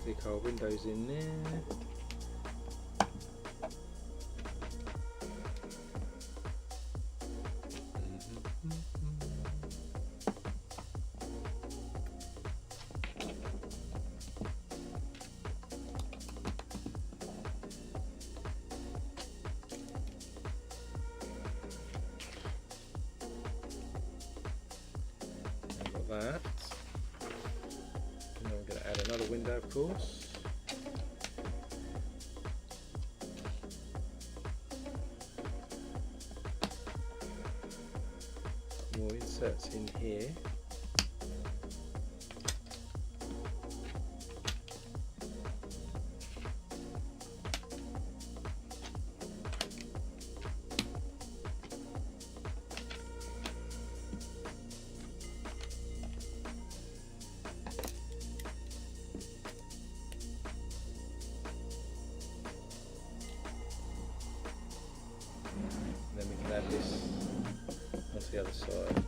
Stick our windows in there. Got that. And then we're going to add another window, of course. More inserts in here. Then we can add this onto the other side.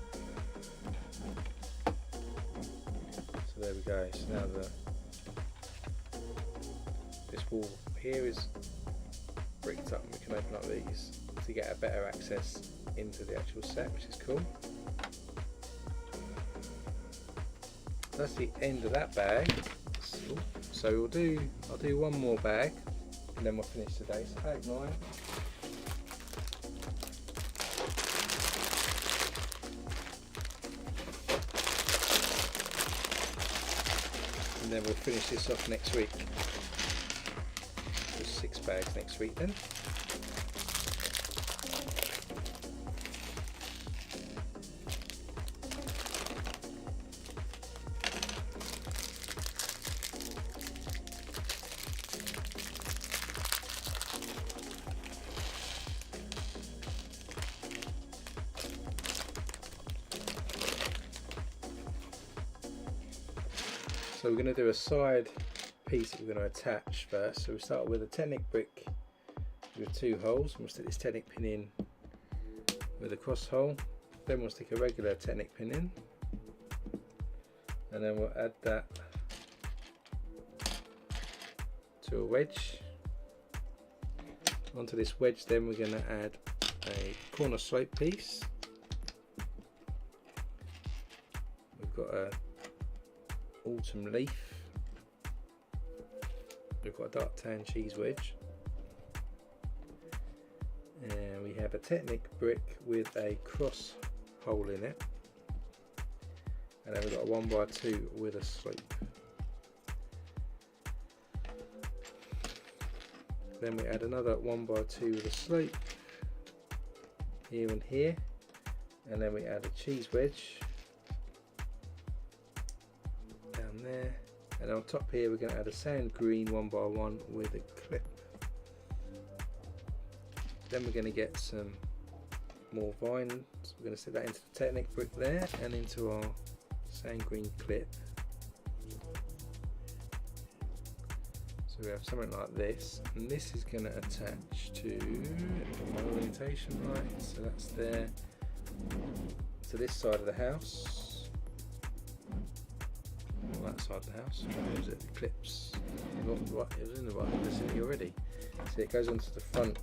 So there we go. So now this wall here is bricked up and we can open up these to get a better access into the actual set, which is cool. That's the end of that bag. So I'll do one more bag and then we'll finish today. So bag 9. And then we'll finish this off next week. There's 6 bags next week then. So we're going to do a side piece that we're going to attach first. So we start with a 10-inch brick with 2 holes. And we'll stick this 10-inch pin in with a cross hole. Then we'll stick a regular 10-inch pin in. And then we'll add that to a wedge. Onto this wedge then we're going to add a corner slope piece. We've got a autumn leaf. We've got a dark tan cheese wedge, and we have a 10-inch brick with a cross hole in it, and then we've got a 1x2 with a slope. Then we add another 1x2 with a slope here and here, and then we add a cheese wedge there, and on top here we're going to add a sand green 1x1 with a clip. Then we're going to get some more vines. We're going to set that into the 10-inch brick there and into our sand green clip. So we have something like this, and this is going to attach to my orientation right. So that's there to this side of the house. That side of the house. Where it? The clips. Right, it was in the right vicinity already. So it goes onto the front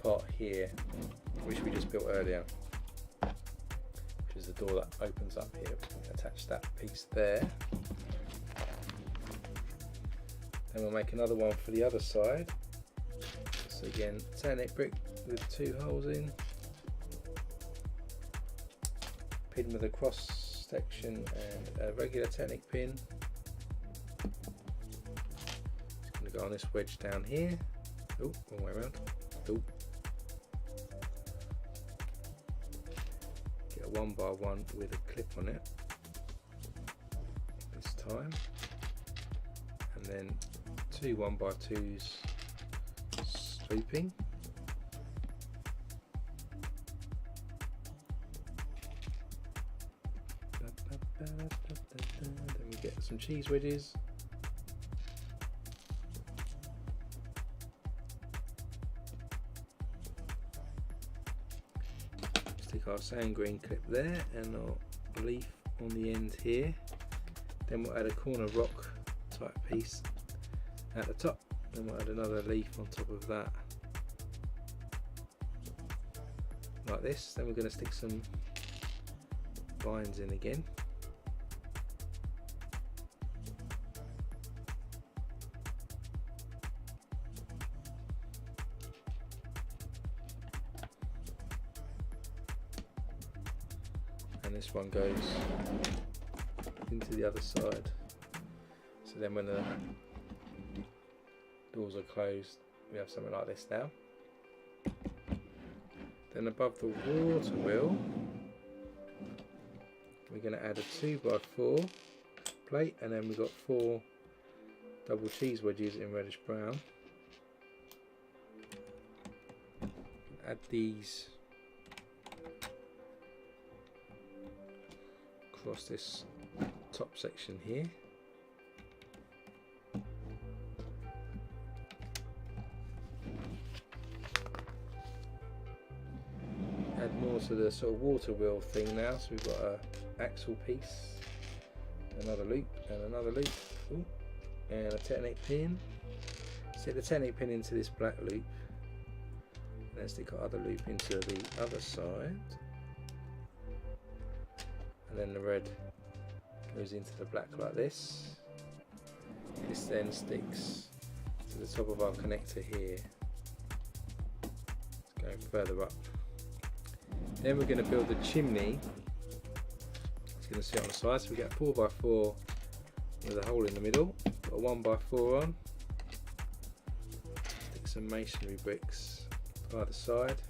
part here, which we just built earlier, which is the door that opens up here. We can attach that piece there. Then we'll make another one for the other side. So again, Ternate brick with 2 holes in, pin with a cross section and a regular Ternate pin. Just going to go on this wedge down here. Oh, wrong way around. Oh. Get a 1x1 with a clip on it this time, and then 2 1x2s swooping. Then we get some cheese wedges. Stick our sand green clip there and our leaf on the end here. Then we'll add a corner rock type piece at the top. Then we'll add another leaf on top of that, like this. Then we're going to stick some vines in again. And this one goes into the other side. So then when the doors are closed, we have something like this now. Then above the water wheel, we're going to add a 2x4 plate, and then we've got 4 double cheese wedges in reddish brown. Add these across this top section here. Add more to the sort of water wheel thing now, so we've got a axle piece, another loop and another loop. Ooh, and a Ternate pin. Stick the Ternate pin into this black loop, and then stick our other loop into the other side, and then the red goes into the black like this. This then sticks to the top of our connector here. It's going further up. Then we're going to build the chimney. It's going to sit on the side, so we get 4x4 with a hole in the middle. Put a 1x4 on. Stick some masonry bricks either side.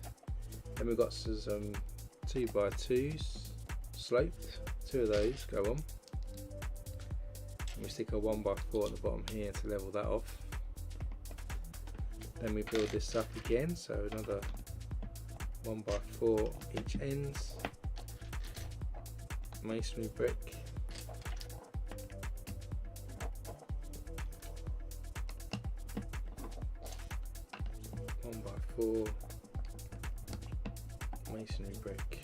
Then we've got some 2x2s sloped. 2 of those go on. And we stick a 1x4 at the bottom here to level that off. Then we build this up again, so another 1x4 each ends, masonry brick, one by 4 masonry brick,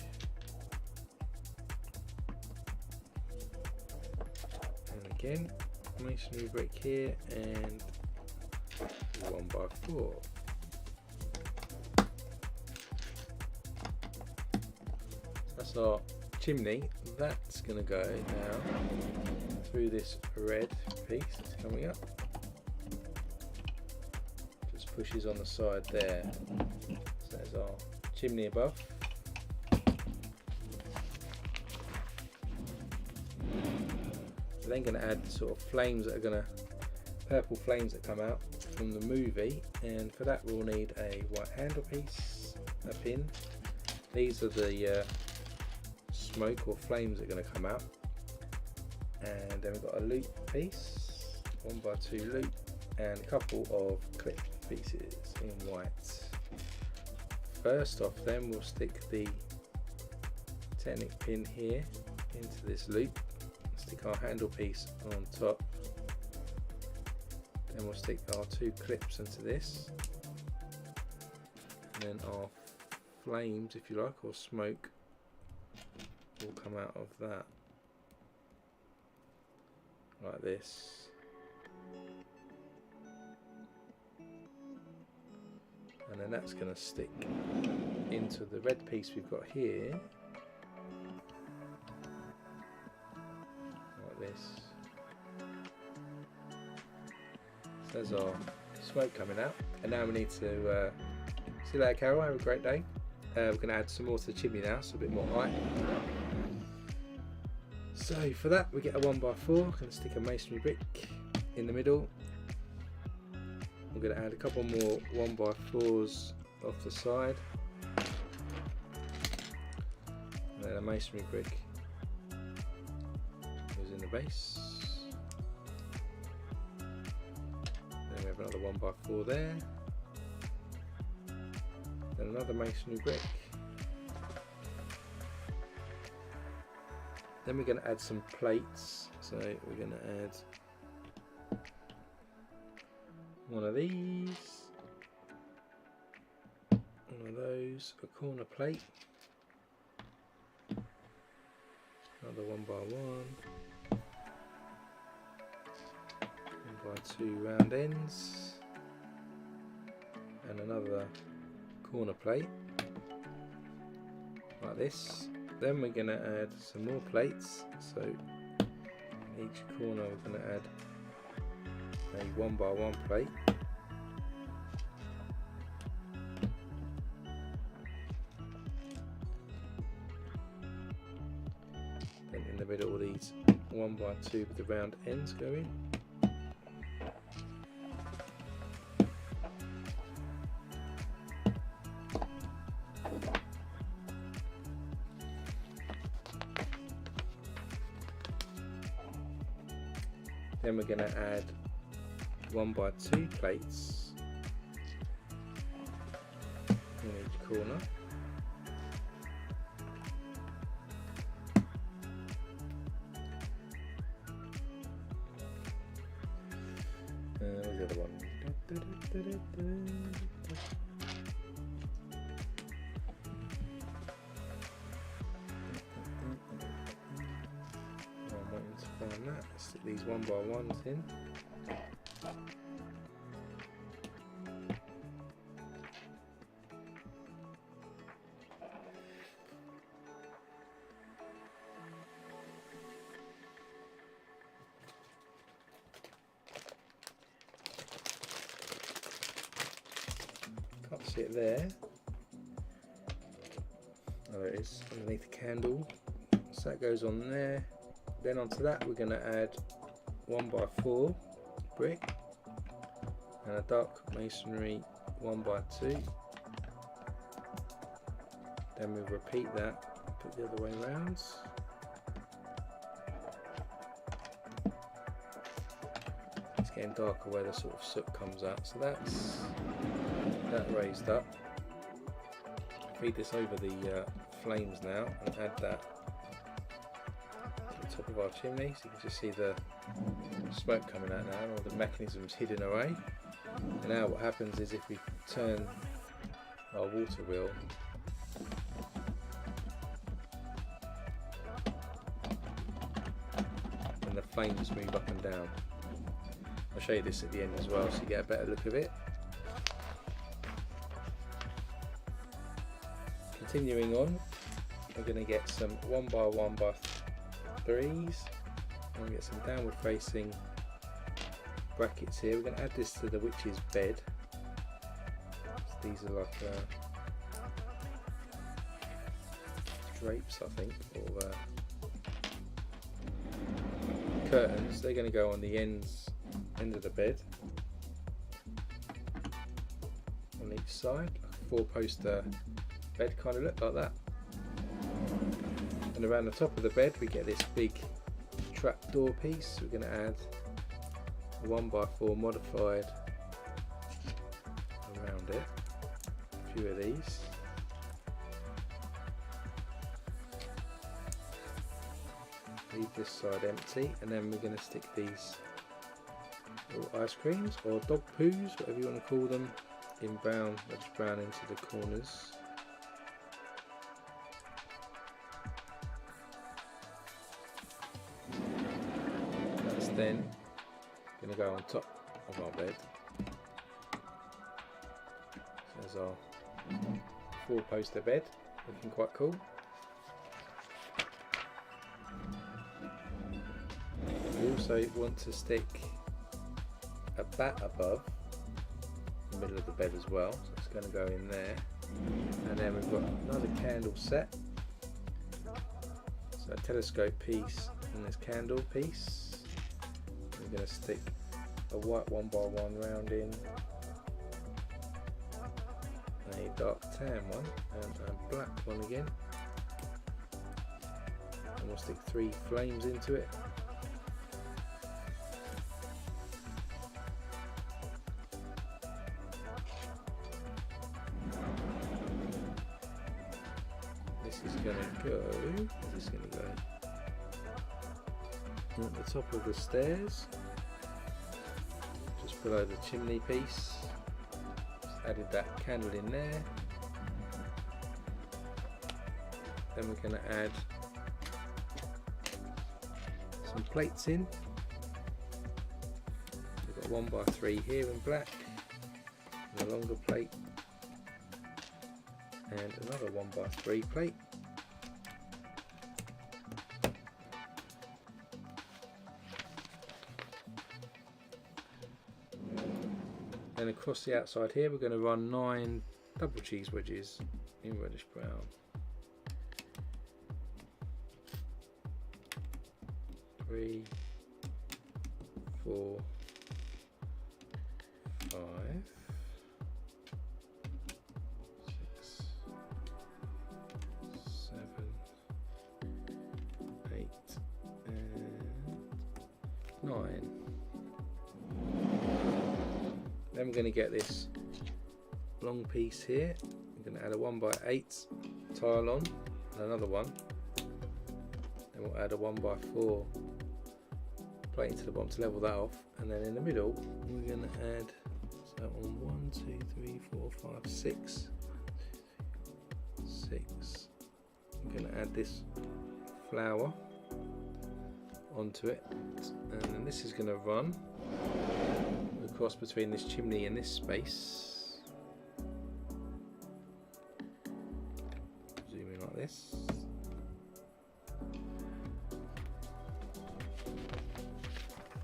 and again masonry brick here, and 1x4. That's our chimney. That's going to go now through this red piece that's coming up. Just pushes on the side there. So there's our chimney above. We're then going to add sort of flames that are going to, purple flames that come out from the movie, and for that we'll need a white handle piece, a pin. These are the smoke or flames that are going to come out, and then we've got a loop piece, 1x2 loop, and a couple of clip pieces in white. First off, then we'll stick the Ternate pin here into this loop, stick our handle piece on top, then we'll stick our 2 clips into this, and then our flames, if you like, or smoke, will come out of that like this. And then that's going to stick into the red piece we've got here, like this. So there's our smoke coming out, and now we need to see you later, Carol, have a great day. We're going to add some more to the chimney now, so a bit more height. So for that we get a 1x4, going to stick a masonry brick in the middle. We're going to add a couple more 1x4s off the side, and then a masonry brick goes in the base. Then we have another 1x4 there. Then another masonry brick. Then we're going to add some plates. So we're going to add one of these, one of those, a corner plate, another 1x1, 1x2 round ends, and another corner plate like this. Then we're going to add some more plates, so in each corner we're going to add a 1x1 plate. Then in the middle all these 1x2 with the round ends go in. Then we're going to add 1x2 plates in each corner. Where's the other one? I'm waiting to find that. Stick these 1x1s in. Can't see it there. Oh, there it is, underneath the candle. So that goes on there. Then onto that we're going to add 1x4 brick and a dark masonry 1x2. Then we'll repeat that, put the other way around. It's getting darker where the sort of soot comes out, so that's that raised up. Feed this over the flames now and add that top of our chimney, so you can just see the smoke coming out now, and all the mechanisms hidden away. And now what happens is if we turn our water wheel, and the flames move up and down. I'll show you this at the end as well so you get a better look of it. Continuing on, we're going to get some 1x1x3s, and we'll get some downward facing brackets here. We're going to add this to the witch's bed. So these are like drapes, I think, or curtains. They're going to go on the end of the bed on each side, like a 4-poster bed kind of look like that. And around the top of the bed we get this big trapdoor piece. We're going to add a 1x4 modified around it, a few of these. Leave this side empty, and then we're going to stick these little ice creams or dog poos, whatever you want to call them, in brown, just brown into the corners. That's then going to go on top of our bed. So there's our 4-poster bed, looking quite cool. We also want to stick a bat above the middle of the bed as well, so it's going to go in there. And then we've got another candle set, so a telescope piece and this candle piece. We're going to stick a white 1x1 round in, a dark tan one and a black one again, and we'll stick 3 flames into it. This is going to go, where's this going to go? At the top of the stairs, just below the chimney piece. Just added that candle in there. Then we're going to add some plates in. We've got 1x3 here in black, and a longer plate, and another 1x3 plate. Then across the outside here we're going to run 9 double cheese wedges in reddish brown. Three, 4, 5, 6, 7, 8 and 9. Then we're going to get this long piece here. We're going to add a 1x8 tile on and another one. Then we'll add a 1x4 plate into the bottom to level that off, and then in the middle we're going to add, so on 1, 2, 3, 4, 5, 6. I'm going to add this flower onto it, and then this is going to run across between this chimney and this space. Zoom in like this.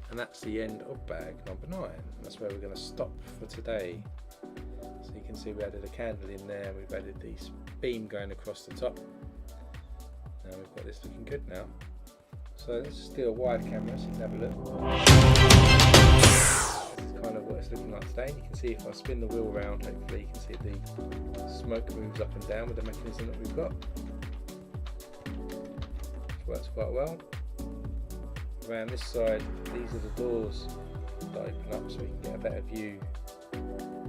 And that's the end of bag number 9. That's where we're going to stop for today. So you can see we added a candle in there, we've added this beam going across the top, and we've got this looking good now. So let's just do a wide camera so you can have a look. Kind of what it's looking like today. You can see if I spin the wheel around, hopefully you can see the smoke moves up and down with the mechanism that we've got, which works quite well. Around this side, these are the doors that open up so we can get a better view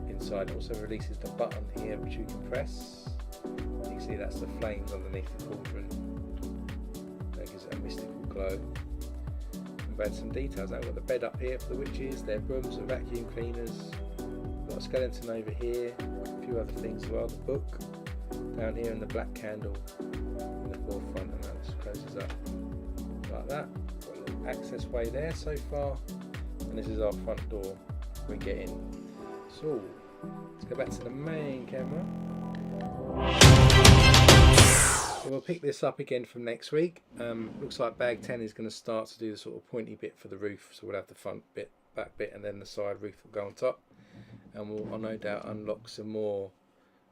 inside. It also releases the button here which you can press. You can see that's the flames underneath the cauldron. That gives it a mystical glow. We've had some details. Now we've got the bed up here for the witches, their brooms and vacuum cleaners. We've got a skeleton over here, a few other things as well. The book down here and the black candle in the forefront, and that just closes up like that. Got a little access way there so far, and this is our front door we get in. So let's go back to the main camera. So we'll pick this up again from next week. Looks like bag 10 is going to start to do the sort of pointy bit for the roof, so we'll have the front bit, back bit, and then the side roof will go on top, and we'll no doubt unlock some more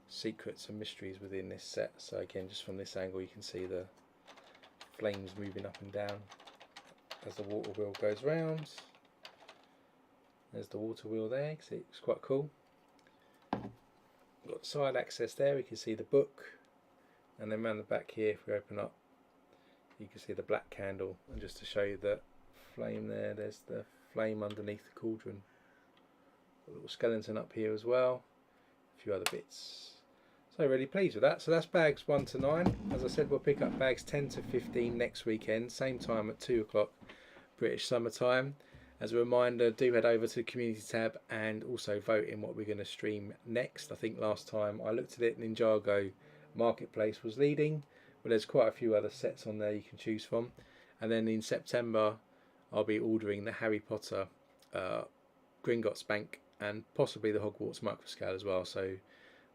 secrets and mysteries within this set. So again, just from this angle you can see the flames moving up and down as the water wheel goes round. There's the water wheel there, you can see it's quite cool. Got side access there, we can see the book. And then around the back here, if we open up, you can see the black candle. And just to show you the flame there, there's the flame underneath the cauldron. A little skeleton up here as well, a few other bits. So really pleased with that. So that's bags 1 to 9. As I said, we'll pick up bags 10 to 15 next weekend, same time at 2 o'clock British summer time. As a reminder, do head over to the community tab and also vote in what we're going to stream next. I think last time I looked at it, Ninjago Marketplace was leading, but there's quite a few other sets on there you can choose from. And then in September I'll be ordering the Harry Potter Gringotts Bank and possibly the Hogwarts microscale as well. So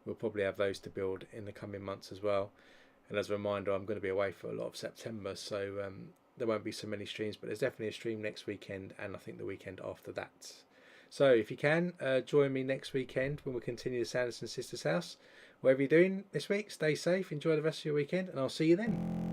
we'll probably have those to build in the coming months as well. And as a reminder, I'm going to be away for a lot of September, so there won't be so many streams, but there's definitely a stream next weekend, and I think the weekend after that. So if you can, join me next weekend when we continue the Sanderson Sisters house. Whatever you're doing this week, stay safe, enjoy the rest of your weekend, and I'll see you then.